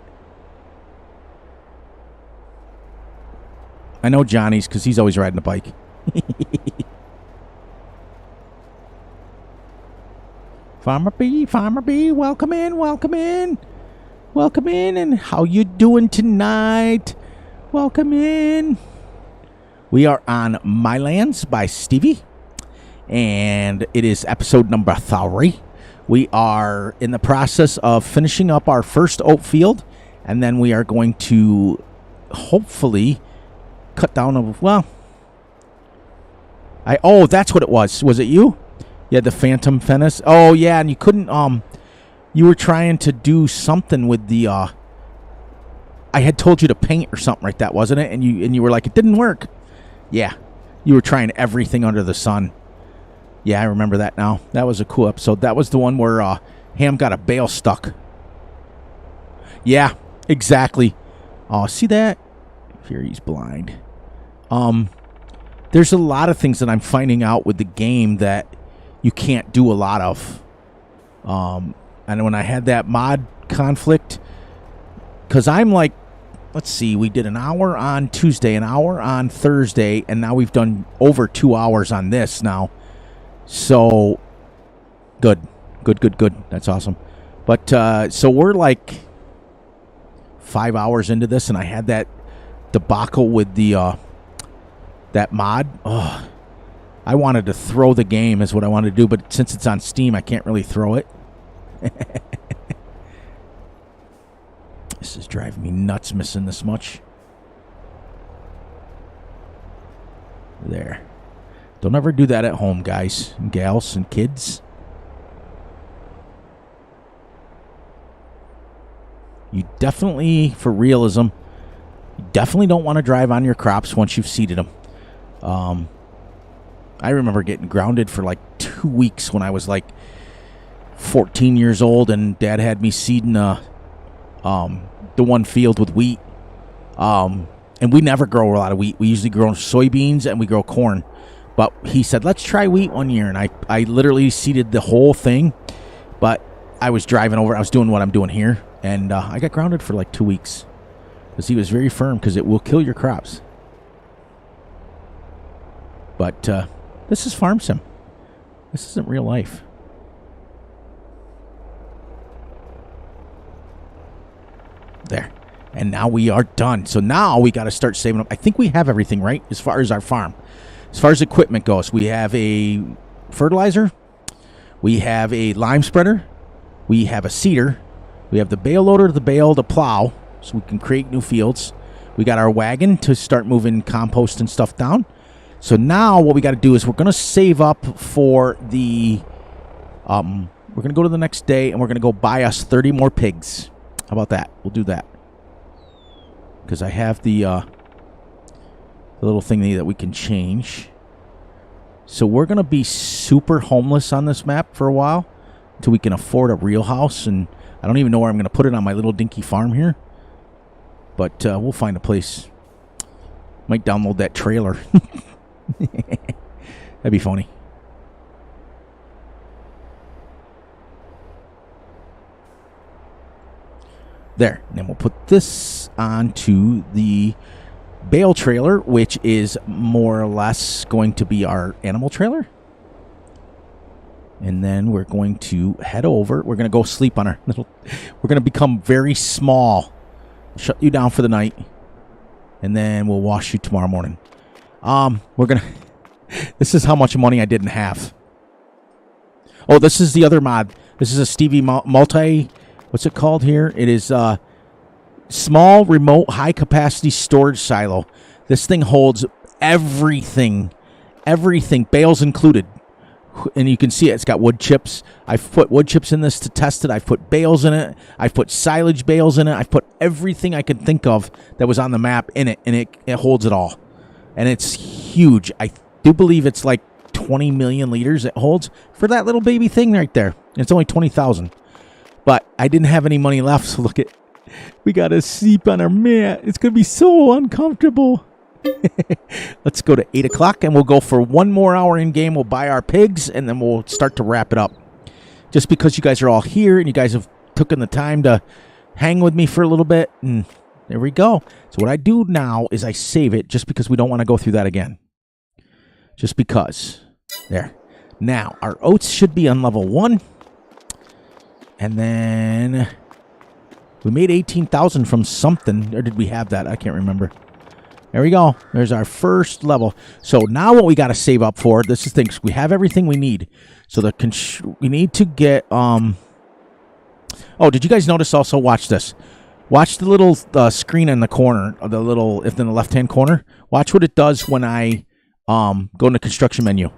I know Johnny's because he's always riding a bike. Farmer B, welcome in. Welcome in, and how you doing tonight? Welcome in. We are on My Lands by Stevie, and it is episode number 3. We are in the process of finishing up our first oat field, and then we are going to hopefully cut down oh, that's what it was. Was it you? Yeah, the Phantom Fennis. Oh, yeah, and you couldn't, you were trying to do something with the I had told you to paint or something like that, wasn't it? And you were like, it didn't work. Yeah, you were trying everything under the sun. Yeah, I remember that now. That was a cool episode. That was the one where Ham got a bale stuck. Yeah, exactly. Oh, see that? Fury's blind. There's a lot of things that I'm finding out with the game that you can't do a lot of. And when I had that mod conflict, because I'm like, let's see, we did an hour on Tuesday, an hour on Thursday, and now we've done over 2 hours on this now. So, good. That's awesome. But, so we're like 5 hours into this, and I had that debacle with the, that mod. Oh, I wanted to throw the game is what I wanted to do, but since it's on Steam, I can't really throw it. This is driving me nuts missing this much. There. Don't ever do that at home, guys and gals and kids. You definitely, for realism, you definitely don't want to drive on your crops once you've seeded them. I remember getting grounded for like 2 weeks when I was like 14 years old, and Dad had me seeding the one field with wheat. And we never grow a lot of wheat. We usually grow soybeans and we grow corn. But he said, let's try wheat one year. And I literally seeded the whole thing. But I was driving over. I was doing what I'm doing here. And I got grounded for like 2 weeks. Because he was very firm, because it will kill your crops. But this is Farm Sim. This isn't real life. There. And now we are done. So now we got to start saving up. I think we have everything, right? As far as our farm. As far as equipment goes, we have a fertilizer. We have a lime spreader. We have a seeder. We have the bale loader, the bale, the plow, so we can create new fields. We got our wagon to start moving compost and stuff down. So now what we got to do is we're going to save up for the... we're going to go to the next day, and we're going to go buy us 30 more pigs. How about that? We'll do that. Because I have the little thingy that we can change. So we're going to be super homeless on this map for a while. Until we can afford a real house. And I don't even know where I'm going to put it on my little dinky farm here. But we'll find a place. Might download that trailer. That'd be funny. There. And then we'll put this onto the bale trailer, which is more or less going to be our animal trailer. And then we're going to head over. We're going to go sleep on our little... We're going to become very small. Shut you down for the night. And then we'll wash you tomorrow morning. We're going to... This is how much money I didn't have. Oh, this is the other mod. This is a Stevie multi... What's it called here? It is small, remote, high-capacity storage silo. This thing holds everything. Everything, bales included. And you can see it. It's got wood chips. I've put wood chips in this to test it. I've put bales in it. I've put silage bales in it. I've put everything I could think of that was on the map in it, and it holds it all. And it's huge. I do believe it's like 20 million liters it holds for that little baby thing right there. And it's only 20,000. But I didn't have any money left, so look at... We got to sleep on our mat. It's going to be so uncomfortable. Let's go to 8 o'clock, and we'll go for one more hour in-game. We'll buy our pigs, and then we'll start to wrap it up. Just because you guys are all here, and you guys have taken the time to hang with me for a little bit, and there we go. So what I do now is I save it, just because we don't want to go through that again. Just because. There. Now, our oats should be on level 1. And then we made 18,000 from something. Or did we have that? I can't remember. There we go. There's our first level. So now what we got to save up for, this is things. We have everything we need. So we need to get... Oh, did you guys notice also? Watch this. Watch the little screen in the corner. The little, if in the left-hand corner. Watch what it does when I go in the construction menu.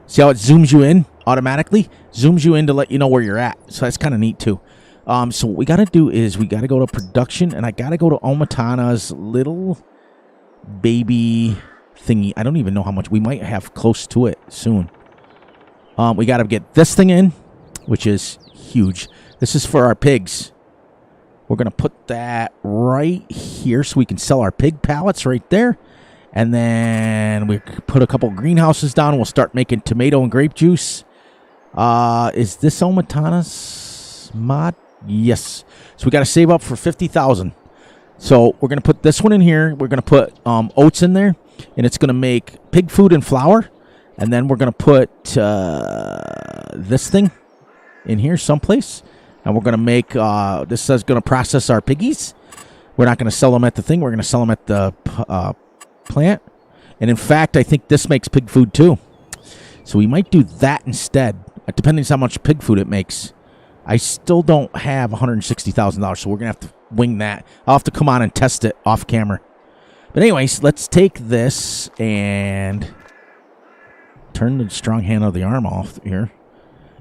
See how it zooms you in automatically? Zooms you in to let you know where you're at. So that's kind of neat too. So what we got to do is we got to go to production, and I got to go to Omatana's little baby thingy. I don't even know how much. We might have close to it soon. We got to get this thing in, which is huge. This is for our pigs. We're going to put that right here so we can sell our pig pallets right there. And then we put a couple greenhouses down. We'll start making tomato and grape juice. Is this Omatana's mod? Yes. So we got to save up for 50,000. So we're going to put this one in here. We're going to put oats in there. And it's going to make pig food and flour. And then we're going to put this thing in here someplace. And we're going to make, this is going to process our piggies. We're not going to sell them at the thing. We're going to sell them at the plant. And in fact, I think this makes pig food too. So we might do that instead, depending on how much pig food it makes. I still don't have $160,000, so we're going to have to wing that. I'll have to come on and test it off camera. But anyways, let's take this and turn the strong hand of the arm off here.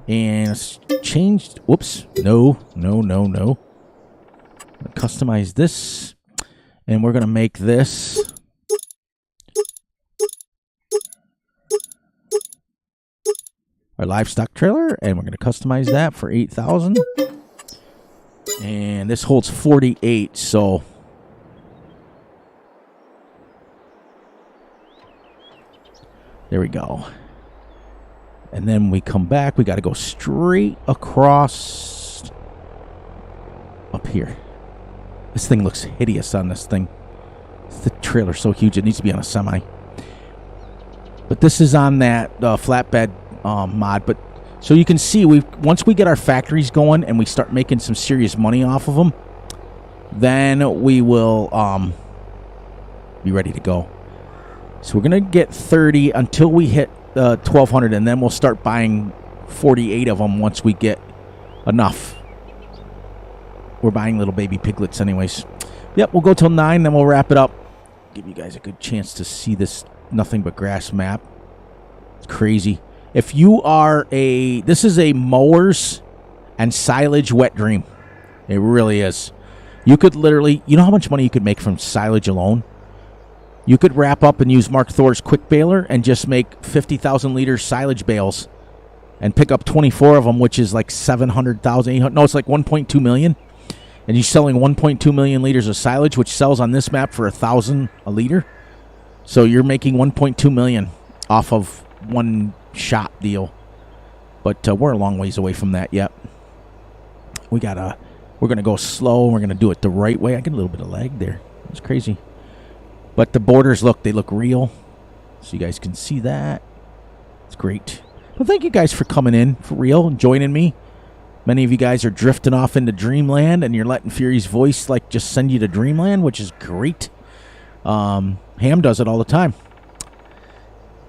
And change. Whoops. No. Customize this. And we're going to make this our livestock trailer. And we're going to customize that for 8,000. And this holds 48. So there we go. And then we come back. We got to go straight across up here. This thing looks hideous on this thing. The trailer's so huge. It needs to be on a semi. But this is on that flatbed mod. But so you can see, once we get our factories going and we start making some serious money off of them, then we will be ready to go. So we're going to get 30 until we hit 1,200, and then we'll start buying 48 of them once we get enough. We're buying little baby piglets anyways. Yep, we'll go till 9, then we'll wrap it up. Give you guys a good chance to see this nothing but grass map. It's crazy. If you are this is a mowers and silage wet dream. It really is. You could literally, you know how much money you could make from silage alone? You could wrap up and use Mark Thor's quick baler and just make 50,000 liter silage bales and pick up 24 of them, which is like 700,000. No, it's like 1.2 million. And you're selling 1.2 million liters of silage, which sells on this map for 1,000 a liter. So you're making 1.2 million off of one shot deal. But we're a long ways away from that yet. We're going to go slow. We're going to do it the right way. I get a little bit of lag there. It's crazy. But the borders, they look real. So you guys can see that. It's great. Well, thank you guys for coming in, for real, and joining me. Many of you guys are drifting off into dreamland, and you're letting Fury's voice, just send you to dreamland, which is great. Ham does it all the time.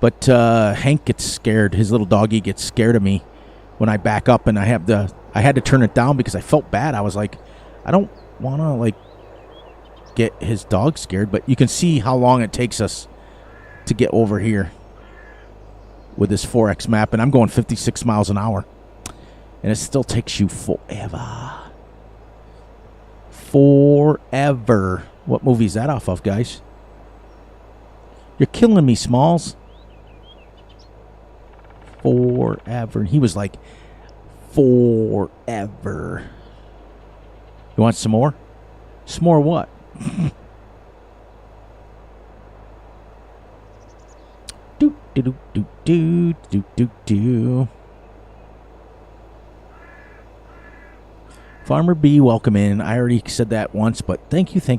But Hank gets scared. His little doggy gets scared of me when I back up, and I had to turn it down because I felt bad. I was like, I don't want to, get his dog scared, but you can see how long it takes us to get over here with this 4X map, and I'm going 56 miles an hour, and it still takes you forever. What movie is that off of, guys? You're killing me, Smalls. Forever. He was like, forever. You want some more? Some more what? do do do do do do do do. Farmer B, welcome in. I already said that once, but thank you for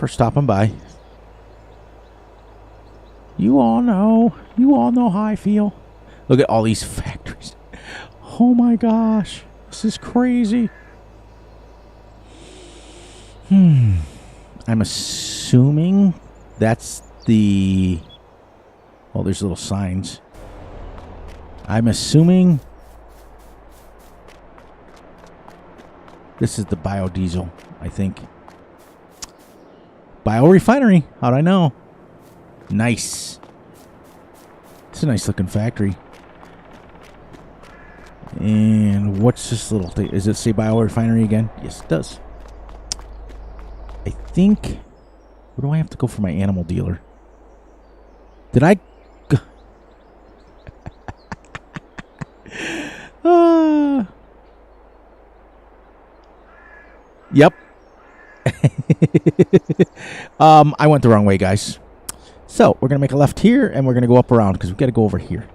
stopping by. You all know how I feel. Look at all these factories. Oh my gosh. This is crazy. I'm assuming that's the... Well, there's little signs. I'm assuming this is the biodiesel, I think. Biorefinery. How'd I know? Nice. It's a nice looking factory. And what's this little thing? Does it say biorefinery again? Yes, it does. I think... Where do I have to go for my animal dealer? Did I... Yep. I went the wrong way, guys. So, we're going to make a left here, and we're going to go up around, because we've got to go over here.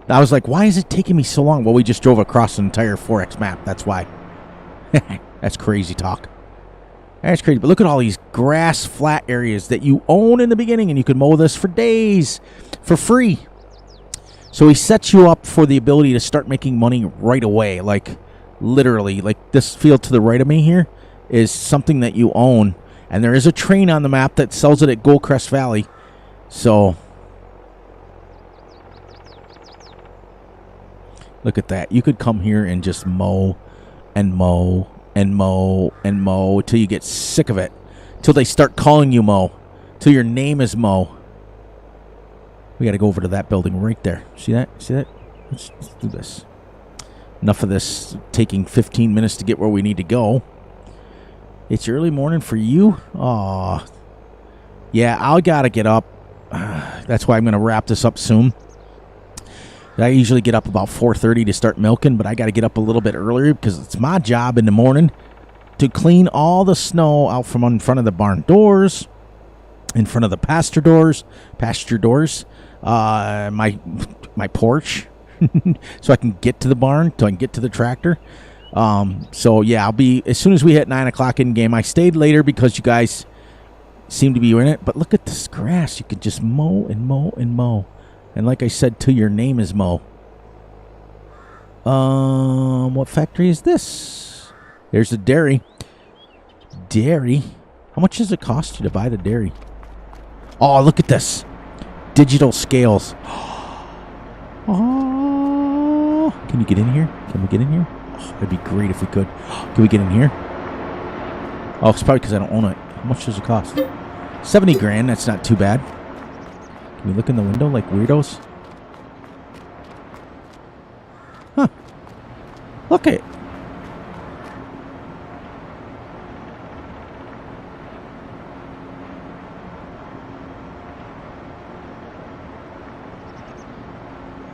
I was like, why is it taking me so long? Well, we just drove across an entire 4X map. That's why. That's crazy talk. That's crazy. But look at all these grass flat areas that you own in the beginning, and you can mow this for days for free. So he sets you up for the ability to start making money right away. Like, literally. Like, this field to the right of me here is something that you own. And there is a train on the map that sells it at Goldcrest Valley. So... Look at that. You could come here and just mow and mow and mow and mow till you get sick of it. Till they start calling you Mo. Till your name is Mo. We got to go over to that building right there. See that? See that? Let's do this. Enough of this taking 15 minutes to get where we need to go. It's early morning for you? Aw. Yeah, I got to get up. That's why I'm going to wrap this up soon. I usually get up about 4:30 to start milking, but I got to get up a little bit earlier because it's my job in the morning to clean all the snow out from in front of the barn doors, in front of the pasture doors, my porch, so I can get to the barn, so I can get to the tractor. So yeah, I'll be as soon as we hit 9 o'clock in game. I stayed later because you guys seem to be in it, but look at this grass. You could just mow and mow and mow. And like I said, till your name is Mo. What factory is this? There's the dairy. Dairy? How much does it cost you to buy the dairy? Oh, look at this. Digital scales. Oh, can you get in here? Can we get in here? Oh, that'd be great if we could. Can we get in here? Oh, it's probably because I don't own it. How much does it cost? 70 grand. That's not too bad. Can we look in the window like weirdos? Huh. Look at it.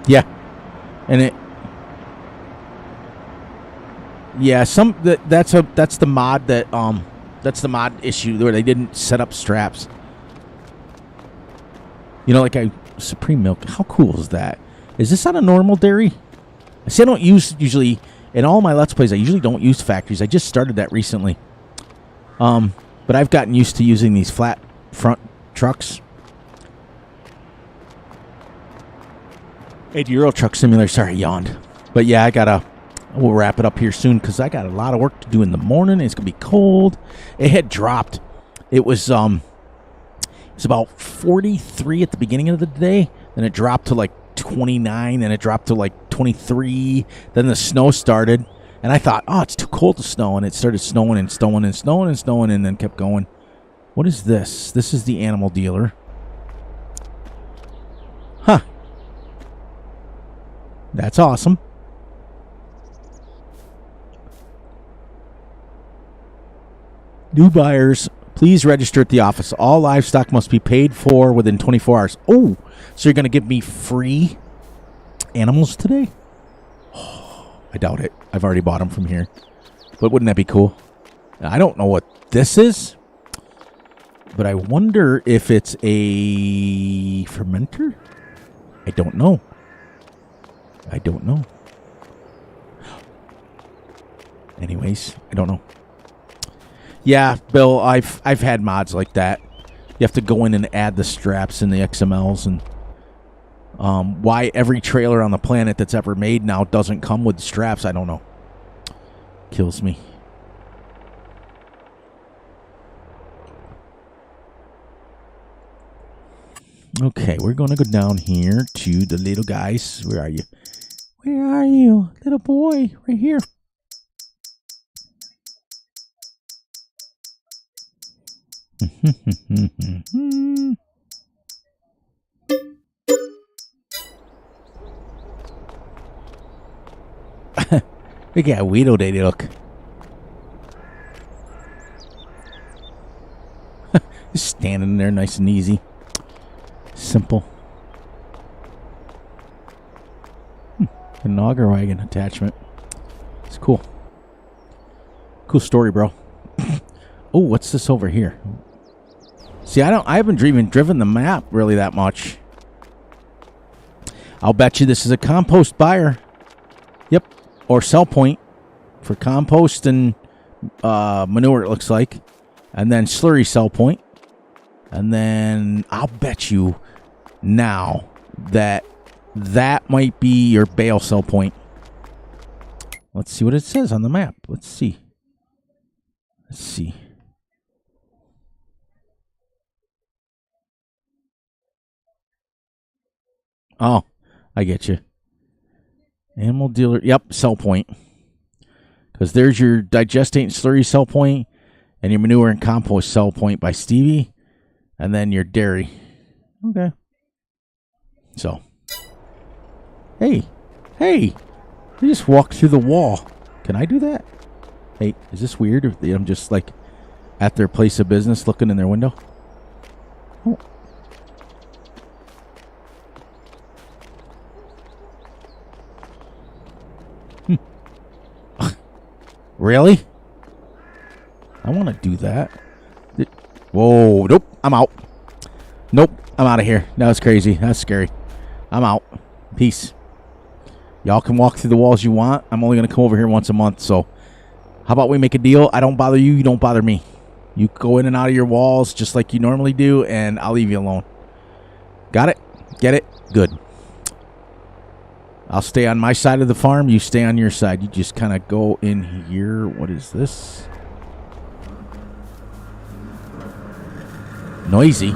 Yeah. And it... Yeah, that's the mod that, that's the mod issue where they didn't set up straps. You know, like Supreme Milk. How cool is that? Is this on a normal dairy? I see I don't use, usually, in all my Let's Plays, I usually don't use factories. I just started that recently. But I've gotten used to using these flat front trucks. Hey, Euro Truck Simulator. Sorry, I yawned. But yeah, we'll wrap it up here soon because I got a lot of work to do in the morning. It's going to be cold. It had dropped. It was about 43 at the beginning of the day. Then it dropped to like 29. Then it dropped to like 23. Then the snow started. And I thought, oh, it's too cold to snow. And it started snowing and snowing and snowing and snowing and then kept going. What is this? This is the animal dealer. Huh. That's awesome. New buyers, please register at the office. All livestock must be paid for within 24 hours. Oh, so you're going to give me free animals today? Oh, I doubt it. I've already bought them from here. But wouldn't that be cool? Now, I don't know what this is, but I wonder if it's a fermenter? I don't know. I don't know. Anyways, I don't know. Yeah, Bill, I've had mods like that. You have to go in and add the straps and the XMLs and why every trailer on the planet that's ever made now doesn't come with straps, I don't know. Kills me. Okay, we're going to go down here to the little guys. Where are you? Where are you? Little boy, right here. Look at how weirdo they look. Just standing there nice and easy. Simple. An auger wagon attachment. It's cool. Cool story, bro. Oh, what's this over here? See, I haven't even driven the map really that much. I'll bet you this is a compost buyer. Yep. Or sell point for compost and manure, it looks like. And then slurry sell point. And then I'll bet you now that might be your bale sell point. Let's see what it says on the map. Let's see. Let's see. Oh, I get you. Animal dealer. Yep, sell point. Because there's your digestate and slurry sell point and your manure and compost sell point by Stevie. And then your dairy. Okay. So. Hey. Hey. I just walked through the wall. Can I do that? Hey, is this weird if I'm just like at their place of business looking in their window? Oh. Really? I want to do that. Whoa, nope, I'm out. Nope, I'm out of here. That's crazy. That's scary. I'm out. Peace. Y'all can walk through the walls you want. I'm only going to come over here once a month, so how about we make a deal? I don't bother you, you don't bother me. You go in and out of your walls just like you normally do, and I'll leave you alone. Got it? Get it? Good. I'll stay on my side of the farm. You stay on your side. You just kind of go in here. What is this? Noisy.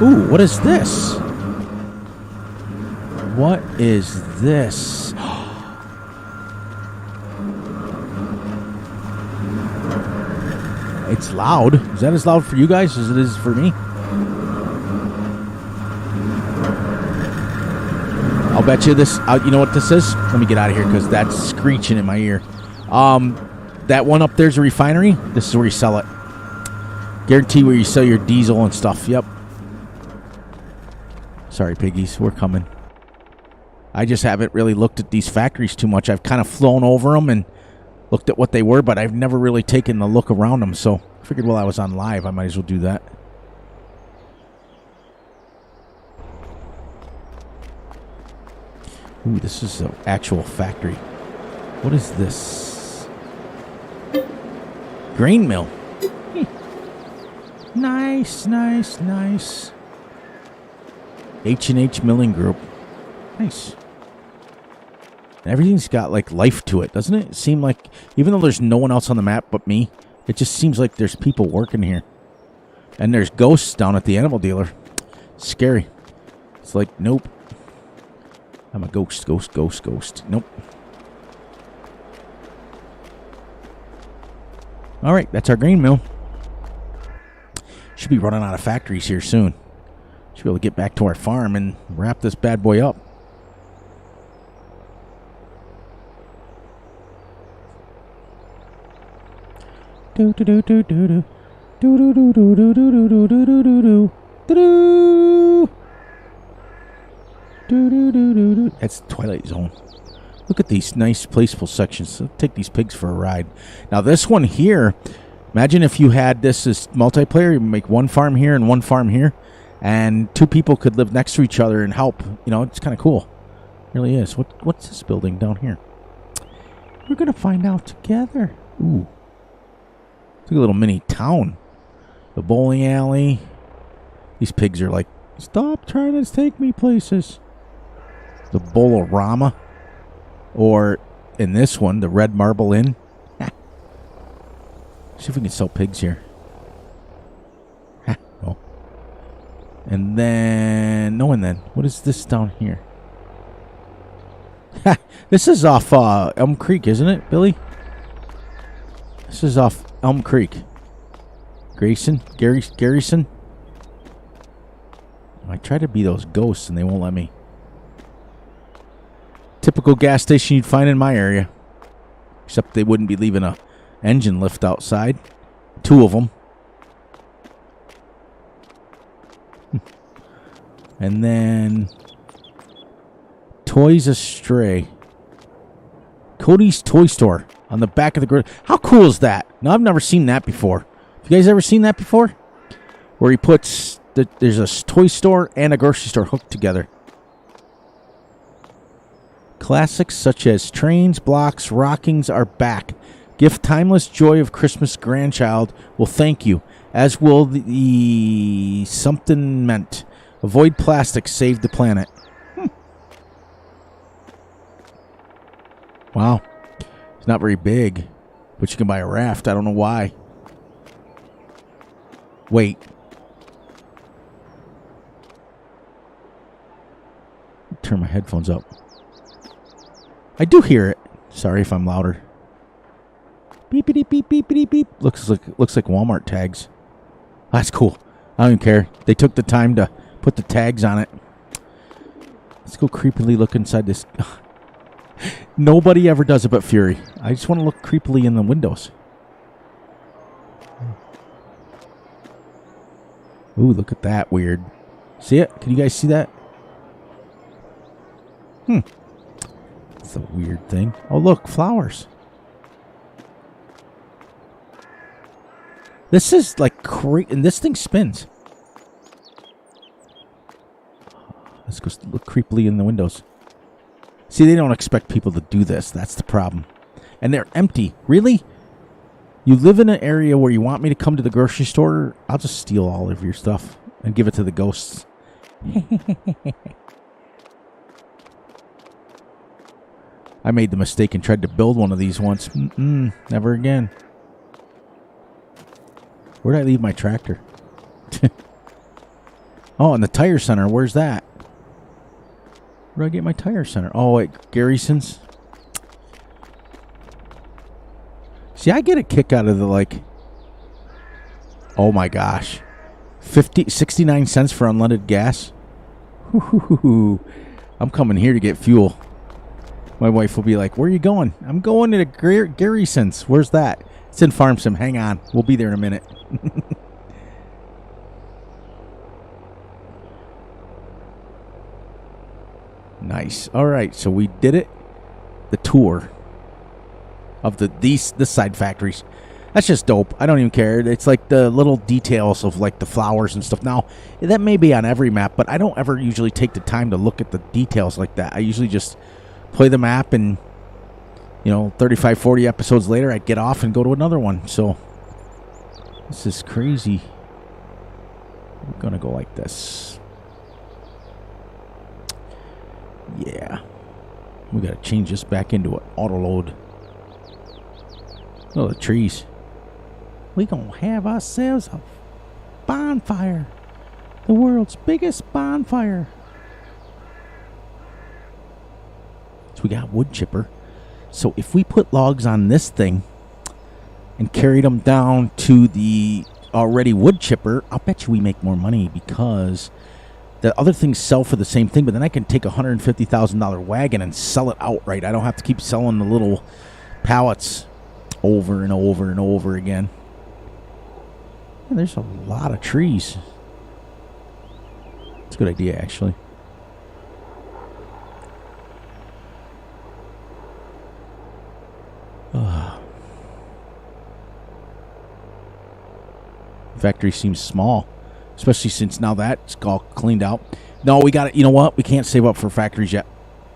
Ooh, what is this? What is this? It's loud. Is that as loud for you guys as it is for me? I'll bet you this. You know what this is? Let me get out of here because that's screeching in my ear. That one up there's a refinery. This is where you sell it. Guarantee where you sell your diesel and stuff. Yep. Sorry, piggies. We're coming. I just haven't really looked at these factories too much. I've kind of flown over them and looked at what they were, but I've never really taken a look around them. So I figured while I was on live, I might as well do that. Ooh, this is an actual factory. What is this? Grain mill. Nice, nice, nice. H&H Milling Group. Nice. Everything's got like life to it, doesn't it? It seem like, even though there's no one else on the map but me, it just seems like there's people working here. And there's ghosts down at the animal dealer. Scary. It's like, nope. I'm a ghost, ghost, ghost, ghost. Nope. All right, that's our grain mill. Should be running out of factories here soon. Should be able to get back to our farm and wrap this bad boy up. Do do do do do do do do do do do do do do do do do. That's Twilight Zone. Look at these nice placeable sections. Let's take these pigs for a ride. Now this one here, imagine if you had this as multiplayer. You make one farm here and one farm here, and two people could live next to each other and help. You know, it's kind of cool. It really is. What's this building down here? We're gonna find out together. Ooh, it's like a little mini town. The bowling alley. These pigs are like, stop trying to take me places. The Bolorama, or in this one, the Red Marble Inn. See if we can sell pigs here. No. And then, what is this down here? This is off Elm Creek, isn't it, Billy? This is off Elm Creek. Garrison. I try to be those ghosts and they won't let me. Typical gas station you'd find in my area. Except they wouldn't be leaving a engine lift outside. 2 of them. And then Toys Astray. Cody's Toy Store on the back of the garage. How cool is that? No, I've never seen that before. Have you guys ever seen that before? Where he puts, there's a toy store and a grocery store hooked together. Classics such as Trains, Blocks, Rockings are back. Gift timeless joy of Christmas grandchild will thank you, as will the something meant. Avoid plastic, save the planet. Wow. It's not very big, but you can buy a raft. I don't know why. Wait. Turn my headphones up. I do hear it. Sorry if I'm louder. Beepity beep beepity beep. Looks like Walmart tags. That's cool. I don't even care. They took the time to put the tags on it. Let's go creepily look inside this. Nobody ever does it but Fury. I just want to look creepily in the windows. Ooh, look at that weird. See it? Can you guys see that? It's a weird thing. Oh, look, flowers. This is like crazy, and this thing spins. Let's go look creepily in the windows. See, they don't expect people to do this. That's the problem. And they're empty. Really? You live in an area where you want me to come to the grocery store? I'll just steal all of your stuff and give it to the ghosts. I made the mistake and tried to build one of these once. Never again. Where'd I leave my tractor? Oh, and the tire center. Where's that? Where do I get my tire center? Oh, wait, Garrison's. See, I get a kick out of the, like, oh my gosh. 69 cents for unleaded gas. I'm coming here to get fuel. My wife will be like, where are you going? I'm going to Garrison's. Where's that? It's in Farm Sim. Hang on. We'll be there in a minute. Nice. All right, so we did it. The tour of this side factories. That's just dope. I don't even care. It's like the little details of like the flowers and stuff. Now, that may be on every map, but I don't ever usually take the time to look at the details like that. I usually just play the map and, 35, 40 episodes later, I get off and go to another one. So, this is crazy. We're going to go like this. Yeah. We got to change this back into an auto load. Oh, the trees. We going to have ourselves a bonfire. The world's biggest bonfire. So we got wood chipper. So if we put logs on this thing and carried them down to the already wood chipper, I'll bet you we make more money because the other things sell for the same thing, but then I can take a $150,000 wagon and sell it outright. I don't have to keep selling the little pallets over and over and over again. And there's a lot of trees. It's a good idea, actually. Factory seems small, especially since now that's all cleaned out. No, we got it. You know what? We can't save up for factories yet.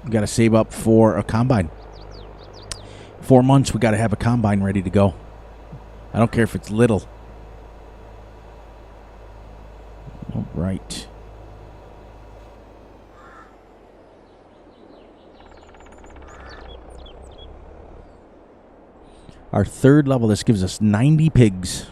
We got to save up for a combine. 4 months, we got to have a combine ready to go. I don't care if it's little. All right. Our third level, this gives us 90 pigs.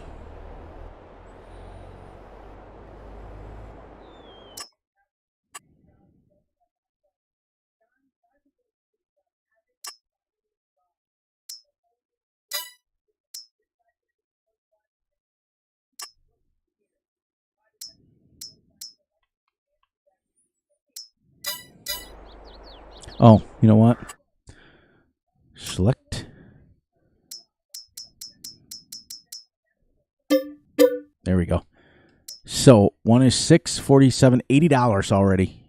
Oh, you know what? Select. There we go. So one is $6, $47, $80 already.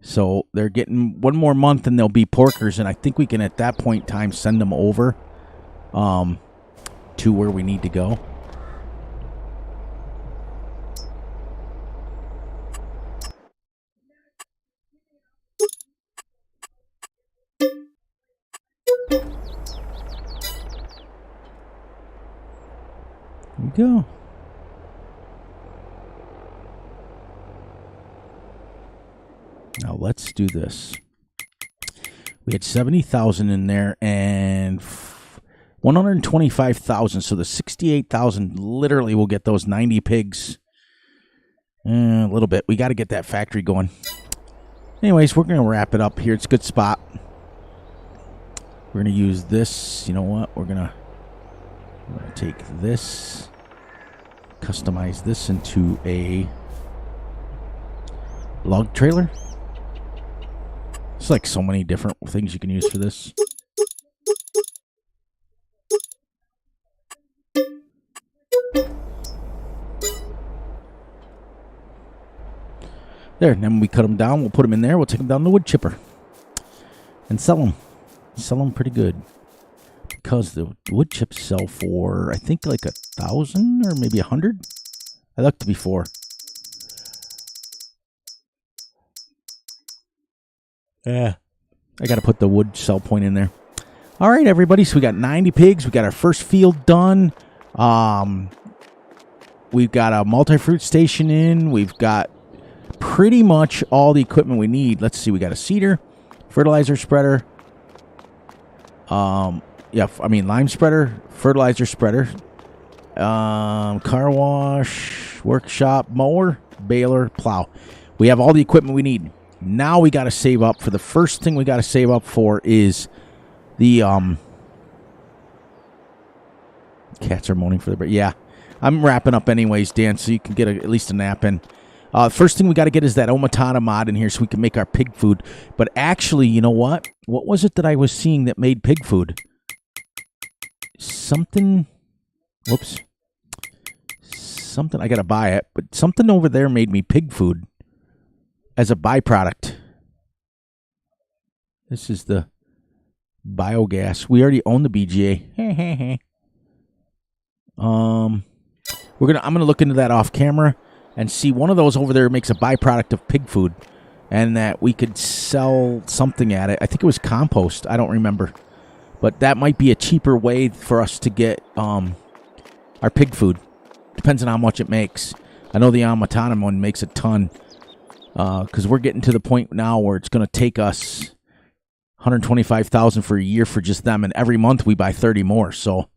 So they're getting one more month and they'll be porkers, and I think we can at that point in time send them over to where we need to go. Here we go. Now let's do this. We had 70,000 in there and 125,000. So the 68,000 literally will get those 90 pigs. A little bit. We got to get that factory going. Anyways, we're going to wrap it up here. It's a good spot. We're going to use this. You know what? We're going to take this, customize this into a log trailer. It's like so many different things you can use for this. There, and then when we cut them down, we'll put them in there. We'll take them down to the wood chipper and sell them. Sell them pretty good. Because the wood chips sell for, I think, like 1,000 or maybe 100. I looked before. Yeah. I got to put the wood sell point in there. All right, everybody. So we got 90 pigs. We got our first field done. We've got a multi-fruit station in. We've got pretty much all the equipment we need. Let's see. We got a seeder, fertilizer spreader. Lime spreader, fertilizer spreader, car wash, workshop, mower, baler, plow. We have all the equipment we need. Now we got to save up for the first thing we got to save up for is the cats are moaning for the break. Yeah, I'm wrapping up anyways, Dan, so you can get at least a nap in. First thing we got to get is that Omatana mod in here so we can make our pig food. But actually, you know what? What was it that I was seeing that made pig food? Something. Whoops. Something. I got to buy it. But something over there made me pig food as a byproduct. This is the biogas. We already own the BGA. I'm gonna look into that off camera and see. One of those over there makes a byproduct of pig food, and that we could sell something at it. I think it was compost. I don't remember, but that might be a cheaper way for us to get our pig food. Depends on how much it makes. I know the Omatana one makes a ton, because we're getting to the point now where it's going to take us $125,000 for a year for just them, and every month we buy 30 more. So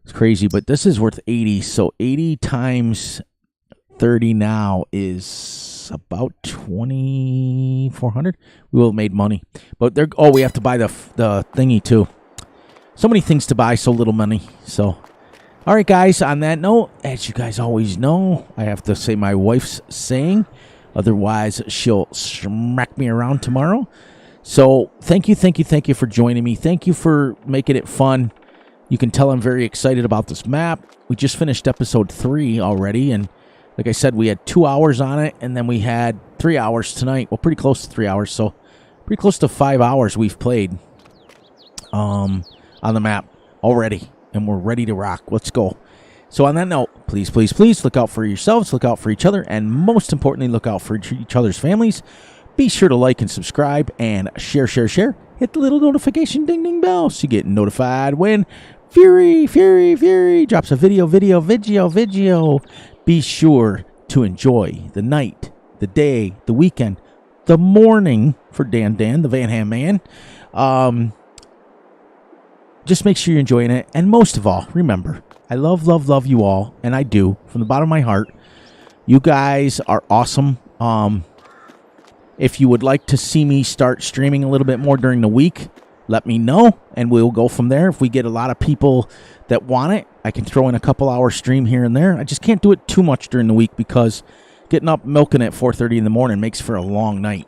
it's crazy, but this is worth 80. So 80 times 30 now is about 2,400. We will have made money, but we have to buy the thingy too. So many things to buy, so little money. So, all right, guys. On that note, as you guys always know, I have to say my wife's saying, otherwise she'll smack me around tomorrow. So thank you for joining me. Thank you for making it fun. You can tell I'm very excited about this map. We just finished episode 3 already, and like I said, we had 2 hours on it, and then we had 3 hours tonight. Well, pretty close to 3 hours, so pretty close to 5 hours we've played on the map already, and we're ready to rock. Let's go. So on that note, please, please, please look out for yourselves, look out for each other, and most importantly, look out for each other's families. Be sure to like and subscribe and share. Hit the little notification ding bell so you get notified when Fury drops a video. Be sure to enjoy the night, the day, the weekend, the morning for Dan, the Van Ham Man. Just make sure you're enjoying it. And most of all, remember, I love you all. And I do, from the bottom of my heart. You guys are awesome. If you would like to see me start streaming a little bit more during the week, let me know, and we'll go from there. If we get a lot of people that want it, I can throw in a couple-hour stream here and there. I just can't do it too much during the week because getting up milking at 4:30 in the morning makes for a long night.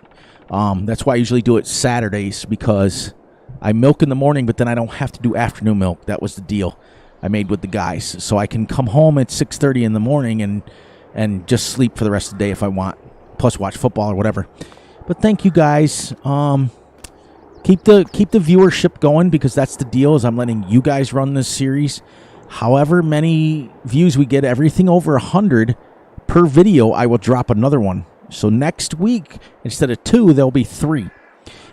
That's why I usually do it Saturdays, because I milk in the morning, but then I don't have to do afternoon milk. That was the deal I made with the guys. So I can come home at 6:30 in the morning and just sleep for the rest of the day if I want, plus watch football or whatever. But thank you guys. Keep the viewership going, because that's the deal, is I'm letting you guys run this series. However many views we get, everything over 100 per video, I will drop another one. So next week, instead of 2, there'll be 3.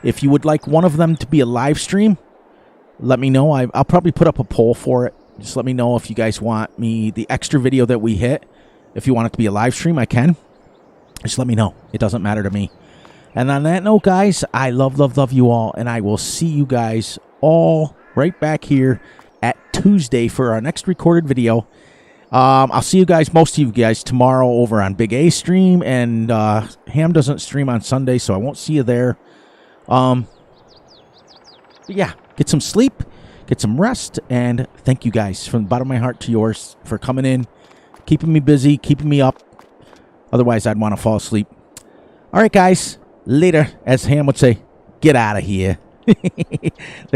If you would like one of them to be a live stream, let me know. I'll probably put up a poll for it. Just let me know if you guys want me, the extra video that we hit, if you want it to be a live stream, I can. Just let me know. It doesn't matter to me. And on that note, guys, I love you all, and I will see you guys all right back here at Tuesday for our next recorded video. I'll see you guys, most of you guys, tomorrow over on Big A stream, and Ham doesn't stream on Sunday, so I won't see you there. But yeah, get some sleep, get some rest, and thank you guys from the bottom of my heart to yours for coming in, keeping me busy, keeping me up. Otherwise, I'd want to fall asleep. All right, guys, later, as Ham would say, get out of here.